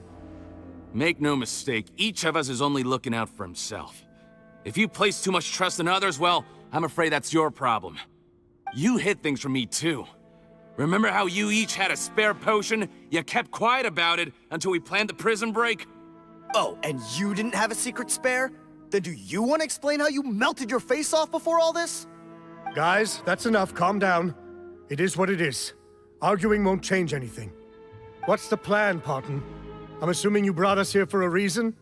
Make no mistake, each of us is only looking out for himself. If you place too much trust in others, well, I'm afraid that's your problem. You hid things from me too. Remember how you each had a spare potion? You kept quiet about it until we planned the prison break? Oh, and you didn't have a secret spare? Then do you want to explain how you melted your face off before all this? Guys, that's enough. Calm down. It is what it is. Arguing won't change anything. What's the plan, Parton? I'm assuming you brought us here for a reason?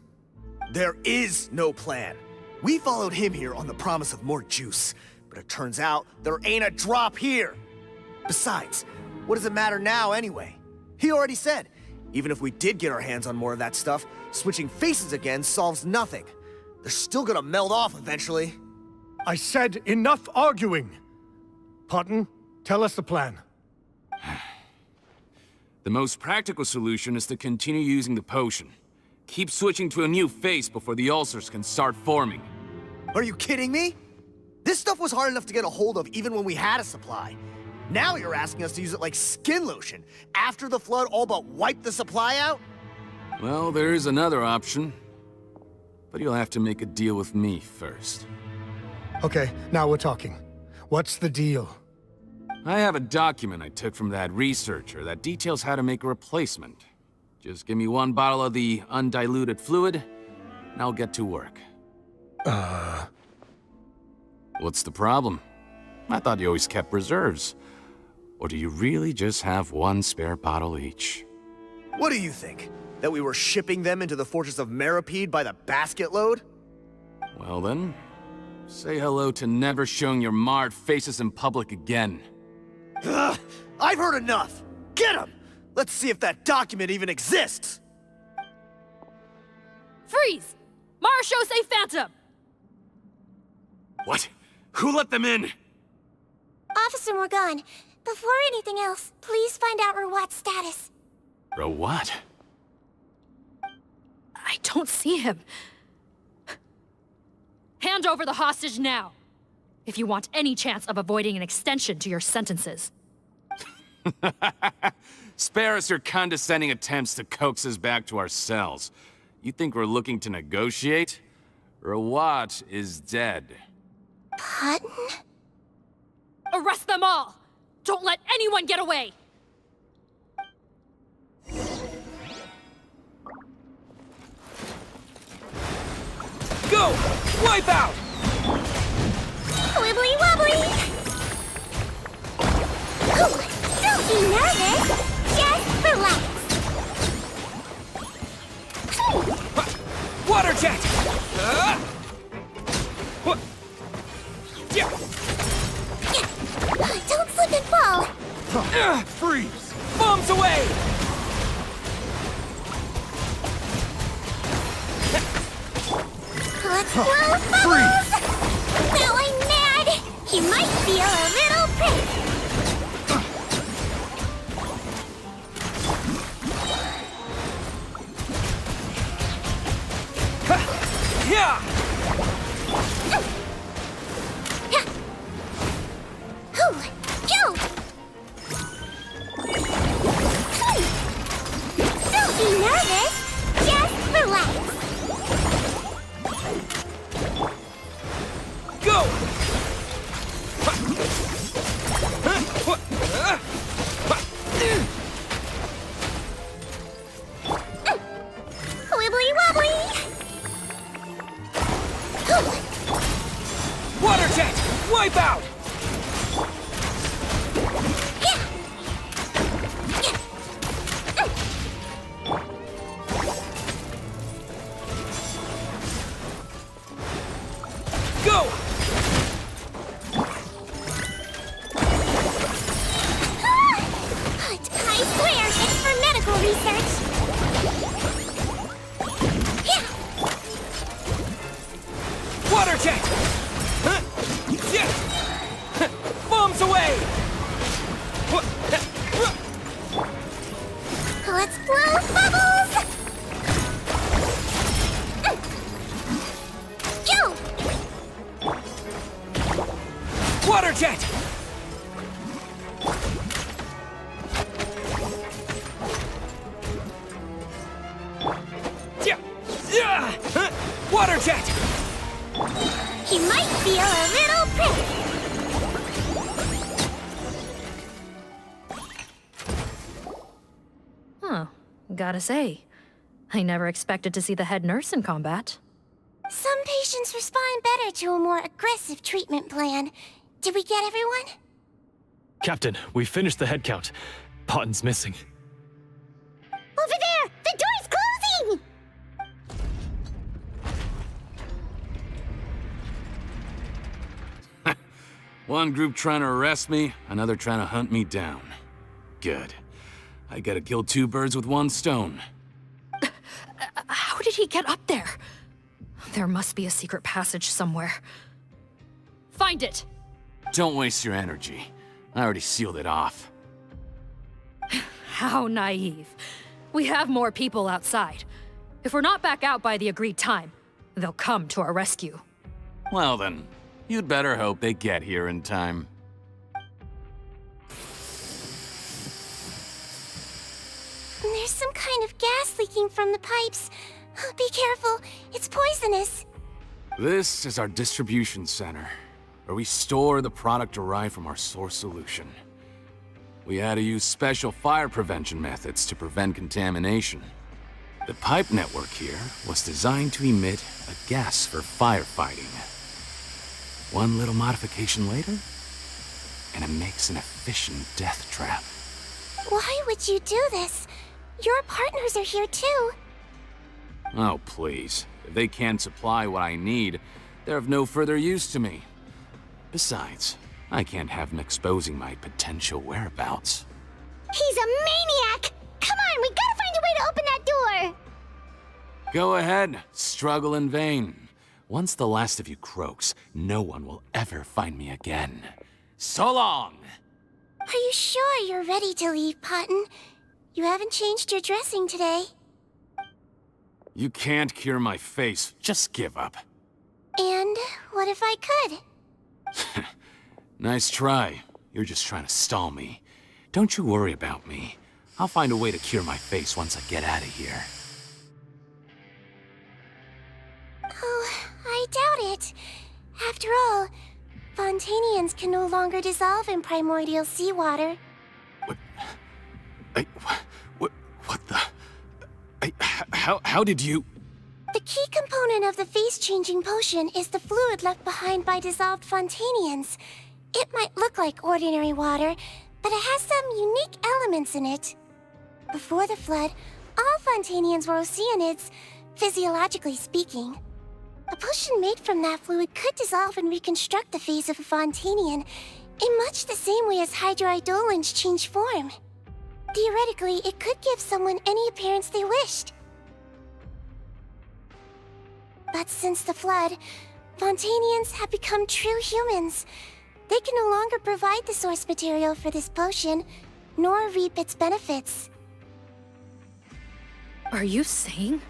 There is no plan. We followed him here on the promise of more juice, but it turns out there ain't a drop here. Besides, what does it matter now anyway? He already said, even if we did get our hands on more of that stuff, switching faces again solves nothing. They're still gonna meld off eventually. I said enough arguing! Parton, tell us the plan. The most practical solution is to continue using the potion. Keep switching to a new face before the ulcers can start forming. Are you kidding me? This stuff was hard enough to get a hold of even when we had a supply. Now you're asking us to use it like skin lotion, after the flood all but wiped the supply out? Well, there is another option. But you'll have to make a deal with me first. Okay, now we're talking. What's the deal? I have a document I took from that researcher that details how to make a replacement. Just give me 1 bottle of the undiluted fluid, and I'll get to work. What's the problem? I thought you always kept reserves. Or do you really just have 1 spare bottle each? What do you think? That we were shipping them into the Fortress of Meropide by the basket load? Well then, say hello to never showing your marred faces in public again. Ugh, I've heard enough! Get him! Let's see if that document even exists! Freeze! Marshal say Phantom! What? Who let them in? Officer Morgan, before anything else, please find out Rawat's status. Rawat? I don't see him. Hand over the hostage now, if you want any chance of avoiding an extension to your sentences. Spare us your condescending attempts to coax us back to our cells. You think we're looking to negotiate? Rawat is dead. Pardon? Arrest them all! Don't let anyone get away! Go! Wipe out! Wibbly wobbly! Ooh, don't be nervous! Just relax! Water jet! Don't slip and fall! Freeze! Bombs away! Let's blow bubbles! Now I'm mad! He might feel a little prick! Yeah! Go! Don't be nervous! Just relax! Go! Wibbly wobbly! Water jet! Wipe out! Go! I swear it's for medical research! Water jet! Bombs away! Let's blow bubbles! Go! Water jet! Water jet! He might feel a little prick! Huh. Gotta say, I never expected to see the head nurse in combat. Some patients respond better to a more aggressive treatment plan. Did we get everyone? Captain, we finished the head count. Potten's missing. Over there! The door's closing! One group trying to arrest me, another trying to hunt me down. Good. I gotta kill 2 birds with 1 stone. How did he get up there? There must be a secret passage somewhere. Find it! Don't waste your energy. I already sealed it off. How naive. We have more people outside. If we're not back out by the agreed time, they'll come to our rescue. Well then, you'd better hope they get here in time. There's some kind of gas leaking from the pipes. Be careful, it's poisonous. This is our distribution center, where we store the product derived from our source solution. We had to use special fire prevention methods to prevent contamination. The pipe network here was designed to emit a gas for firefighting. One little modification later, and it makes an efficient death trap. Why would you do this? Your partners are here too. Oh, please. If they can't supply what I need, they're of no further use to me. Besides, I can't have him exposing my potential whereabouts. He's a maniac! Come on, we gotta find a way to open that door! Go ahead, struggle in vain. Once the last of you croaks, no one will ever find me again. So long! Are you sure you're ready to leave, Potton? You haven't changed your dressing today. You can't cure my face. Just give up. And what if I could? Nice try. You're just trying to stall me. Don't you worry about me. I'll find a way to cure my face once I get out of here. Oh, I doubt it. After all, Fontanians can no longer dissolve in primordial seawater. What the... How did you... The key component of the face-changing potion is the fluid left behind by dissolved Fontanians. It might look like ordinary water, but it has some unique elements in it. Before the flood, all Fontanians were oceanids, physiologically speaking. A potion made from that fluid could dissolve and reconstruct the face of a Fontanian in much the same way as hydroidolins change form. Theoretically, it could give someone any appearance they wished. But since the flood, Fontanians have become true humans. They can no longer provide the source material for this potion, nor reap its benefits. Are you saying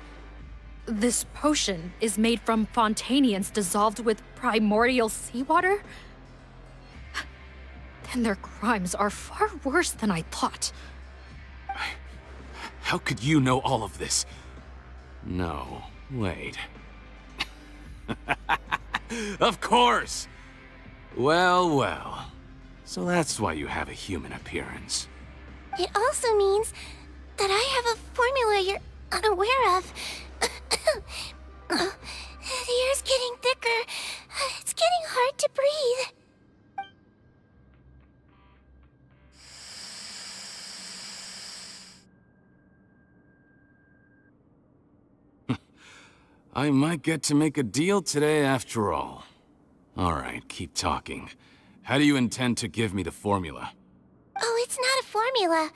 this potion is made from Fontanians dissolved with primordial seawater? Then their crimes are far worse than I thought. How could you know all of this? No, wait. Of course! Well. So that's why you have a human appearance. It also means that I have a formula you're unaware of. The air's getting thicker. It's getting hard to breathe. I might get to make a deal today after all. Alright, keep talking. How do you intend to give me the formula? Oh, it's not a formula,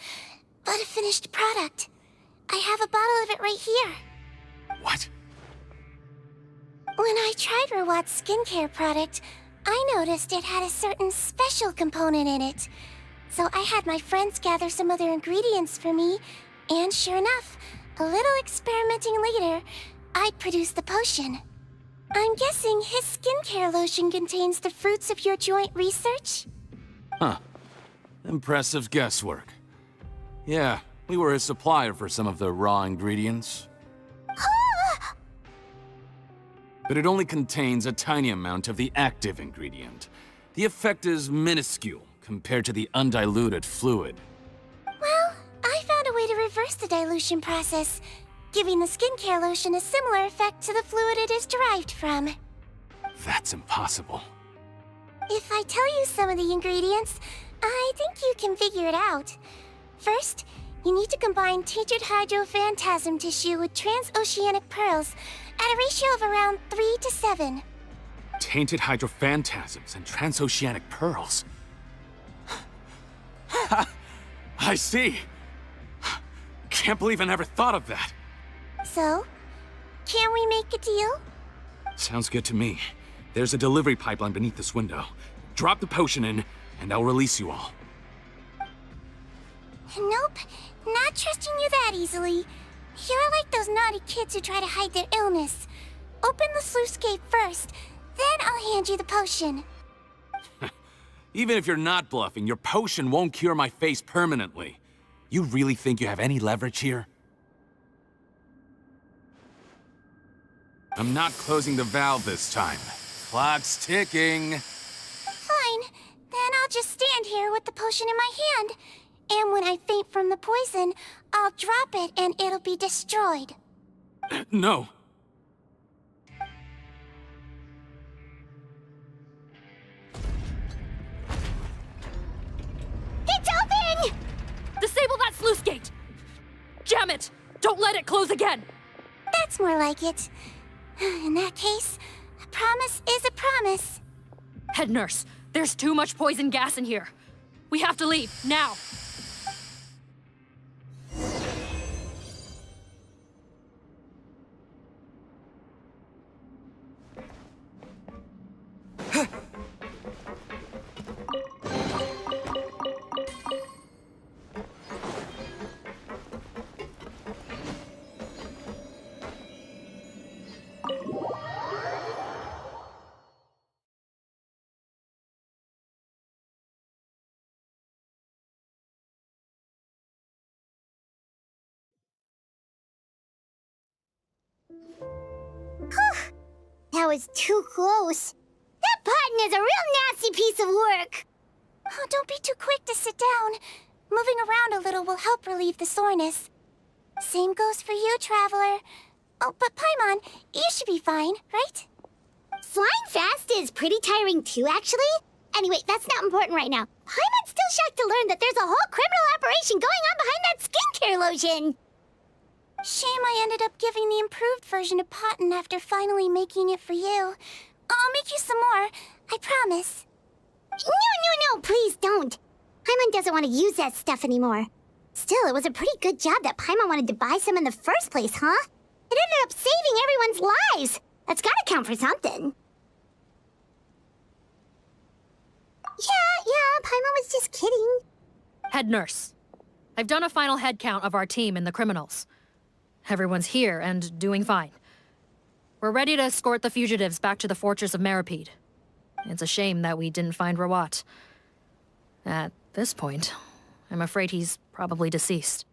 but a finished product. I have a bottle of it right here. What? When I tried Rawat's skincare product, I noticed it had a certain special component in it. So I had my friends gather some other ingredients for me, and sure enough, a little experimenting later, I'd produced the potion. I'm guessing his skincare lotion contains the fruits of your joint research? Huh. Impressive guesswork. Yeah, we were his supplier for some of the raw ingredients. But it only contains a tiny amount of the active ingredient. The effect is minuscule compared to the undiluted fluid. Well, I found a way to reverse the dilution process, giving the skincare lotion a similar effect to the fluid it is derived from. That's impossible. If I tell you some of the ingredients, I think you can figure it out. First, you need to combine tainted hydrophantasm tissue with transoceanic pearls at a ratio of around 3 to 7. Tainted hydrophantasms and transoceanic pearls. I see. Can't believe I never thought of that. So, can we make a deal? Sounds good to me. There's a delivery pipeline beneath this window. Drop the potion in, and I'll release you all. Nope, not trusting you that easily. You're like those naughty kids who try to hide their illness. Open the sluice gate first, then I'll hand you the potion. Even if you're not bluffing, your potion won't cure my face permanently. You really think you have any leverage here? I'm not closing the valve this time. Clock's ticking. Fine, then I'll just stand here with the potion in my hand. And when I faint from the poison, I'll drop it and it'll be destroyed. No. It's open! Disable that sluice gate! Jam it! Don't let it close again! That's more like it. In that case, a promise is a promise. Head nurse, there's too much poison gas in here. We have to leave, now! That was too close. That button is a real nasty piece of work. Oh, don't be too quick to sit down. Moving around a little will help relieve the soreness. Same goes for you, Traveler. Oh, but Paimon, you should be fine, right? Flying fast is pretty tiring too, actually. Anyway, that's not important right now. Paimon's still shocked to learn that there's a whole criminal operation going on behind that skincare lotion. Shame I ended up giving the improved version to Potten after finally making it for you. I'll make you some more, I promise. No, please don't. Paimon doesn't want to use that stuff anymore. Still, it was a pretty good job that Paimon wanted to buy some in the first place, huh? It ended up saving everyone's lives. That's gotta count for something. Yeah, Paimon was just kidding. Head nurse, I've done a final head count of our team and the criminals. Everyone's here and doing fine. We're ready to escort the fugitives back to the Fortress of Meropide. It's a shame that we didn't find Rawat. At this point, I'm afraid he's probably deceased.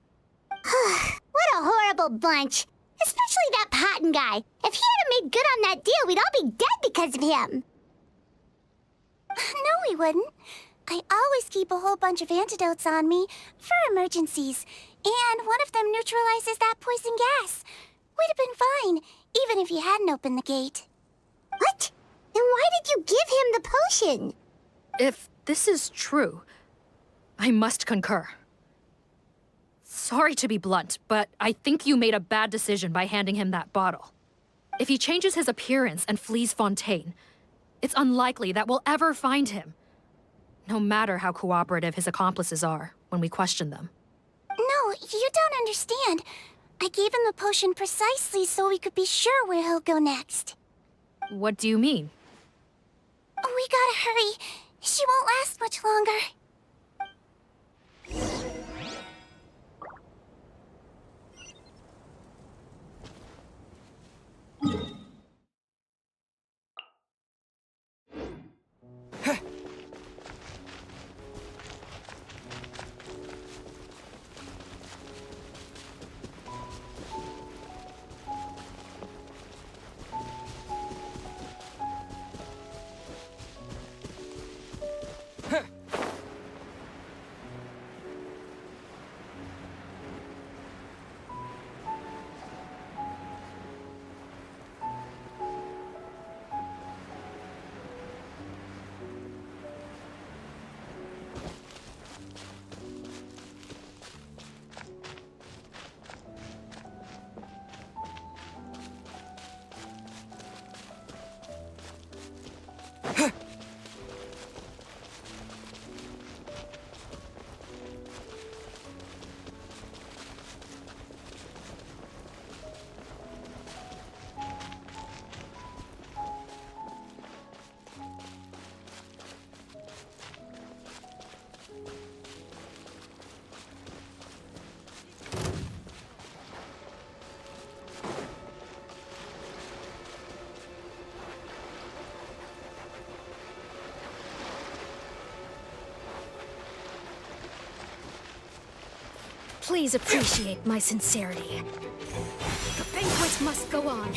What a horrible bunch. Especially that Potten guy. If he hadn't made good on that deal, we'd all be dead because of him. No, we wouldn't. I always keep a whole bunch of antidotes on me for emergencies, and one of them neutralizes that poison gas. We'd have been fine, even if you hadn't opened the gate. What? Then why did you give him the potion? If this is true, I must concur. Sorry to be blunt, but I think you made a bad decision by handing him that bottle. If he changes his appearance and flees Fontaine, it's unlikely that we'll ever find him. No matter how cooperative his accomplices are when we question them. No, you don't understand. I gave him the potion precisely so we could be sure where he'll go next. What do you mean? We gotta hurry. She won't last much longer. Please appreciate my sincerity. The banquet must go on.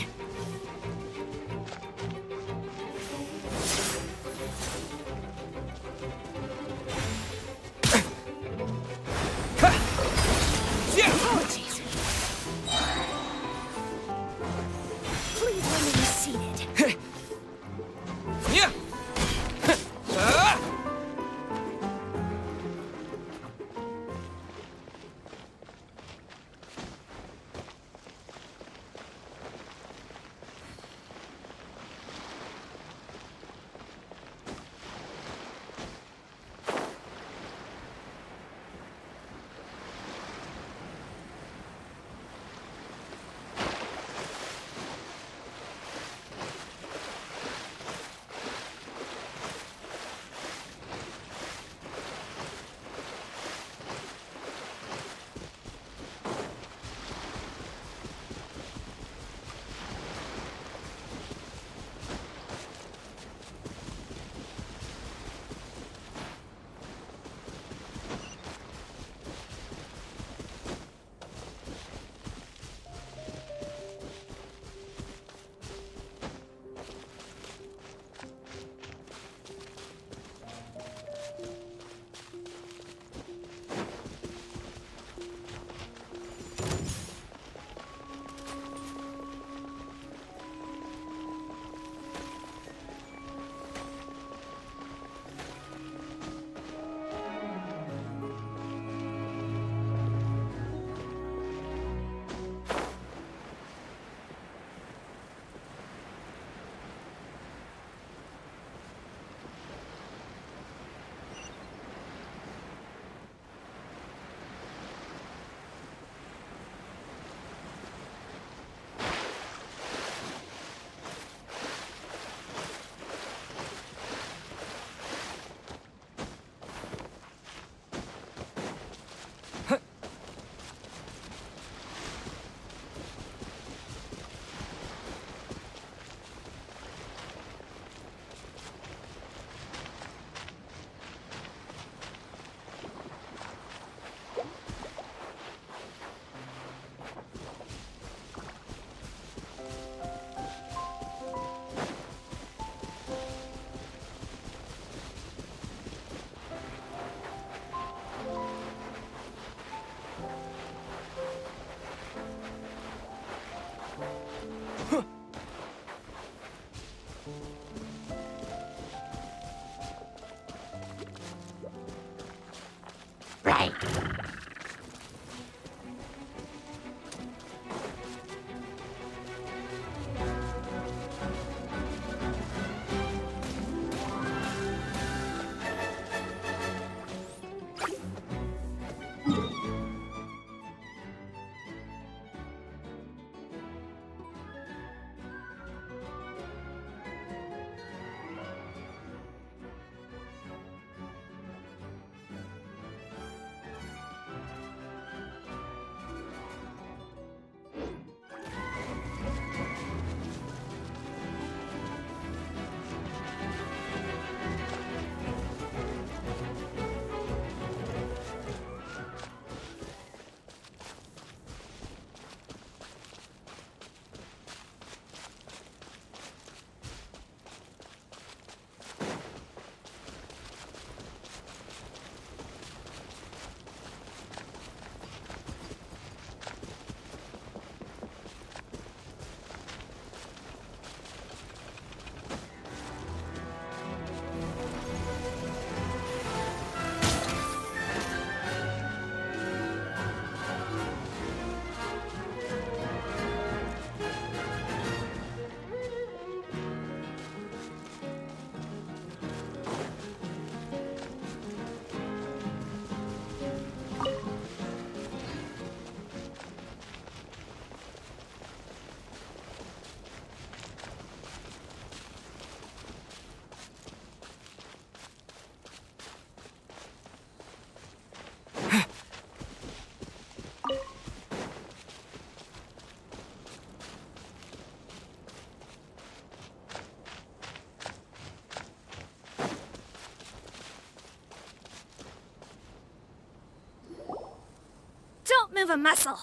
move a muscle.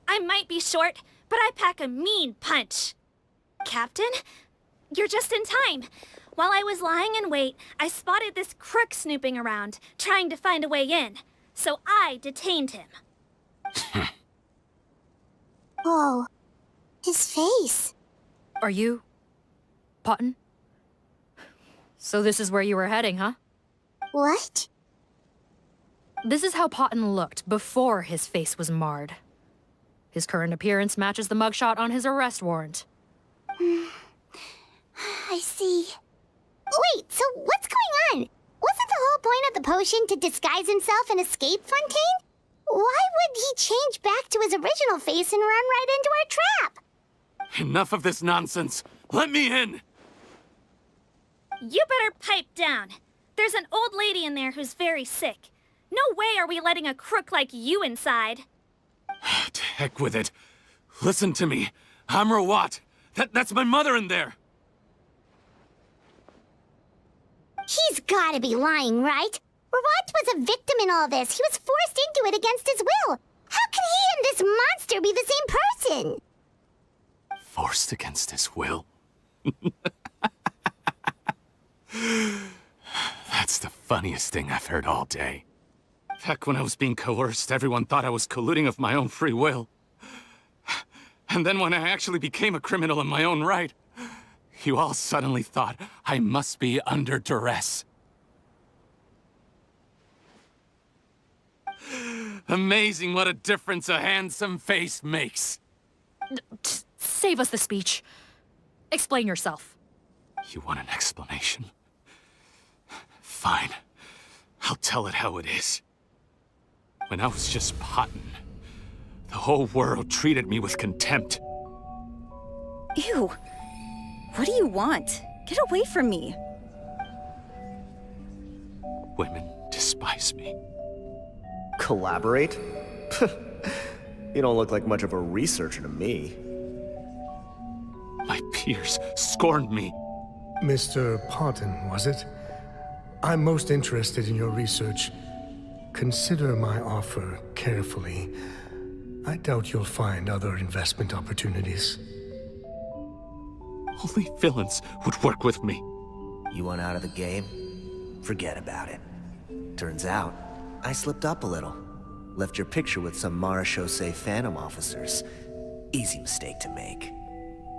I might be short, but I pack a mean punch. Captain, you're just in time. While I was lying in wait, I spotted this crook snooping around, trying to find a way in. So I detained him. Oh, his face. Are you... Potton? So this is where you were heading, huh? What? This is how Potton looked before his face was marred. His current appearance matches the mugshot on his arrest warrant. I see. Wait, so what's going on? Wasn't the whole point of the potion to disguise himself and escape Fontaine? Why would he change back to his original face and run right into our trap? Enough of this nonsense. Let me in! You better pipe down. There's an old lady in there who's very sick. No way are we letting a crook like you inside. To heck with it. Listen to me. I'm Rawat. That's my mother in there. He's gotta be lying, right? Rawat was a victim in all this. He was forced into it against his will. How can he and this monster be the same person? Forced against his will? That's the funniest thing I've heard all day. Back when I was being coerced, everyone thought I was colluding of my own free will. And then when I actually became a criminal in my own right, you all suddenly thought I must be under duress. Amazing what a difference a handsome face makes. Save us the speech. Explain yourself. You want an explanation? Fine. I'll tell it how it is. When I was just Potton, the whole world treated me with contempt. Ew. What do you want? Get away from me. Women despise me. Collaborate? You don't look like much of a researcher to me. My peers scorned me. Mr. Potton, was it? I'm most interested in your research. Consider my offer carefully. I doubt you'll find other investment opportunities. Only villains would work with me. You want out of the game? Forget about it. Turns out, I slipped up a little. Left your picture with some Marechaussee Phantom officers. Easy mistake to make.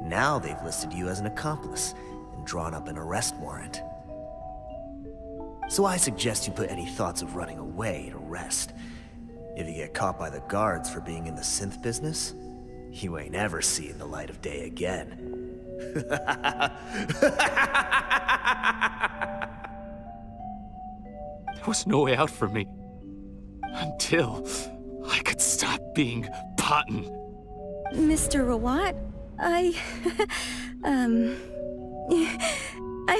Now they've listed you as an accomplice and drawn up an arrest warrant. So I suggest you put any thoughts of running away to rest. If you get caught by the guards for being in the synth business, you ain't ever seeing the light of day again. There was no way out for me. Until I could stop being Potton. Mr. Rawat, I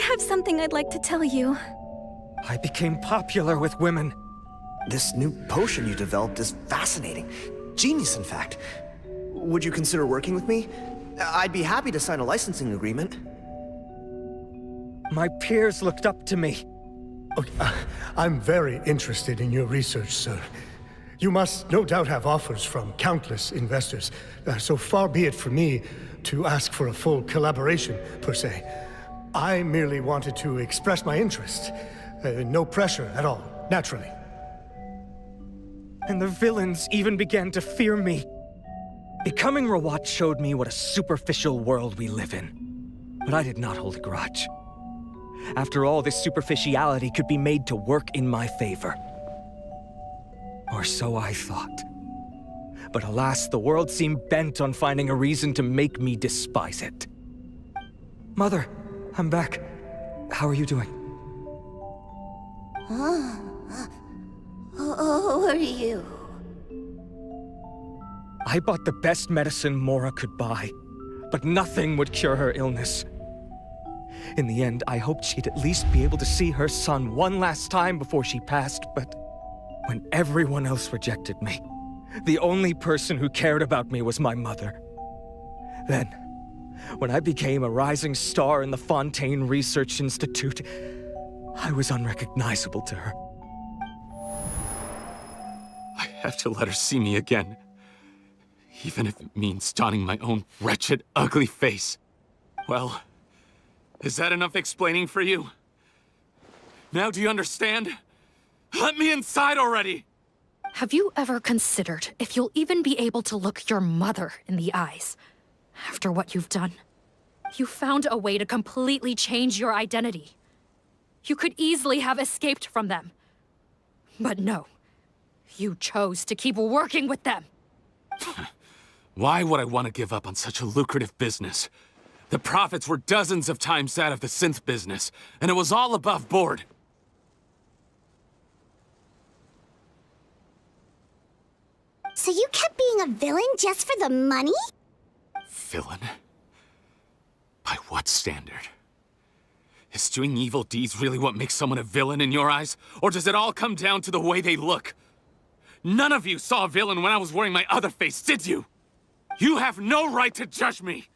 have something I'd like to tell you. I became popular with women. This new potion you developed is fascinating. Genius, in fact. Would you consider working with me? I'd be happy to sign a licensing agreement. My peers looked up to me. I'm very interested in your research, sir. You must no doubt have offers from countless investors. So far be it from me to ask for a full collaboration, per se. I merely wanted to express my interest. No pressure at all, naturally. And the villains even began to fear me. Becoming Rawat showed me what a superficial world we live in. But I did not hold a grudge. After all, this superficiality could be made to work in my favor. Or so I thought. But alas, the world seemed bent on finding a reason to make me despise it. Mother, I'm back. How are you doing? Who are you? I bought the best medicine Mora could buy, but nothing would cure her illness. In the end, I hoped she'd at least be able to see her son one last time before she passed, but when everyone else rejected me, the only person who cared about me was my mother. Then, when I became a rising star in the Fontaine Research Institute, I was unrecognizable to her. I have to let her see me again. Even if it means donning my own wretched, ugly face. Well, is that enough explaining for you? Now do you understand? Let me inside already! Have you ever considered if you'll even be able to look your mother in the eyes after what you've done? You found a way to completely change your identity. You could easily have escaped from them. But no, you chose to keep working with them. Why would I want to give up on such a lucrative business? The profits were dozens of times that of the synth business, and it was all above board. So you kept being a villain just for the money? Villain? By what standard? Is doing evil deeds really what makes someone a villain in your eyes? Or does it all come down to the way they look? None of you saw a villain when I was wearing my other face, did you? You have no right to judge me!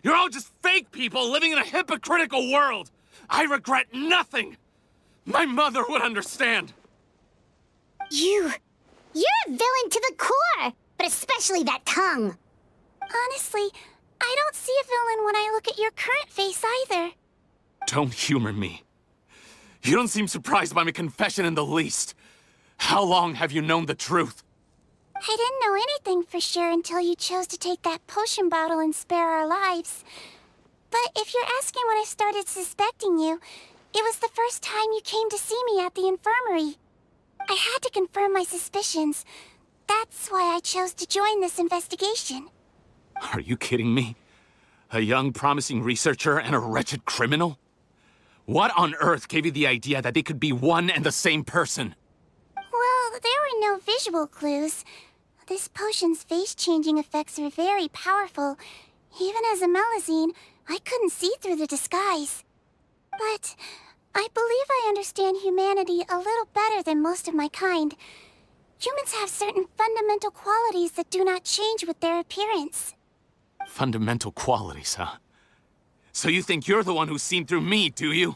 You're all just fake people living in a hypocritical world! I regret nothing! My mother would understand! You're a villain to the core! But especially that tongue! Honestly, I don't see a villain when I look at your current face either. Don't humor me. You don't seem surprised by my confession in the least. How long have you known the truth? I didn't know anything for sure until you chose to take that potion bottle and spare our lives. But if you're asking when I started suspecting you, it was the first time you came to see me at the infirmary. I had to confirm my suspicions. That's why I chose to join this investigation. Are you kidding me? A young, promising researcher and a wretched criminal? What on earth gave you the idea that they could be one and the same person? Well, there were no visual clues. This potion's face-changing effects are very powerful. Even as a melusine, I couldn't see through the disguise. But I believe I understand humanity a little better than most of my kind. Humans have certain fundamental qualities that do not change with their appearance. Fundamental qualities, huh? So you think you're the one who's seen through me, do you?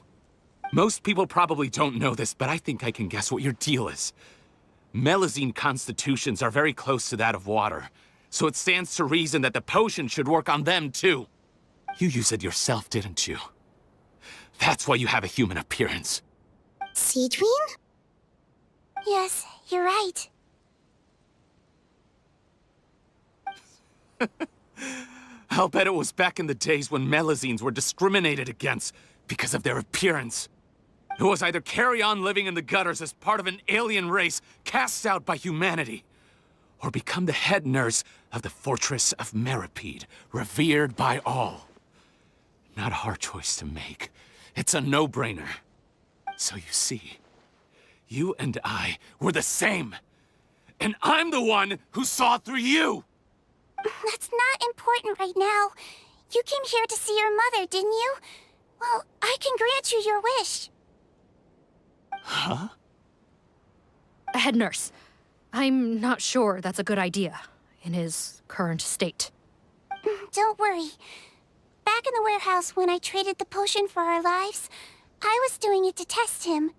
Most people probably don't know this, but I think I can guess what your deal is. Melusine constitutions are very close to that of water, so it stands to reason that the potion should work on them too. You used it yourself, didn't you? That's why you have a human appearance. Sigewinne? Yes, you're right. I'll bet it was back in the days when melusines were discriminated against because of their appearance. It was either carry on living in the gutters as part of an alien race cast out by humanity, or become the head nurse of the Fortress of Meropide, revered by all. Not a hard choice to make. It's a no-brainer. So you see, you and I were the same. And I'm the one who saw through you! That's not important right now. You came here to see your mother, didn't you? Well, I can grant you your wish. Huh? Head nurse, I'm not sure that's a good idea in his current state. Don't worry. Back in the warehouse when I traded the potion for our lives, I was doing it to test him.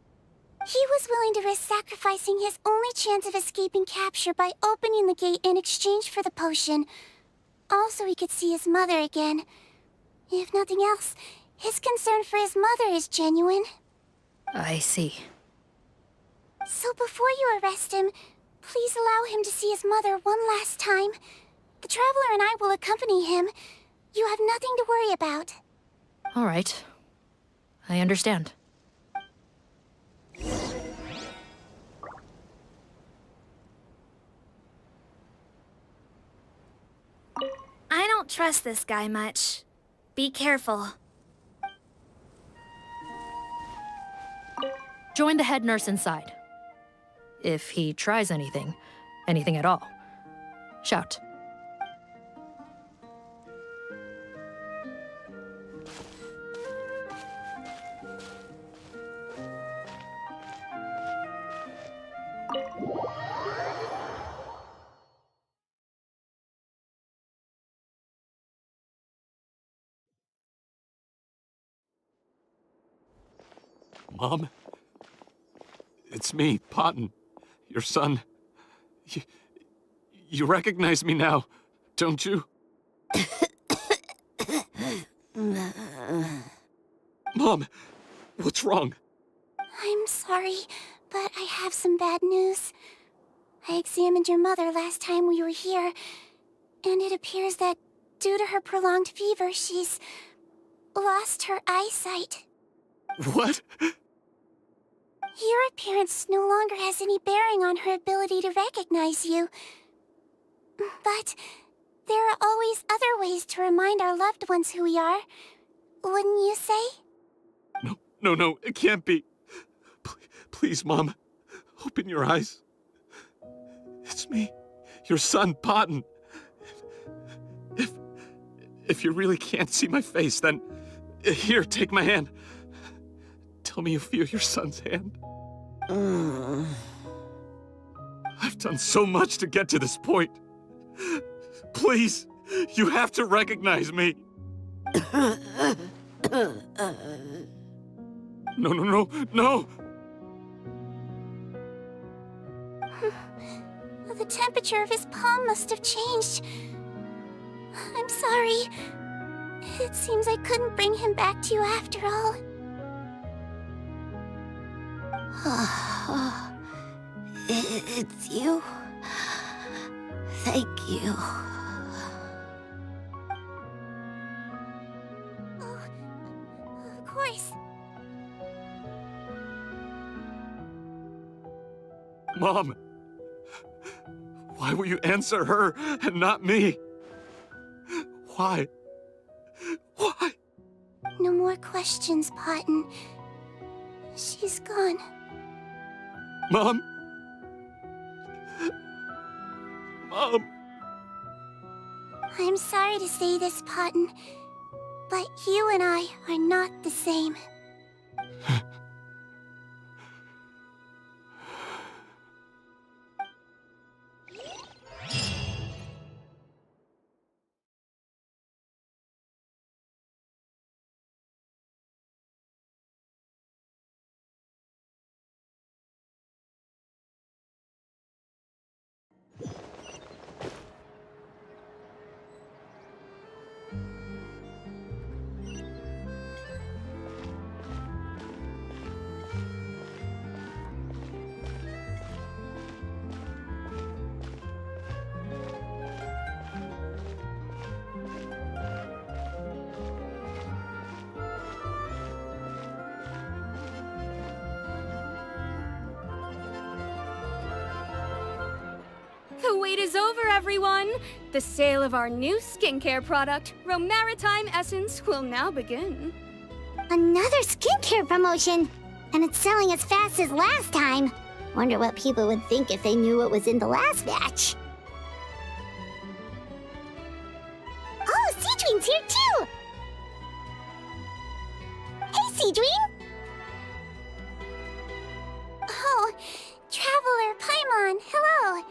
He was willing to risk sacrificing his only chance of escaping capture by opening the gate in exchange for the potion. Also, he could see his mother again. If nothing else, his concern for his mother is genuine. I see. So before you arrest him, please allow him to see his mother one last time. The Traveler and I will accompany him. You have nothing to worry about. All right. I understand. I don't trust this guy much. Be careful. Join the head nurse inside. If he tries anything at all, shout. Mom? It's me, Potton, your son. You recognize me now, don't you? Mom, what's wrong? I'm sorry, but I have some bad news. I examined your mother last time we were here, and it appears that due to her prolonged fever, she's lost her eyesight. What? Your appearance no longer has any bearing on her ability to recognize you. But there are always other ways to remind our loved ones who we are. Wouldn't you say? No, it can't be. Please, Mom, open your eyes. It's me, your son, Potton. If you really can't see my face, then here, take my hand. Tell me you feel your son's hand. I've done so much to get to this point. Please, you have to recognize me. No. The temperature of his palm must have changed. I'm sorry. It seems I couldn't bring him back to you after all. It's you. Thank you. Oh, of course. Mom, why will you answer her and not me? Why? No more questions, Potton. She's gone. Mom? I'm sorry to say this, Potton, but you and I are not the same. The wait is over, everyone! The sale of our new skincare product, Meritime Essence, will now begin. Another skincare promotion! And it's selling as fast as last time. Wonder what people would think if they knew what was in the last batch. Oh, Sigewinne's here too! Hey, Sigewinne! Oh, Traveler Paimon, hello!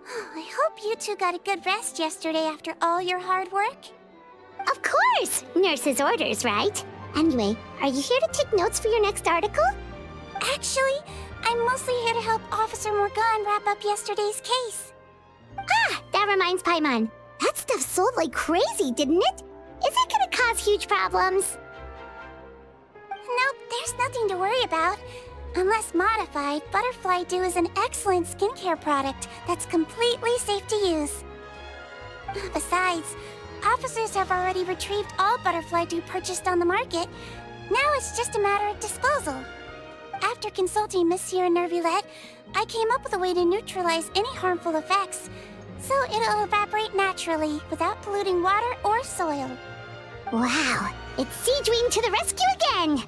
Oh, I hope you two got a good rest yesterday after all your hard work. Of course! Nurse's orders, right? Anyway, are you here to take notes for your next article? Actually, I'm mostly here to help Officer Morgan wrap up yesterday's case. Ah, that reminds Paimon. That stuff sold like crazy, didn't it? Is it gonna cause huge problems? Nope, there's nothing to worry about. Unless modified, Butterfly Dew is an excellent skincare product that's completely safe to use. Besides, officers have already retrieved all Butterfly Dew purchased on the market. Now it's just a matter of disposal. After consulting Monsieur Nervulette, I came up with a way to neutralize any harmful effects, so it'll evaporate naturally without polluting water or soil. Wow, it's Sigewinne to the rescue again!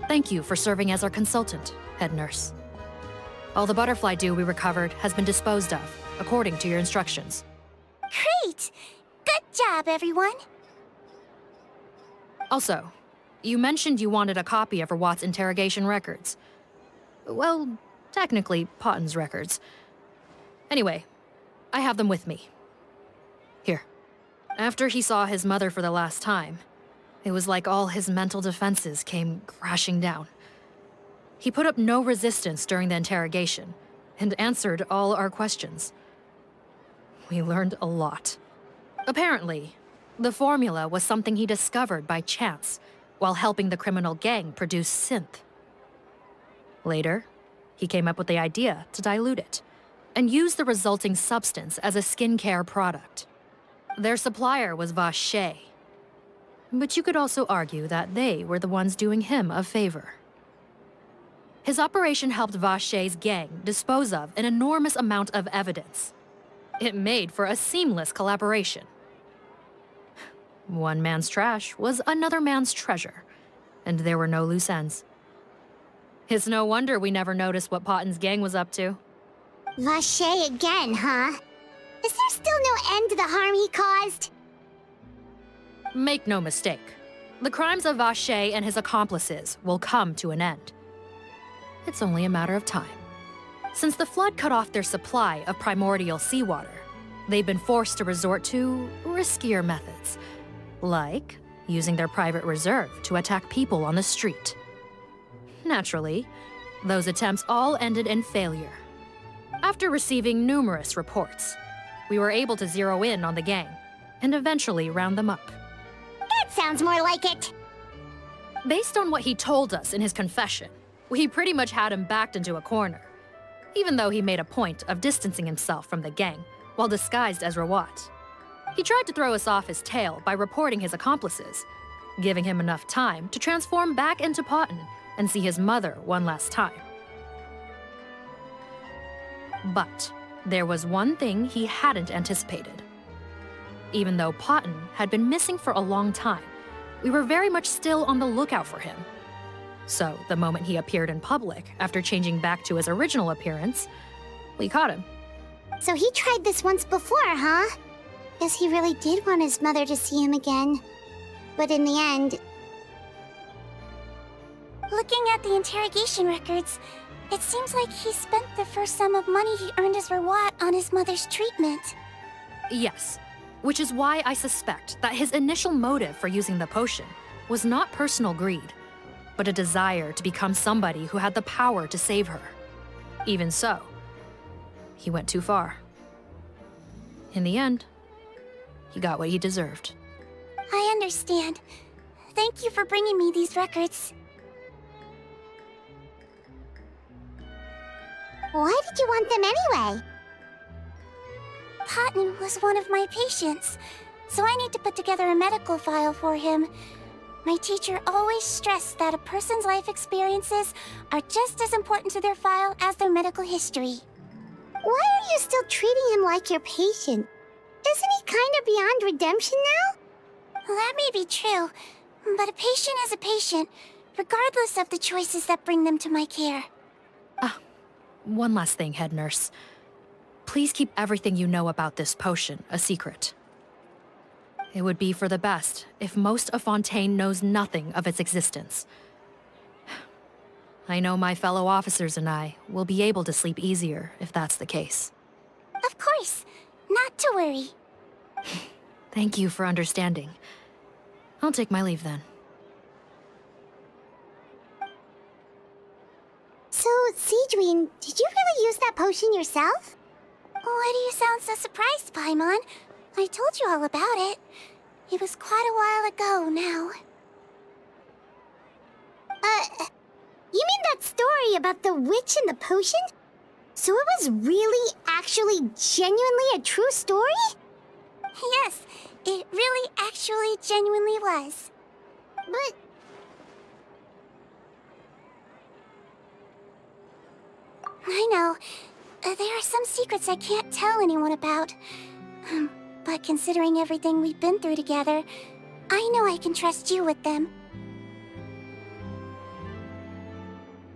Thank you for serving as our consultant, head nurse. All the butterfly dew we recovered has been disposed of, according to your instructions. Great! Good job, everyone! Also, you mentioned you wanted a copy of Watt's interrogation records. Well, technically, Potton's records. Anyway, I have them with me. Here. After he saw his mother for the last time, it was like all his mental defenses came crashing down. He put up no resistance during the interrogation, and answered all our questions. We learned a lot. Apparently, the formula was something he discovered by chance while helping the criminal gang produce synth. Later, he came up with the idea to dilute it and use the resulting substance as a skincare product. Their supplier was VI. But you could also argue that they were the ones doing him a favor. His operation helped VI's gang dispose of an enormous amount of evidence. It made for a seamless collaboration. One man's trash was another man's treasure, and there were no loose ends. It's no wonder we never noticed what Potten's gang was up to. Vache again, huh? Is there still no end to the harm he caused? Make no mistake, the crimes of VI and his accomplices will come to an end. It's only a matter of time. Since the flood cut off their supply of primordial seawater, they've been forced to resort to riskier methods, like using their private reserve to attack people on the street. Naturally, those attempts all ended in failure. After receiving numerous reports, we were able to zero in on the gang and eventually round them up. That sounds more like it. Based on what he told us in his confession, we pretty much had him backed into a corner, even though he made a point of distancing himself from the gang while disguised as Rawat. He tried to throw us off his tail by reporting his accomplices, giving him enough time to transform back into Potten and see his mother one last time. But there was one thing he hadn't anticipated. Even though Potten had been missing for a long time, we were very much still on the lookout for him. So the moment he appeared in public after changing back to his original appearance, we caught him. So he tried this once before, huh? Guess he really did want his mother to see him again. But in the end... Looking at the interrogation records, it seems like he spent the first sum of money he earned as Rawat on his mother's treatment. Yes, which is why I suspect that his initial motive for using the potion was not personal greed, but a desire to become somebody who had the power to save her. Even so, he went too far. In the end, he got what he deserved. I understand. Thank you for bringing me these records. Why did you want them anyway? Potten was one of my patients, so I need to put together a medical file for him. My teacher always stressed that a person's life experiences are just as important to their file as their medical history. Why are you still treating him like your patient? Isn't he kind of beyond redemption now? That may be true, but a patient is a patient, regardless of the choices that bring them to my care. One last thing, head nurse. Please keep everything you know about this potion a secret. It would be for the best if most of Fontaine knows nothing of its existence. I know my fellow officers and I will be able to sleep easier if that's the case. Of course. Not to worry. Thank you for understanding. I'll take my leave then. So, Sigewinne, did you really use that potion yourself? Why do you sound so surprised, Paimon? I told you all about it. It was quite a while ago now. You mean that story about the witch and the potion? So it was really, actually, genuinely a true story? Yes, it really, actually, genuinely was. But... I know. There are some secrets I can't tell anyone about. But considering everything we've been through together, I know I can trust you with them.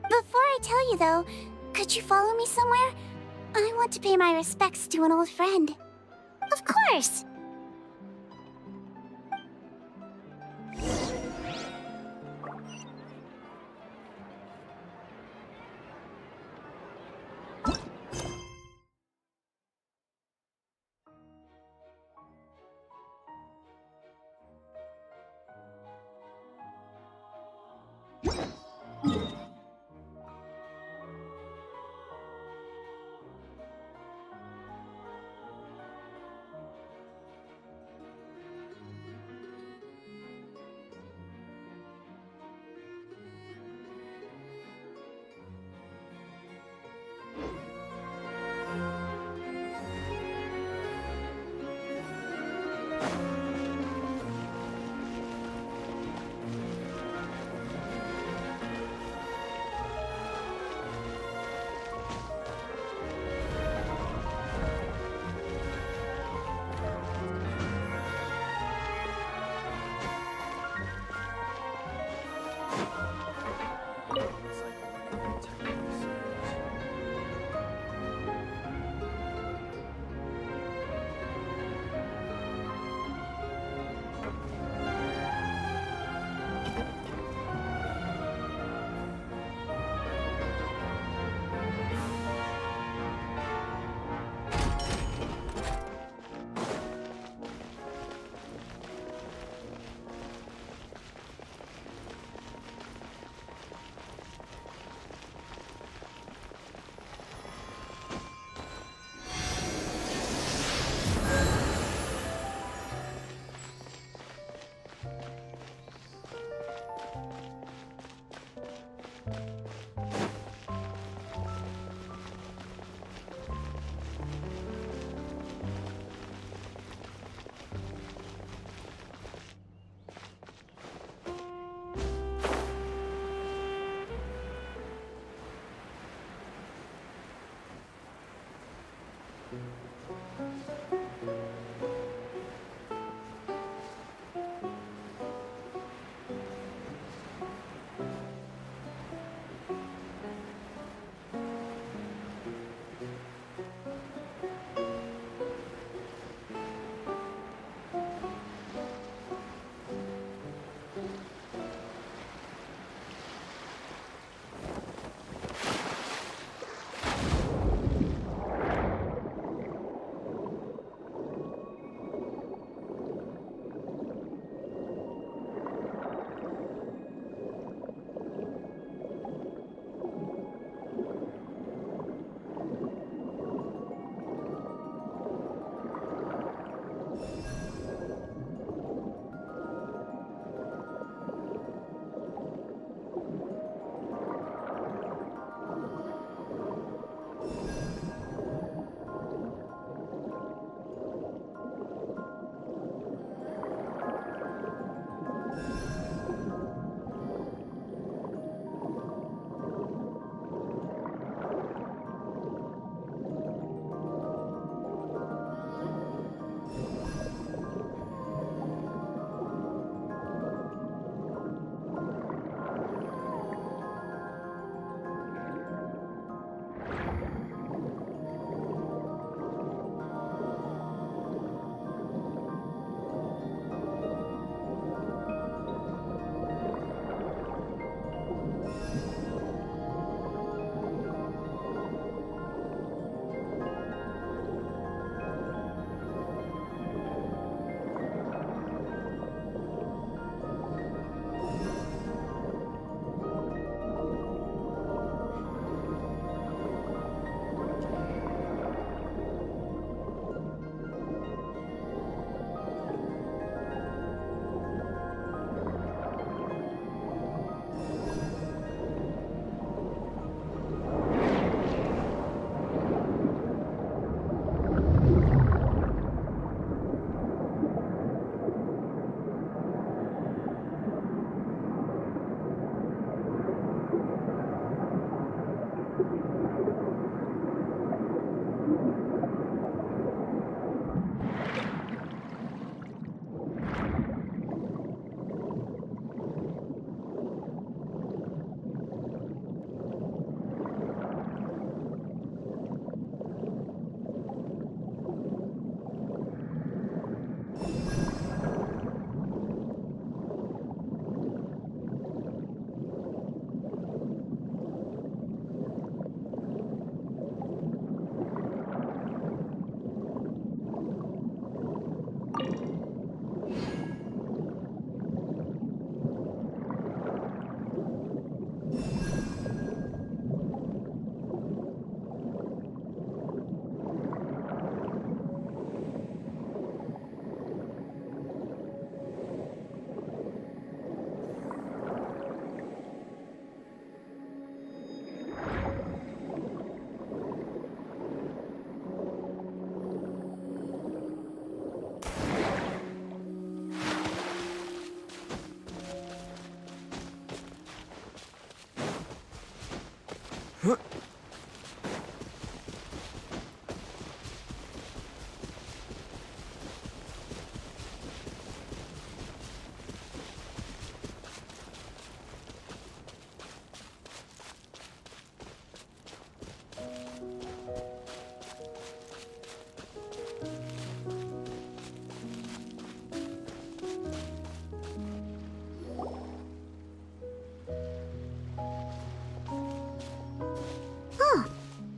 Before I tell you, though, could you follow me somewhere? I want to pay my respects to an old friend. Of course!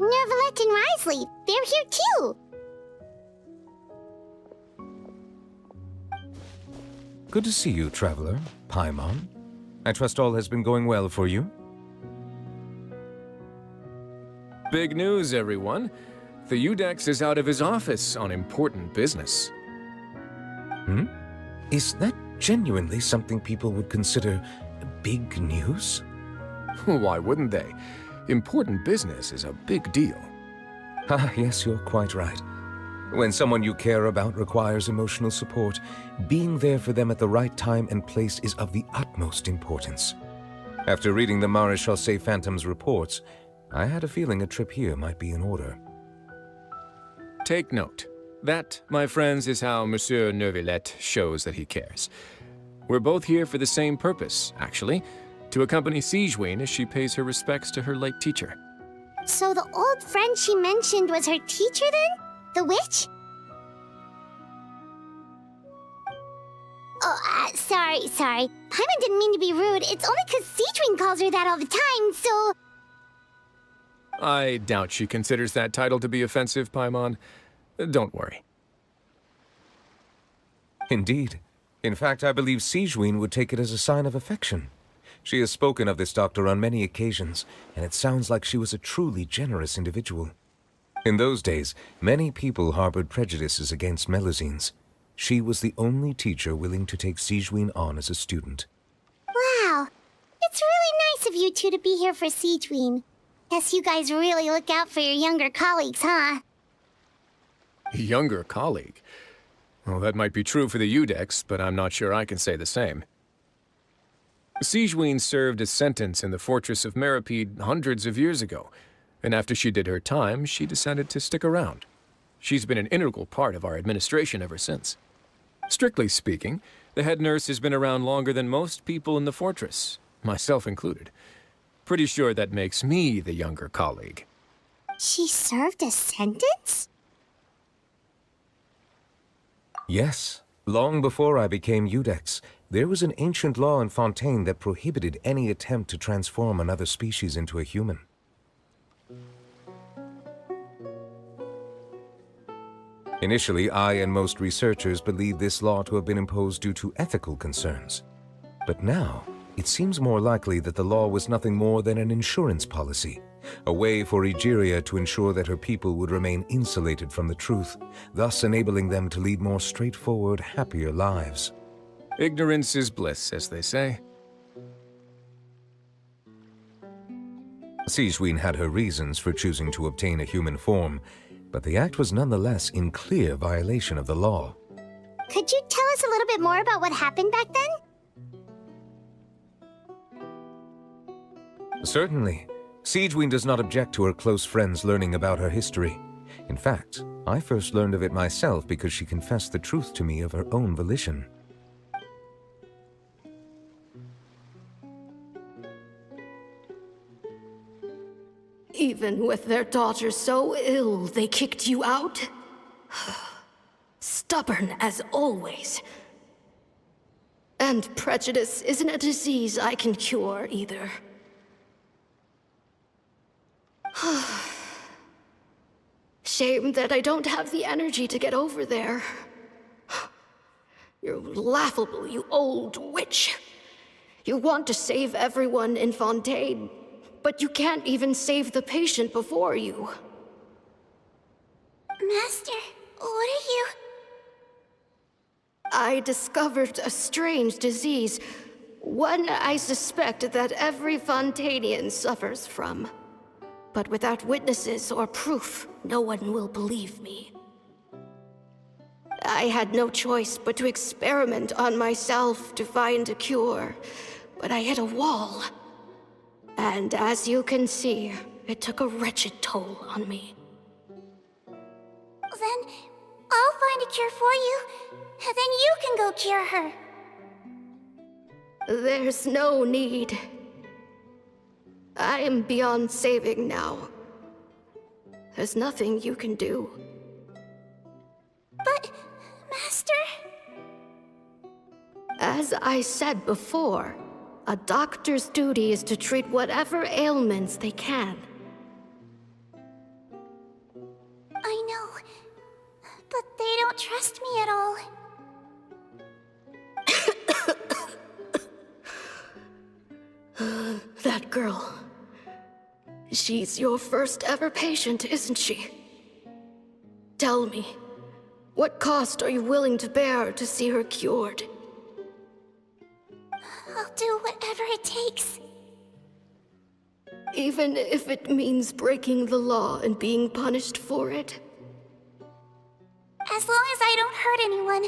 Neverlet and Risley, they're here too! Good to see you, traveler. Paimon. I trust all has been going well for you? Big news, everyone. The Udex is out of his office on important business. Is that genuinely something people would consider big news? Why wouldn't they? Important business is a big deal. Ah, yes, you're quite right. When someone you care about requires emotional support, being there for them at the right time and place is of the utmost importance. After reading the Maréchal Phantom's reports, I had a feeling a trip here might be in order. Take note. That, my friends, is how Monsieur Neuvillette shows that he cares. We're both here for the same purpose, actually, to accompany Sigewinne as she pays her respects to her late teacher. So the old friend she mentioned was her teacher then? The witch? Oh, sorry. Paimon didn't mean to be rude. It's only 'cause Sigewinne calls her that all the time, so... I doubt she considers that title to be offensive, Paimon. Don't worry. Indeed. In fact, I believe Sigewinne would take it as a sign of affection. She has spoken of this doctor on many occasions, and it sounds like she was a truly generous individual. In those days, many people harbored prejudices against melusines. She was the only teacher willing to take Sigewinne on as a student. Wow. It's really nice of you two to be here for Sigewinne. Guess you guys really look out for your younger colleagues, huh? Younger colleague? Well, that might be true for the Udex, but I'm not sure I can say the same. Sigewinne served a sentence in the Fortress of Meropide hundreds of years ago, and after she did her time, she decided to stick around. She's been an integral part of our administration ever since. Strictly speaking, the head nurse has been around longer than most people in the fortress, myself included. Pretty sure that makes me the younger colleague. She served a sentence? Yes. Long before I became Udex, there was an ancient law in Fontaine that prohibited any attempt to transform another species into a human. Initially, I and most researchers believed this law to have been imposed due to ethical concerns. But now, it seems more likely that the law was nothing more than an insurance policy, a way for Egeria to ensure that her people would remain insulated from the truth, thus enabling them to lead more straightforward, happier lives. Ignorance is bliss, as they say. Sigewinne had her reasons for choosing to obtain a human form, but the act was nonetheless in clear violation of the law. Could you tell us a little bit more about what happened back then? Certainly. Sigewinne does not object to her close friends learning about her history. In fact, I first learned of it myself because she confessed the truth to me of her own volition. Even with their daughter so ill, they kicked you out? Stubborn as always. And prejudice isn't a disease I can cure either. Shame that I don't have the energy to get over there. You're laughable, you old witch. You want to save everyone in Fontaine, but you can't even save the patient before you. Master, what are you... I discovered a strange disease, one I suspect that every Fontainian suffers from. But without witnesses or proof, no one will believe me. I had no choice but to experiment on myself to find a cure, but I hit a wall. And as you can see, it took a wretched toll on me. Then I'll find a cure for you, and then you can go cure her. There's no need. I am beyond saving now. There's nothing you can do. But, Master... As I said before, a doctor's duty is to treat whatever ailments they can. I know, but they don't trust me at all. That girl. She's your first ever patient, isn't she? Tell me, what cost are you willing to bear to see her cured? I'll do whatever it takes. Even if it means breaking the law and being punished for it? As long as I don't hurt anyone.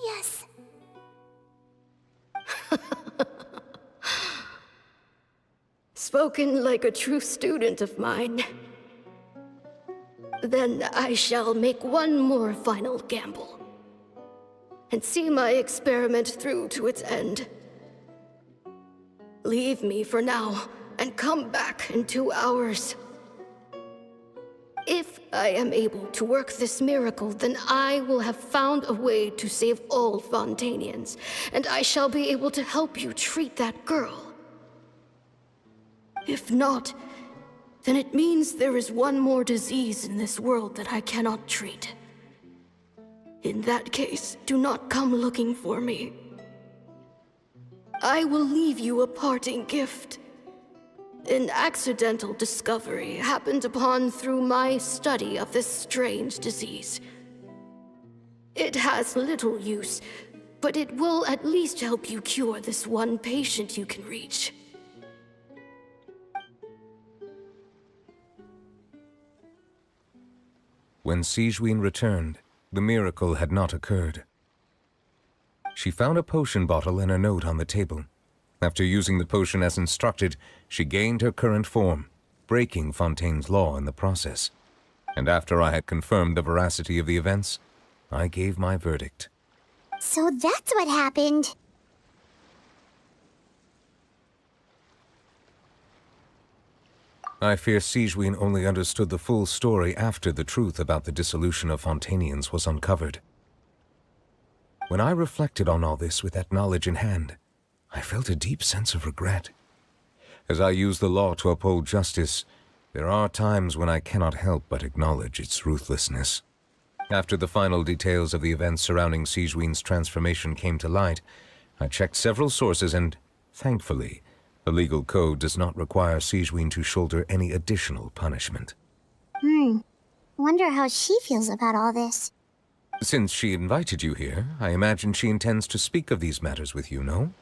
Yes. Spoken like a true student of mine. Then I shall make one more final gamble and see my experiment through to its end. Leave me for now and come back in 2 hours. If I am able to work this miracle, then I will have found a way to save all Fontanians, and I shall be able to help you treat that girl. If not, then it means there is one more disease in this world that I cannot treat. In that case, do not come looking for me. I will leave you a parting gift. An accidental discovery happened upon through my study of this strange disease. It has little use, but it will at least help you cure this one patient you can reach. When Sigewinne returned, the miracle had not occurred. She found a potion bottle and a note on the table. After using the potion as instructed, she gained her current form, breaking Fontaine's law in the process. And after I had confirmed the veracity of the events, I gave my verdict. So that's what happened. I fear Sigewinne only understood the full story after the truth about the dissolution of Fontanians was uncovered. When I reflected on all this with that knowledge in hand, I felt a deep sense of regret. As I use the law to uphold justice, there are times when I cannot help but acknowledge its ruthlessness. After the final details of the events surrounding Sigewinne's transformation came to light, I checked several sources and, thankfully, the legal code does not require Sigewinne to shoulder any additional punishment. Wonder how she feels about all this. Since she invited you here, I imagine she intends to speak of these matters with you, no?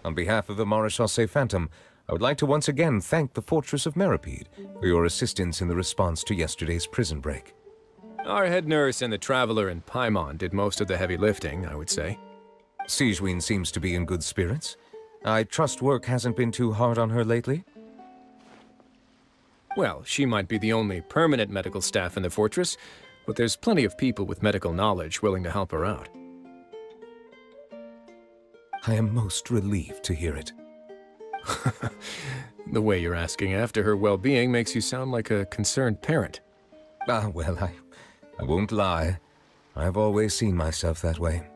On behalf of the Maréchaussée Phantom, I would like to once again thank the Fortress of Meropide for your assistance in the response to yesterday's prison break. Our head nurse and the Traveler in Paimon did most of the heavy lifting, I would say. Sigewinne seems to be in good spirits. I trust work hasn't been too hard on her lately? Well, she might be the only permanent medical staff in the fortress, but there's plenty of people with medical knowledge willing to help her out. I am most relieved to hear it. The way you're asking after her well-being makes you sound like a concerned parent. Well, I won't lie. I've always seen myself that way.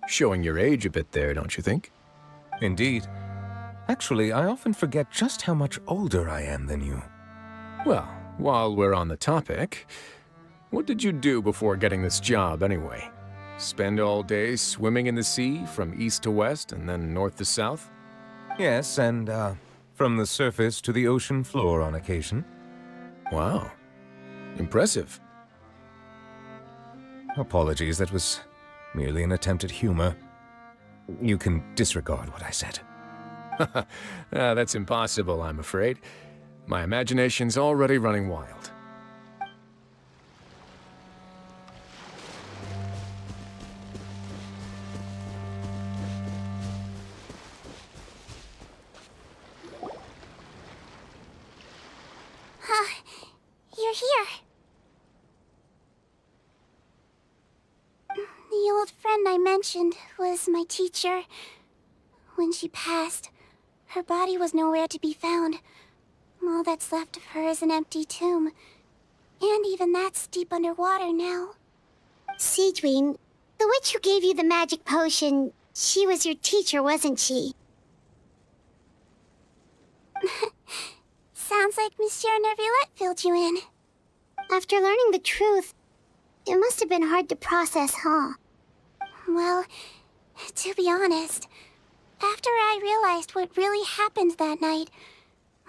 Showing your age a bit there, don't you think? Indeed. Actually, I often forget just how much older I am than you. Well, while we're on the topic, what did you do before getting this job anyway? Spend all day swimming in the sea from east to west and then north to south? Yes, and from the surface to the ocean floor on occasion. Wow. Impressive. Apologies, that was merely an attempt at humor. You can disregard what I said. That's impossible, I'm afraid. My imagination's already running wild. You're here. The old friend I mentioned was my teacher. When she passed, her body was nowhere to be found. All that's left of her is an empty tomb. And even that's deep underwater now. Sigewinne, the witch who gave you the magic potion, she was your teacher, wasn't she? Sounds like Monsieur Neuvillette filled you in. After learning the truth, it must have been hard to process, huh? Well, to be honest, after I realized what really happened that night,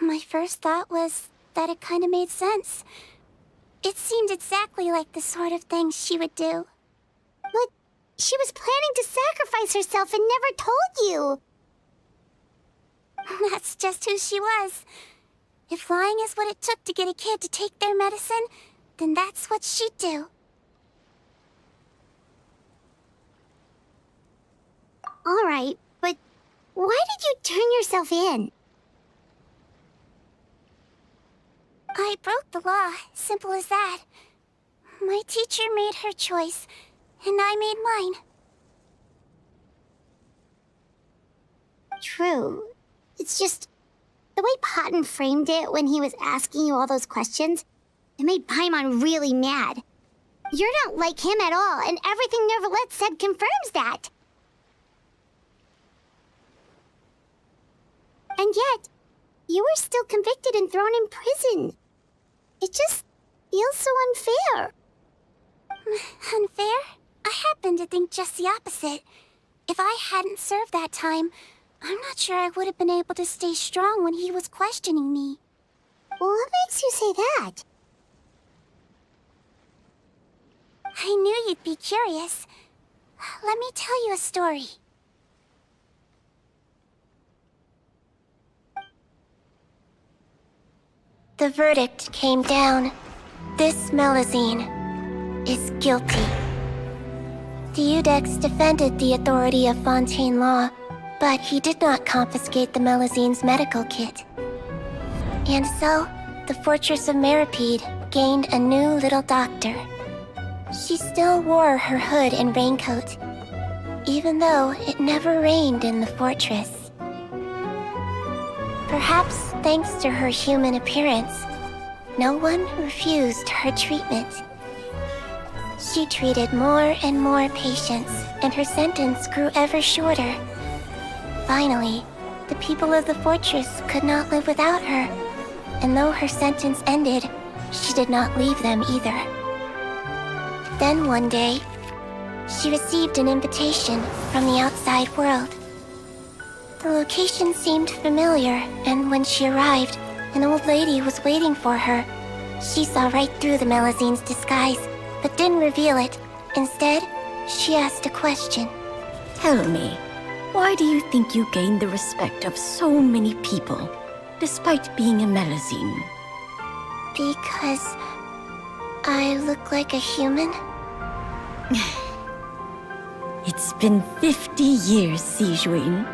my first thought was that it kind of made sense. It seemed exactly like the sort of thing she would do. But she was planning to sacrifice herself and never told you. That's just who she was. If lying is what it took to get a kid to take their medicine, then that's what she'd do. Alright, but why did you turn yourself in? I broke the law, simple as that. My teacher made her choice, and I made mine. True. It's just the way Potton framed it when he was asking you all those questions, it made Paimon really mad. You're not like him at all, and everything Neverlet said confirms that. And yet, you were still convicted and thrown in prison. It just feels so unfair. Unfair? I happen to think just the opposite. If I hadn't served that time, I'm not sure I would have been able to stay strong when he was questioning me. What makes you say that? I knew you'd be curious. Let me tell you a story. The verdict came down. This melusine is guilty. The Eudex defended the authority of Fontaine law, but he did not confiscate the melusine's medical kit. And so, the Fortress of Meropide gained a new little doctor. She still wore her hood and raincoat, even though it never rained in the fortress. Perhaps thanks to her human appearance, no one refused her treatment. She treated more and more patients, and her sentence grew ever shorter. Finally, the people of the fortress could not live without her, and though her sentence ended, she did not leave them either. Then one day, she received an invitation from the outside world. The location seemed familiar, and when she arrived, an old lady was waiting for her. She saw right through the melusine's disguise, but didn't reveal it. Instead, she asked a question. Tell me, why do you think you gained the respect of so many people, despite being a melusine? Because I look like a human? It's been 50 years, Sigewinne,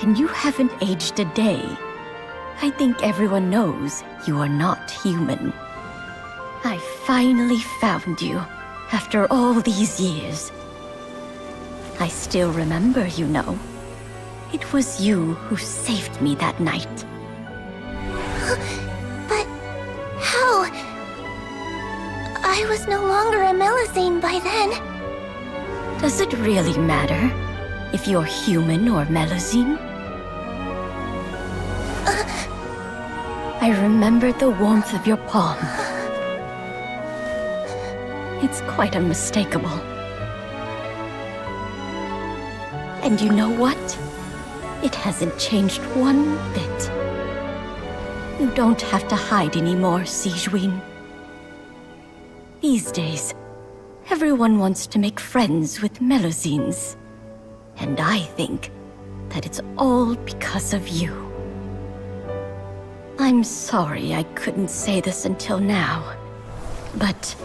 and you haven't aged a day. I think everyone knows you are not human. I finally found you, after all these years. I still remember, you know. It was you who saved me that night. But how? I was no longer a melusine by then. Does it really matter if you're human or melusine? I remember the warmth of your palm. It's quite unmistakable. And you know what? It hasn't changed one bit. You don't have to hide anymore, Sigewinne. These days, everyone wants to make friends with melusines. And I think that it's all because of you. I'm sorry I couldn't say this until now, but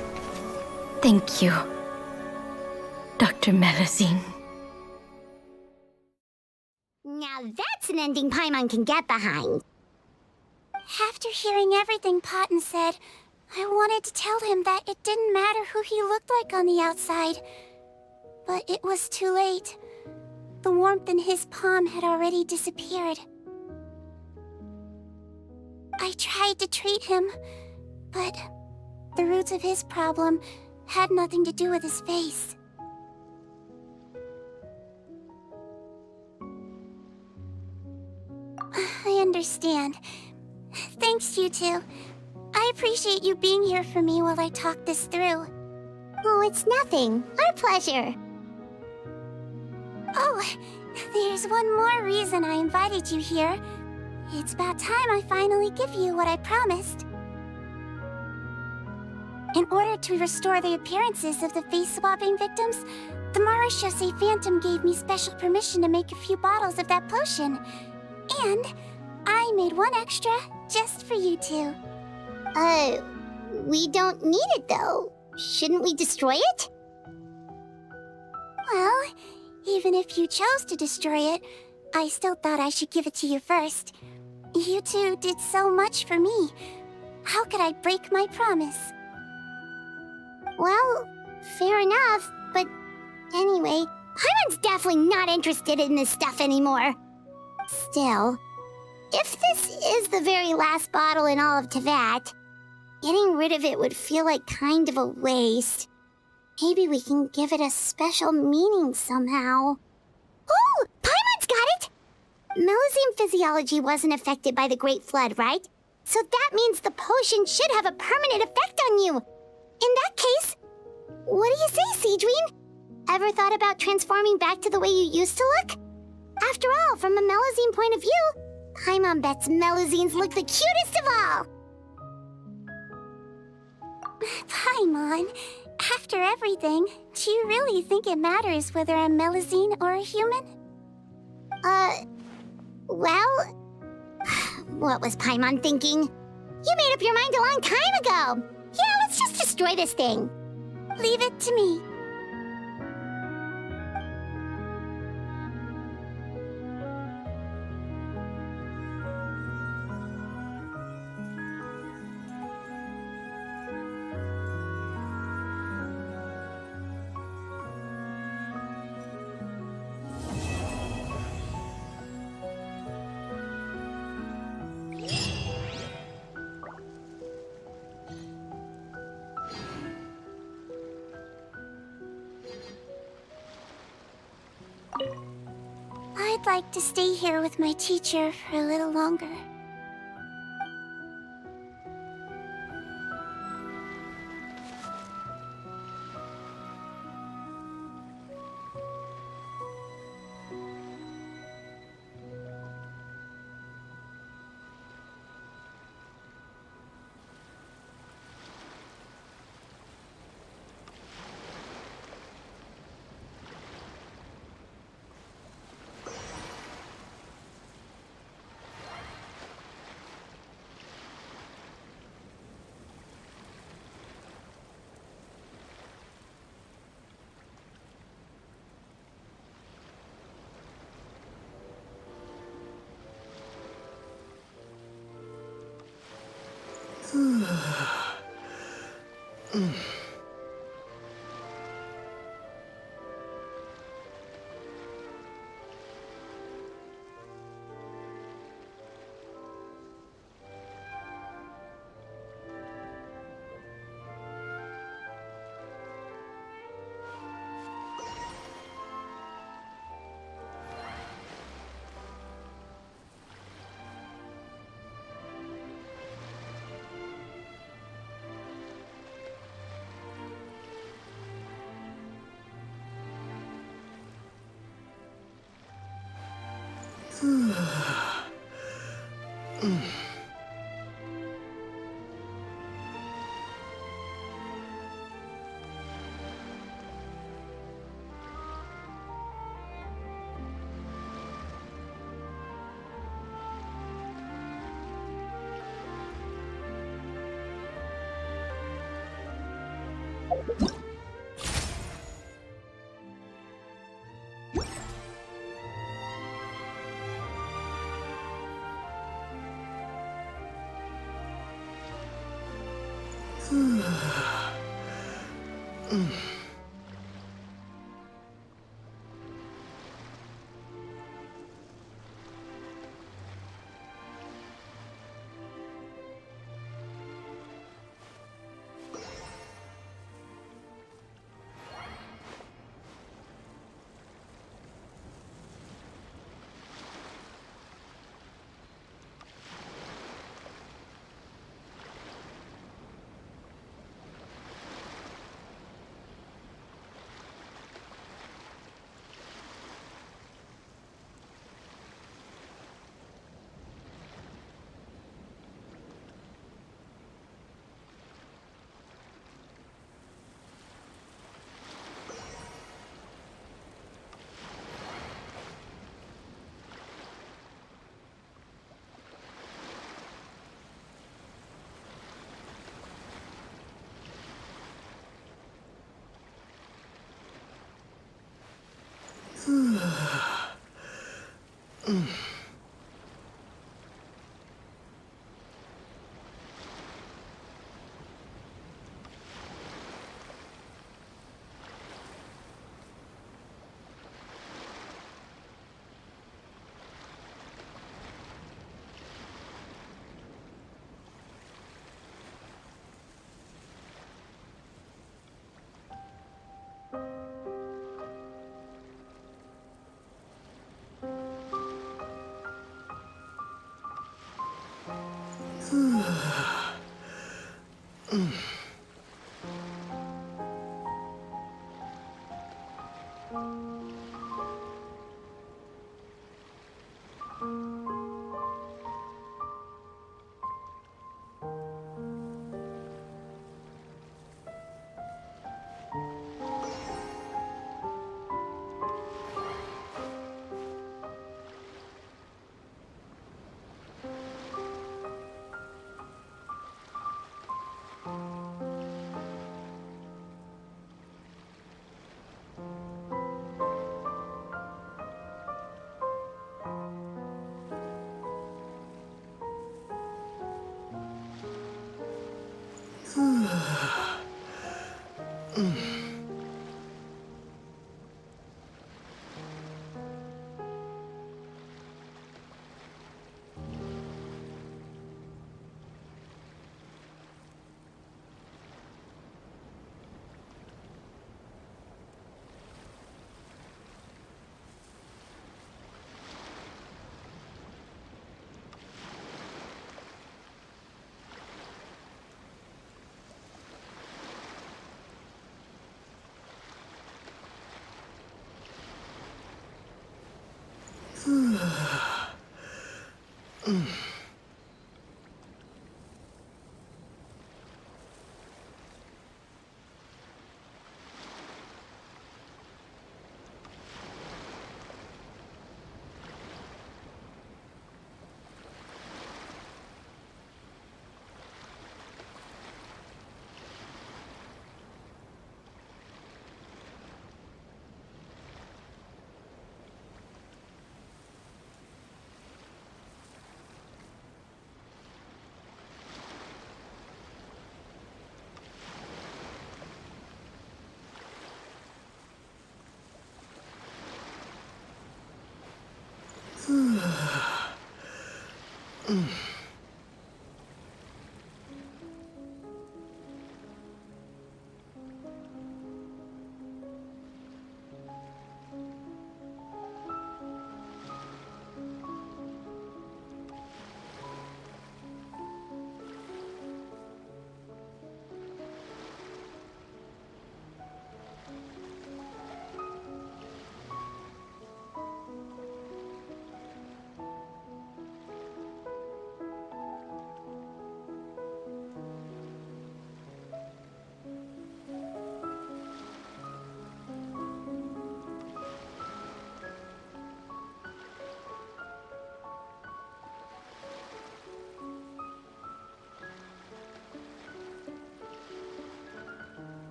thank you, Dr. Melusine. Now that's an ending Paimon can get behind. After hearing everything Potton said, I wanted to tell him that it didn't matter who he looked like on the outside. But it was too late. The warmth in his palm had already disappeared. I tried to treat him, but the roots of his problem had nothing to do with his face. I understand. Thanks, you two. I appreciate you being here for me while I talk this through. Oh, it's nothing. Our pleasure. Oh, there's one more reason I invited you here. It's about time I finally give you what I promised. In order to restore the appearances of the face-swapping victims, the Maréchaussée Phantom gave me special permission to make a few bottles of that potion. And I made one extra just for you two. We don't need it, though. Shouldn't we destroy it? Well, even if you chose to destroy it, I still thought I should give it to you first. You two did so much for me. How could I break my promise? Well, fair enough, but anyway, Paimon's definitely not interested in this stuff anymore. Still, if this is the very last bottle in all of Teyvat, getting rid of it would feel like kind of a waste. Maybe we can give it a special meaning somehow. Oh, Paimon's got it! Melusine physiology wasn't affected by the Great Flood, right? So that means the potion should have a permanent effect on you. In that case, what do you say, Sigewinne? Ever thought about transforming back to the way you used to look? After all, from a Melusine point of view, Paimon bets Melusines look the cutest of all. Paimon, after everything, do you really think it matters whether I'm Melusine or a human? Well, what was Paimon thinking? You made up your mind a long time ago. Yeah, let's just destroy this thing. Leave it to me. I'd like to stay here with my teacher for a little longer.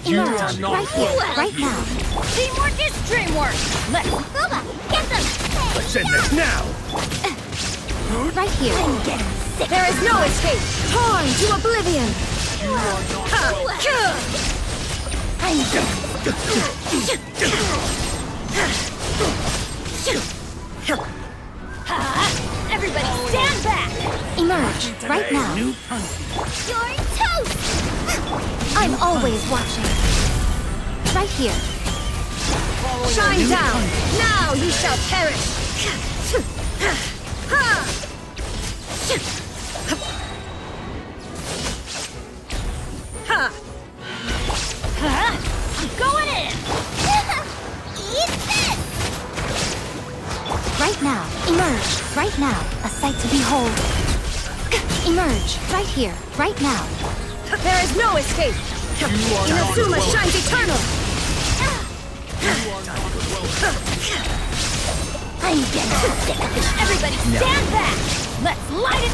Emerge right here, right now. Teamwork is dreamwork! Let's get them! Let's end this now! Right here. There is no escape! Torn to oblivion! Everybody stand back! Emerge right now. You're toast! I'm always watching. Right here. Shine down! Now you shall perish! I'm going in! Eat this! Right now. Emerge right now. A sight to behold. Emerge right here, right now. There is no escape! Inazuma shines eternal! I'm getting sick of this. Everybody stand back! Let's light it!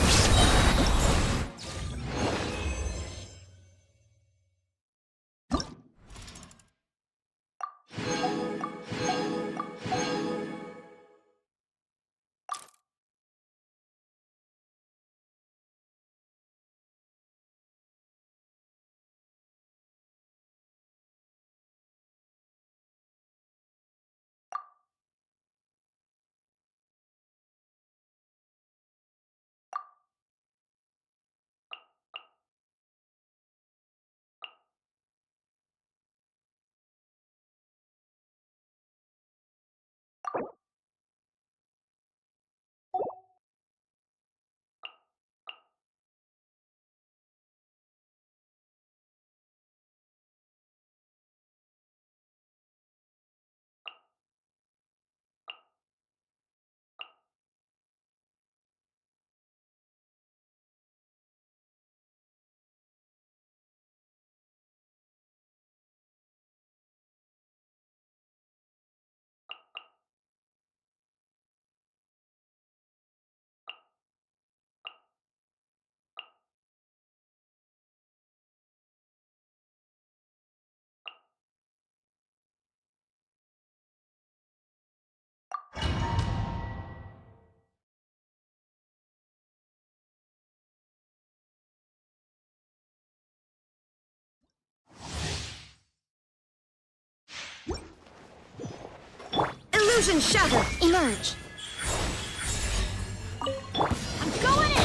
Illusion shatter. Emerge. I'm going in!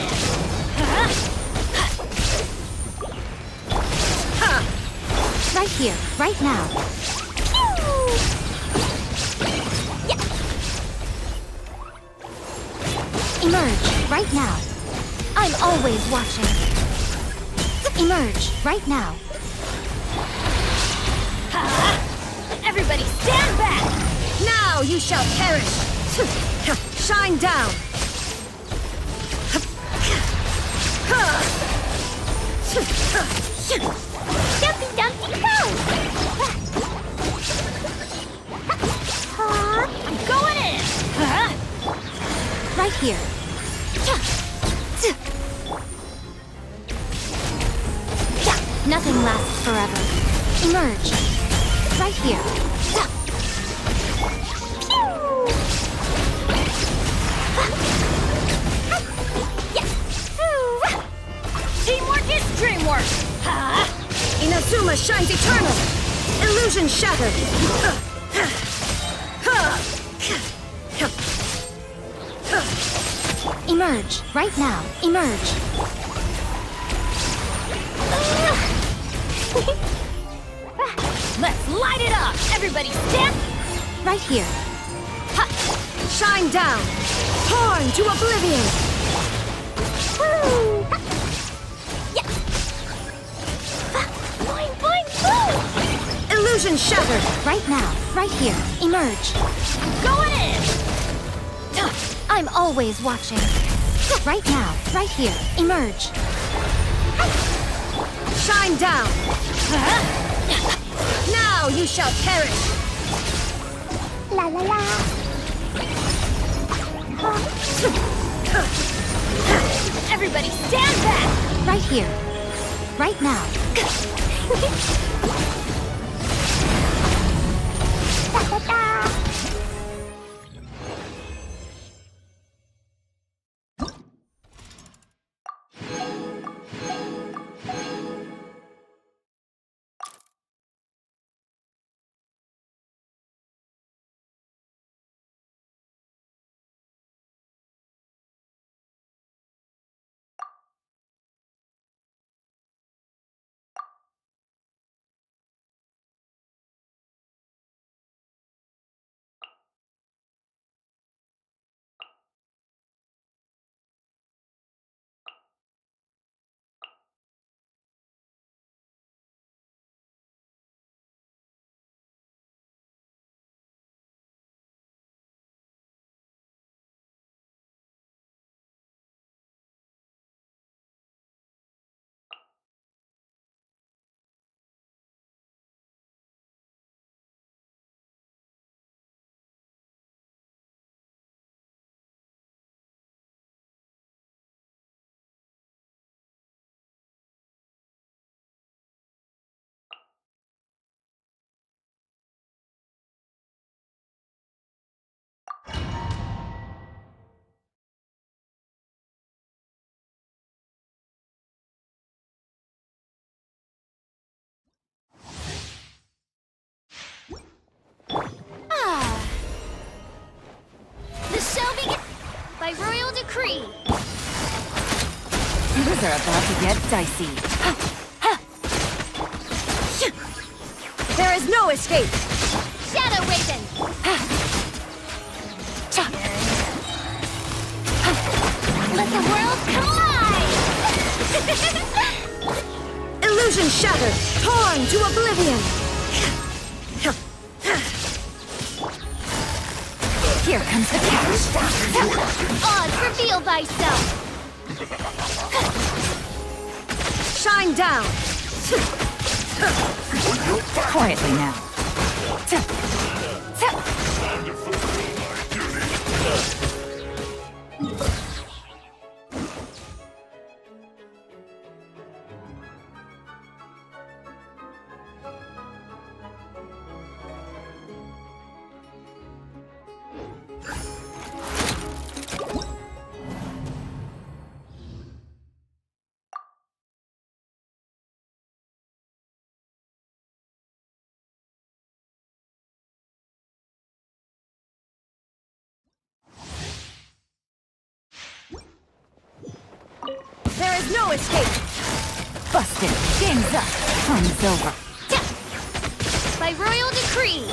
Right here, right now. Emerge right now. I'm always watching. Emerge right now. Everybody stand back! Now you shall perish! Shine down! Dumpy Dumpty Go! I'm going in! Right here. Nothing lasts forever. Emerge. Right here. Teamwork is dreamwork! Inazuma shines eternal! Illusion shattered! Emerge. Right now. Emerge. Let's light it up! Everybody stand! Right here. Shine down! Torn to oblivion! Boing, boing, boing! Illusion shattered. Right now. Right here. Emerge. Going in! I'm always watching. Right now. Right here. Emerge. Shine down! Now you shall perish! La la la. Everybody stand back! Right here. Right now. The show begins by royal decree. Things are about to get dicey. There is no escape! Shadow Raven. Let the world collide. Illusion shattered! Torn to oblivion! Here comes the catch! Odds reveal thyself. Shine down! Quietly now. There is no escape! Busted! Game's up! Fun's over. By royal decree.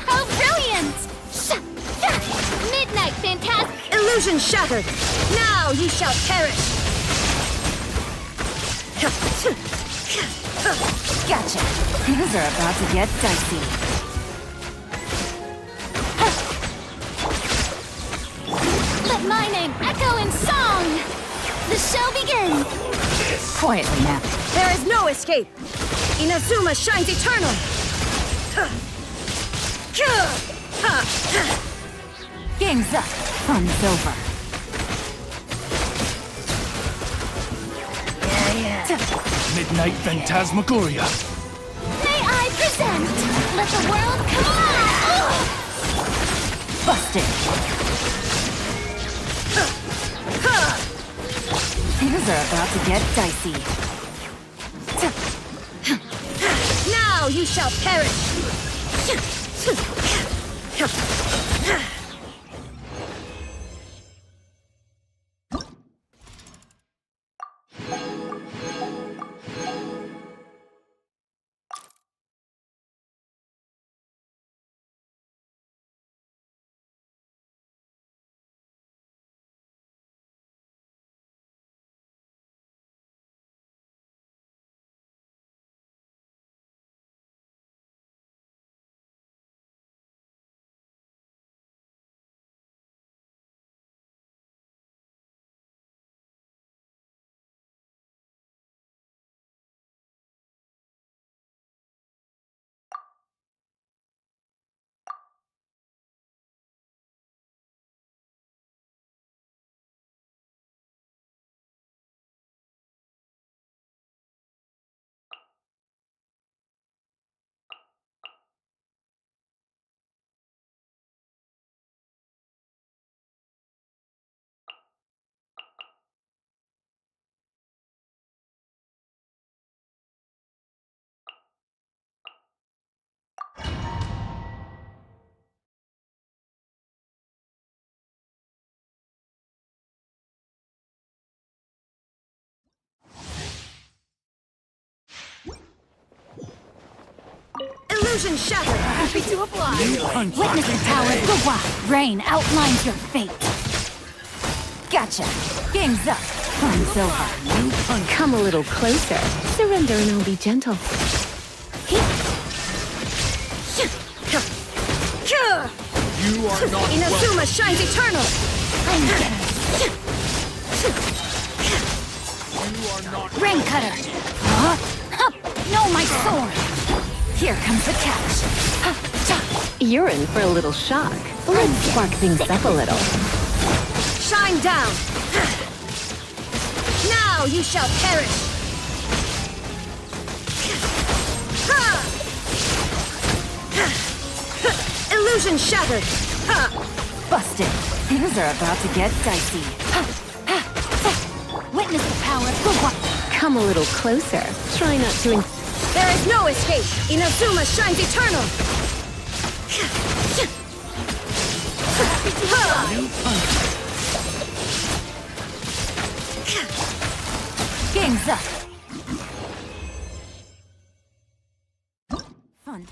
How brilliant! Midnight Phantasm. Illusion shattered! Now you shall perish! Gotcha! Things are about to get dicey. Let my name echo in song. The show begins. Quietly now. There is no escape! Inazuma shines eternal! Game's up. Fun's over. Midnight Phantasmagoria. May I present? Let the world collide. Busted! Things are about to get dicey. Now you shall perish! Illusion shattered! Happy to oblige! Witness the power of the Wa. Rain outlines your fate. Gotcha. Game's up. Fun's over. Come a little closer. Surrender and I'll be gentle. You are not Inazuma shines eternal! Rain cutter. No, my sword. Here comes the catch. You're in for a little shock. Let's spark things up a little. Shine down! Now you shall perish! Illusion shattered! Busted. Things are about to get dicey. Witness the power of the Wa. Come a little closer. Try not to. There is no escape! Inazuma shines eternal! Game's up. Fun.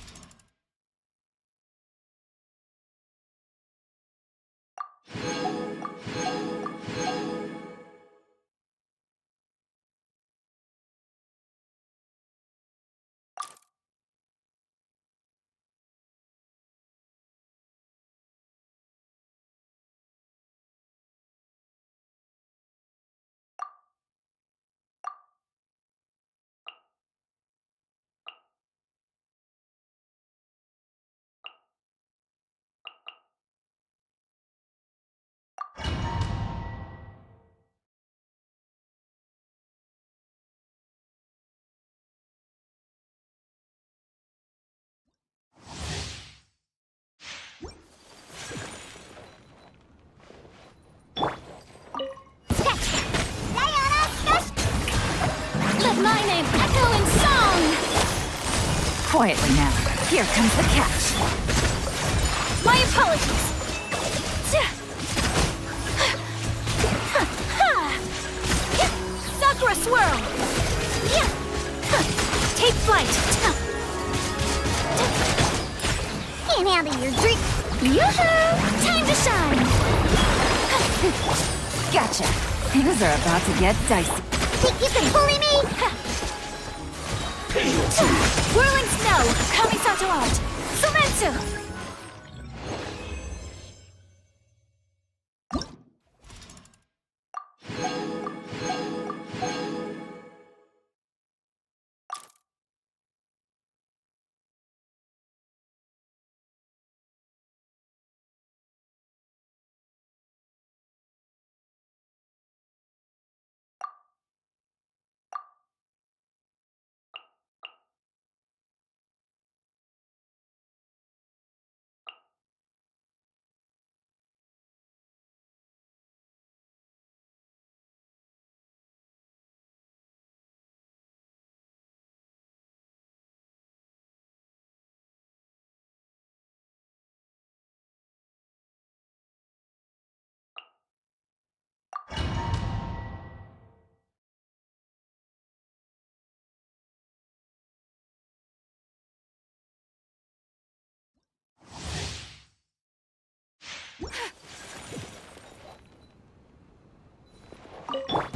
Let my name echo in song! Quietly now. Here comes the catch. My apologies! Sakura swirl! Take flight! Can't handle your drink. Yoo-hoo! Time to shine! Gotcha. Things are about to get dicey. Think you can bully me? Whirling snow! Kamisato art! Sumetsu!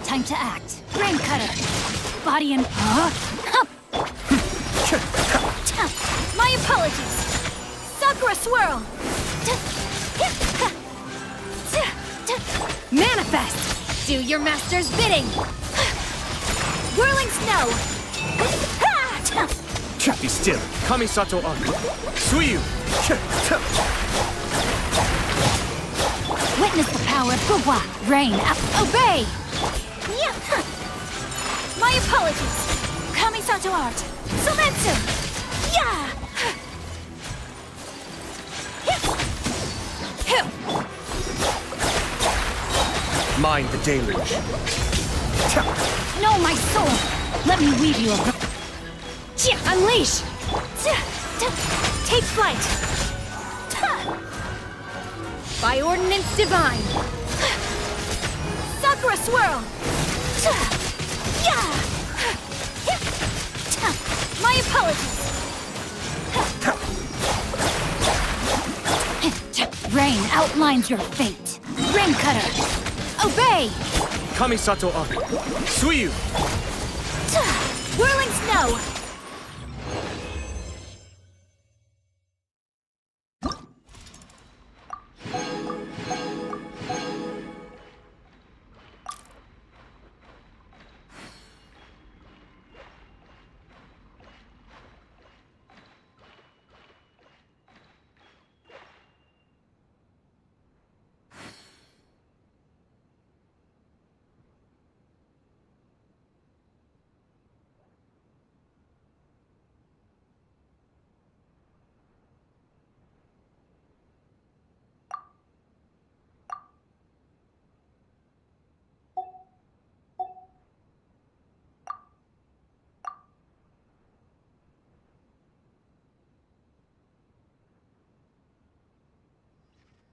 Time to act. Rain cutter. Body and My apologies! Sakura swirl! Manifest! Do your master's bidding! Whirling snow! Be still. Kamisato Arc. Suiyu. Witness the power of Gugwa. Rain. Obey! My apologies! Kamisato art! Sumetsu! Yeah! Mind the deluge. No, my soul! Let me weave you a... Unleash! Take flight! By ordinance divine! Sakura swirl! Yeah! My apologies! Rain outlines your fate. Rain Cutter, obey! Kamisato Arc. Suiyu! Whirling snow!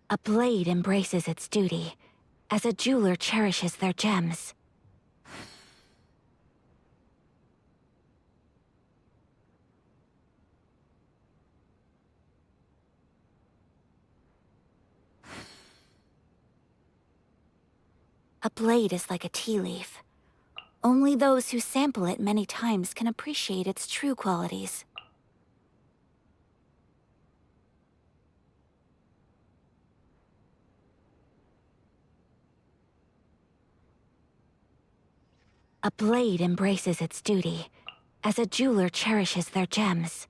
A blade embraces its duty, as a jeweler cherishes their gems. A blade is like a tea leaf. Only those who sample it many times can appreciate its true qualities. A blade embraces its duty, as a jeweler cherishes their gems.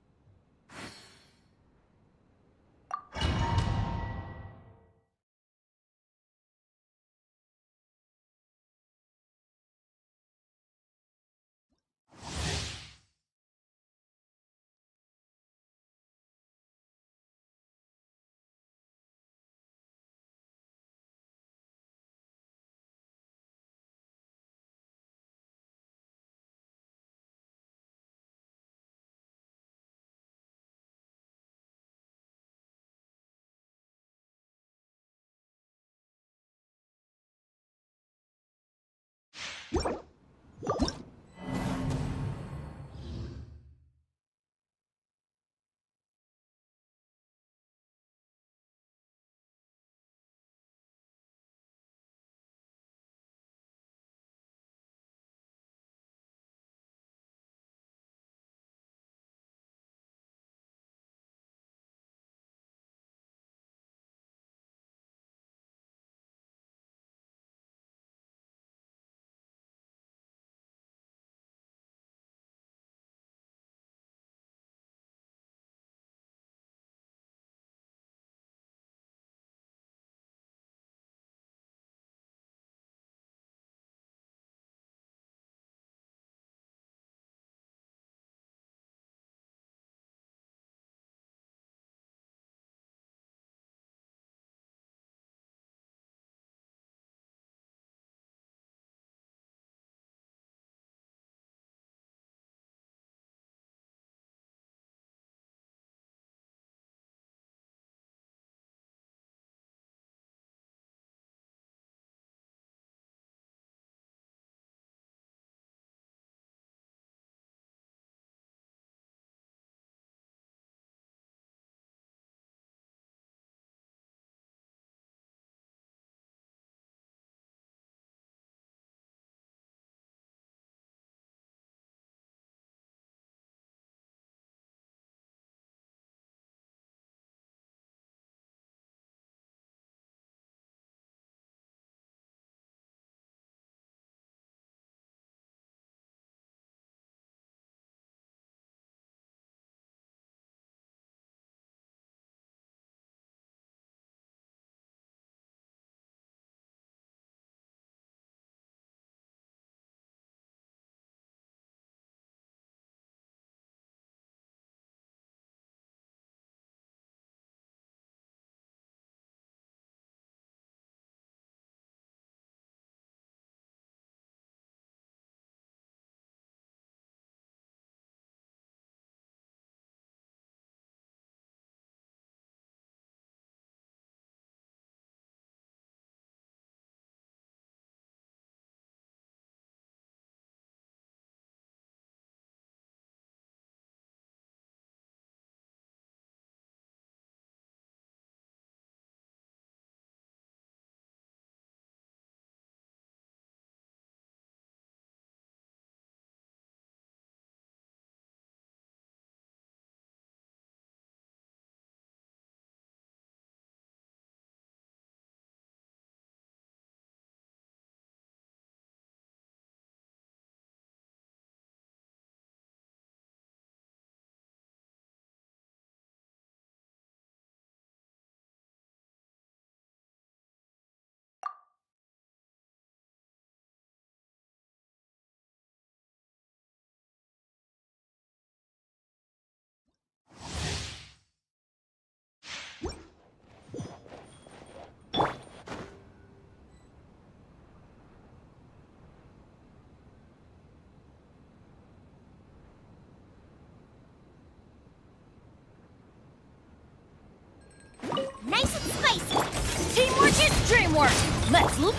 work! Let's look!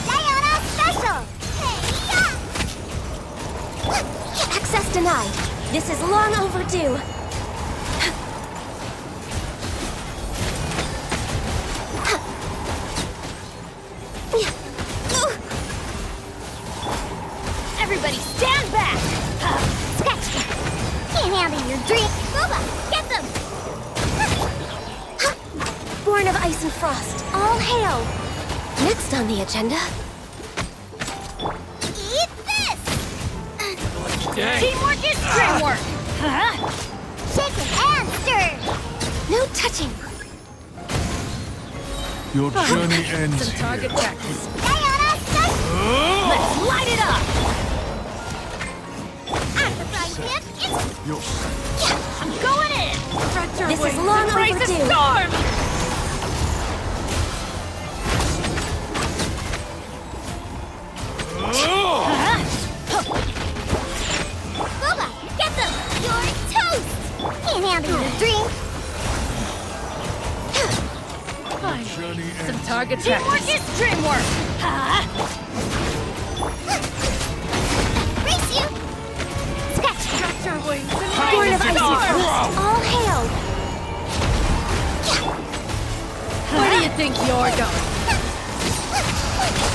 Diana Special! Access denied. This is long overdue. Everybody stand back! Scratch! Can't handle your drink! Booba, get them! Born of ice and frost, all hail! Next on the agenda... Eat this! Teamwork is dreamwork! Shaken and stirred! No touching! Your journey ends Some target here. practice. Diana Special! Let's light it up! At the frying pan, it's... I'm going in! This is long overdue! storm! Booba, get them! You're toast! Can't handle your drink! Some target Teamwork is dreamwork! Race you! Scratch! Stretch our wings and Born of ice and frost, all hail! Where do you think you're going?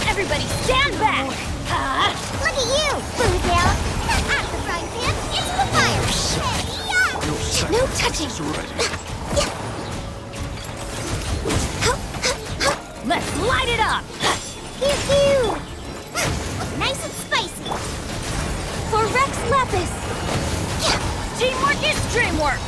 Everybody stand back! Look at you, Boozle! At the frying pan, it's the fire! No touching! Let's light it up! Pew pew! Nice and spicy! For Rex Lapis! Teamwork is dreamwork!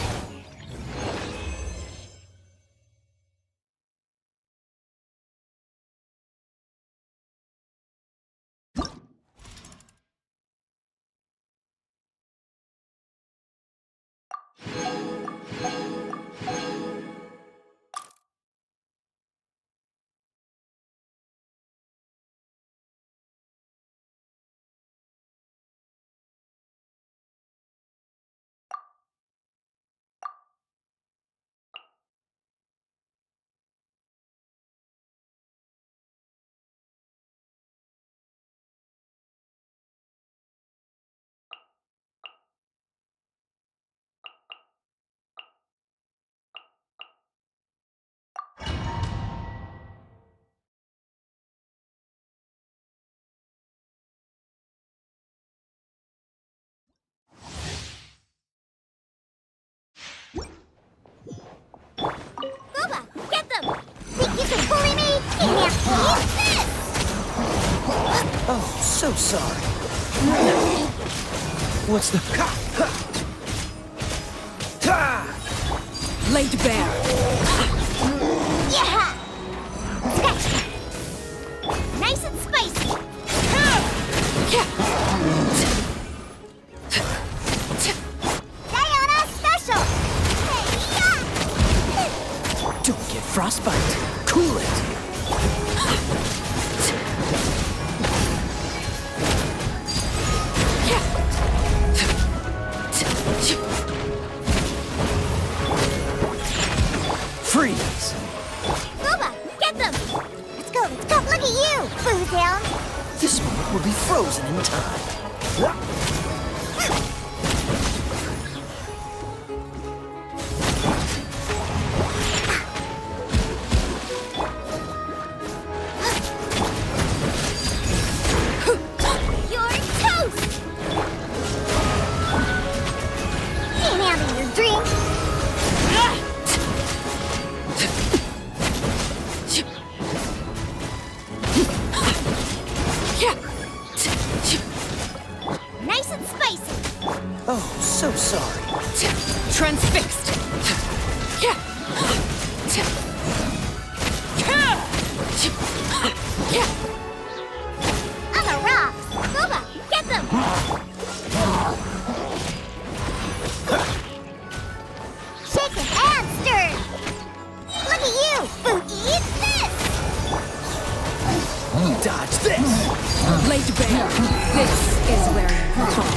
Booba, get them! Think you can bully me? Can't eat this! Oh, so sorry. What's the... Laid bare! Yeah! Scratch! Nice and spicy! Diana Special! Don't get frostbite. Cool it. Freeze. Booba, get them! Let's go, let's go! Look at you, Boozle! This moment will be frozen in time. You're toast! Can't handle your drink! Nice and spicy! Oh, so sorry. Transfixed! On the rocks! Booba, get them! Shaken and stirred! Look at you! Eat this! Dodge this. Laid bare! This is where you fall.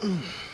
Mm.